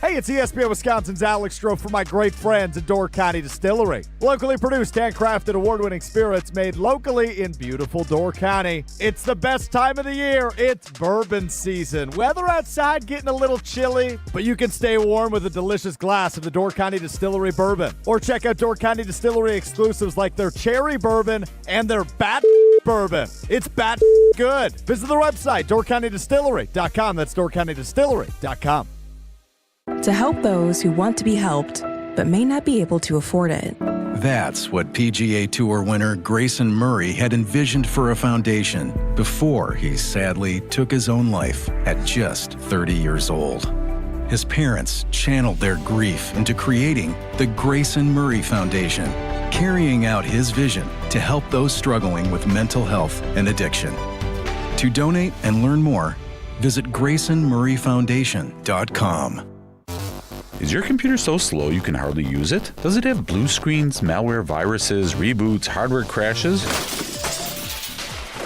Hey, it's ESPN Wisconsin's Alex Stroh for my great friends at Door County Distillery. Locally produced, handcrafted, award-winning spirits made locally in beautiful Door County. It's the best time of the year. It's bourbon season. Weather outside getting a little chilly, but you can stay warm with a delicious glass of the Door County Distillery bourbon. Or check out Door County Distillery exclusives like their cherry bourbon and their bat bourbon. It's bat good. Visit their website, doorcountydistillery.com. That's doorcountydistillery.com. To help those who want to be helped, but may not be able to afford it. That's what PGA Tour winner Grayson Murray had envisioned for a foundation before he sadly took his own life at just 30 years old. His parents channeled their grief into creating the Grayson Murray Foundation, carrying out his vision to help those struggling with mental health and addiction. To donate and learn more, visit GraysonMurrayFoundation.com. Is your computer so slow you can hardly use it? Does it have blue screens, malware, viruses, reboots, hardware crashes?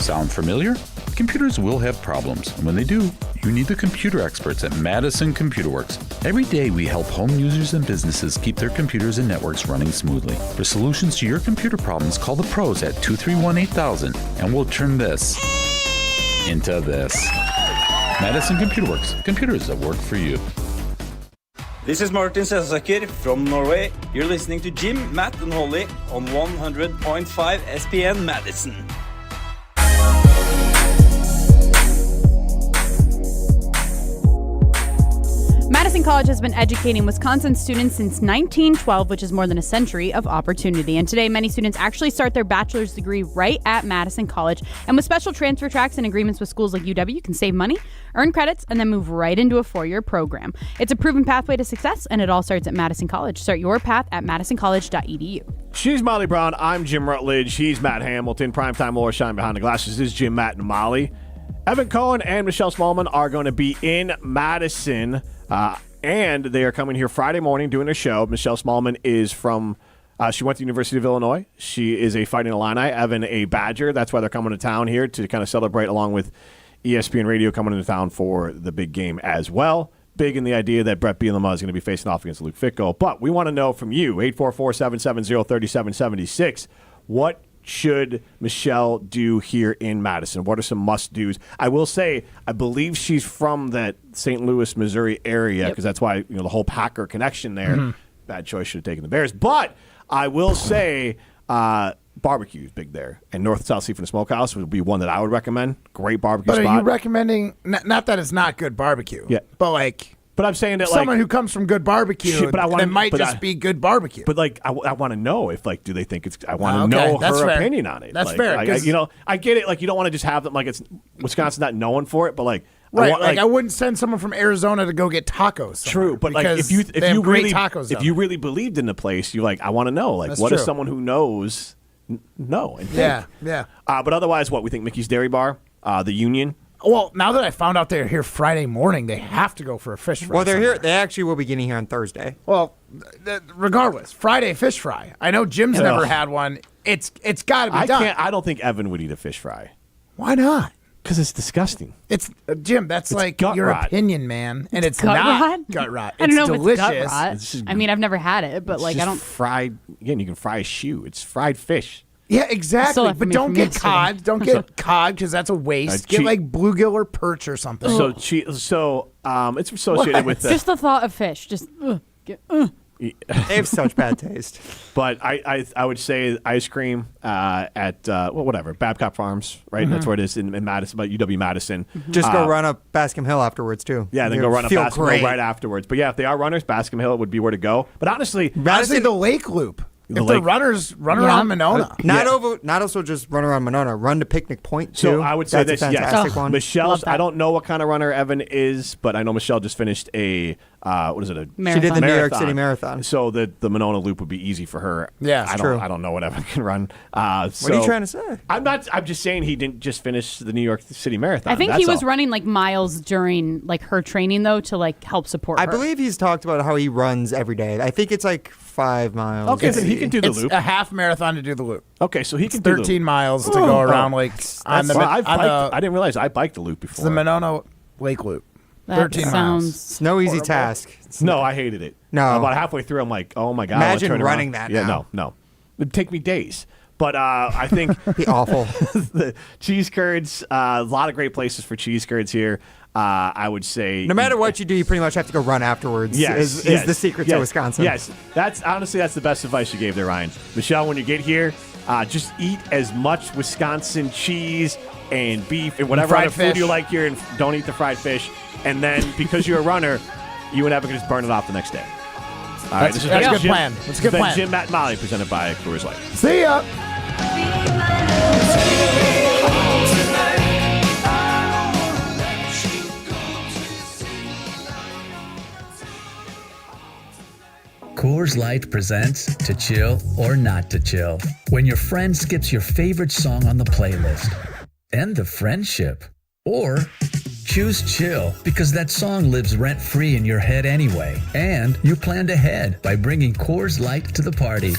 Sound familiar? Computers will have problems, and when they do, you need the computer experts at Madison Computer Works. Every day we help home users and businesses keep their computers and networks running smoothly. For solutions to your computer problems, call the pros at 231-8000, and we'll turn this into this. Madison Computer Works. Computers that work for you. This is Martin Selsaker from Norway. You're listening to Jim, Matt, and Holly on 100.5 ESPN Madison. Madison College has been educating Wisconsin students since 1912, which is more than a century of opportunity. And today, many students actually start their bachelor's degree right at Madison College. And with special transfer tracks and agreements with schools like UW, you can save money, earn credits, and then move right into a four-year program. It's a proven pathway to success, and it all starts at Madison College. Start your path at madisoncollege.edu. She's Molly Brown. I'm Jim Rutledge. He's Matt Hamilton. Primetime Laura Shine behind the glasses. This is Jim, Matt, and Molly. Evan Cohen and Michelle Smallman are going to be in Madison, and they are coming here Friday morning doing a show. Michelle Smallman is from, she went to the University of Illinois. She is a Fighting Illini. Evan, a Badger. That's why they're coming to town here to kind of celebrate along with ESPN Radio coming into town for the big game as well. Big in the idea that Brett Bielema is going to be facing off against Luke Fickle. But we want to know from you, 844-770-3776, what should Michelle do here in Madison? What are some must-dos? I will say, I believe she's from that St. Louis, Missouri area because that's why the whole Packer connection there. Mm-hmm. Bad choice, should have taken the Bears. But I will say barbecue is big there. And North and South Seafront Smokehouse would be one that I would recommend. Great barbecue spot. But are you recommending, not that it's not good barbecue, but like... But I'm saying that someone who comes from good barbecue, it might just be good barbecue. But I want to know if do they think it's? I want to know her opinion on it. That's fair. I get it. You don't want to just have them it's Wisconsin's not known for it, but right. I wouldn't send someone from Arizona to go get tacos. True, but if you really believed in the place, you I want to know what does someone who knows know and think? Yeah. But otherwise, what we think Mickey's Dairy Bar, the Union. Well, now that I found out they're here Friday morning, they have to go for a fish fry. Well, they're here. They actually will be getting here on Thursday. Well, regardless, Friday fish fry. I know Jim's never had one. It's got to be done. I don't think Evan would eat a fish fry. Why not? Because it's disgusting. It's Jim. That's it's your rot. Opinion, man. And it's gut not rot? Gut rot. I don't know delicious. if it's gut rot. I mean, I've never had it, but I don't. Fried. Again, you can fry a shoe. It's fried fish. Yeah, exactly. Still left But me don't from get yesterday. cod. Don't get cod because that's a waste. Get like bluegill or perch or something. So it's associated with Just the thought of fish. Just They have such bad taste. But I would say ice cream at whatever Babcock Farms, right? That's where it is in Madison, about UW Madison. Just go run up Bascom Hill afterwards too. Yeah, then go run up Bascom Hill right afterwards. But yeah, if they are runners, Bascom Hill would be where to go. But honestly, the Lake Loop. If they're runners, run around Monona. Not also just run around Monona. Run to Picnic Point too. So I would say That's this. a fantastic one. Michelle's. I don't know what kind of runner Evan is, but I know Michelle just finished a what is it? She did the New York City Marathon. So the Monona Loop would be easy for her. Yeah, I don't know what Evan can run. What are you trying to say? I'm not. I'm just saying he didn't just finish the New York City Marathon. I think he was running like miles during like her training though to like help support her. I believe he's talked about how he runs every day. I think it's like 5 miles. Okay, then he can do the It's loop. a half marathon to do the loop. Okay, so he It's can do 13 miles to go around like on the. I didn't realize I biked the loop before. It's the Monona Lake Loop. That 13 miles. It's no easy task. No, I hated it. No. About halfway through, I'm like, oh my God. Imagine I wanna turn running around. that Yeah, now. no. It'd take me days. But I think be awful. The cheese curds, a lot of great places for cheese curds here. I would say No matter what you do, you pretty much have to go run afterwards. Yes, is the secret to Wisconsin. Yes, that's the best advice you gave there, Ryan. Michelle, when you get here, just eat as much Wisconsin cheese and beef and whatever other food you like here, and don't eat the fried fish. And then because you're a runner, you and Evan can just burn it off the next day. All right, That's a good plan. That's a good plan. Jim, Matt, and Molly, presented by Coors Light. See ya. Coors Light presents To Chill or Not to Chill. When your friend skips your favorite song on the playlist. End the friendship. Or choose chill because that song lives rent-free in your head anyway. And you planned ahead by bringing Coors Light to the party.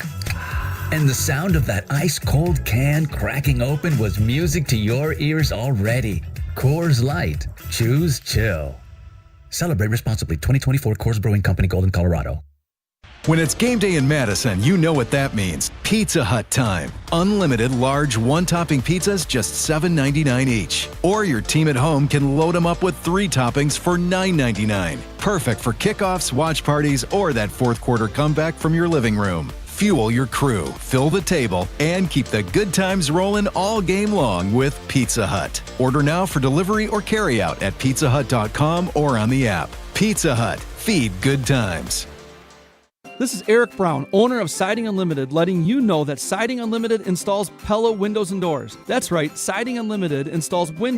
And the sound of that ice-cold can cracking open was music to your ears already. Coors Light. Choose chill. Celebrate responsibly. 2024 Coors Brewing Company, Golden, Colorado. When it's game day in Madison, you know what that means. Pizza Hut time. Unlimited large one-topping pizzas, just $7.99 each. Or your team at home can load them up with 3 toppings for $9.99. Perfect for kickoffs, watch parties, or that fourth quarter comeback from your living room. Fuel your crew, fill the table, and keep the good times rolling all game long with Pizza Hut. Order now for delivery or carryout at pizzahut.com or on the app. Pizza Hut. Feed good times. This is Eric Brown, owner of Siding Unlimited, letting you know that Siding Unlimited installs Pella windows and doors. That's right, Siding Unlimited installs windows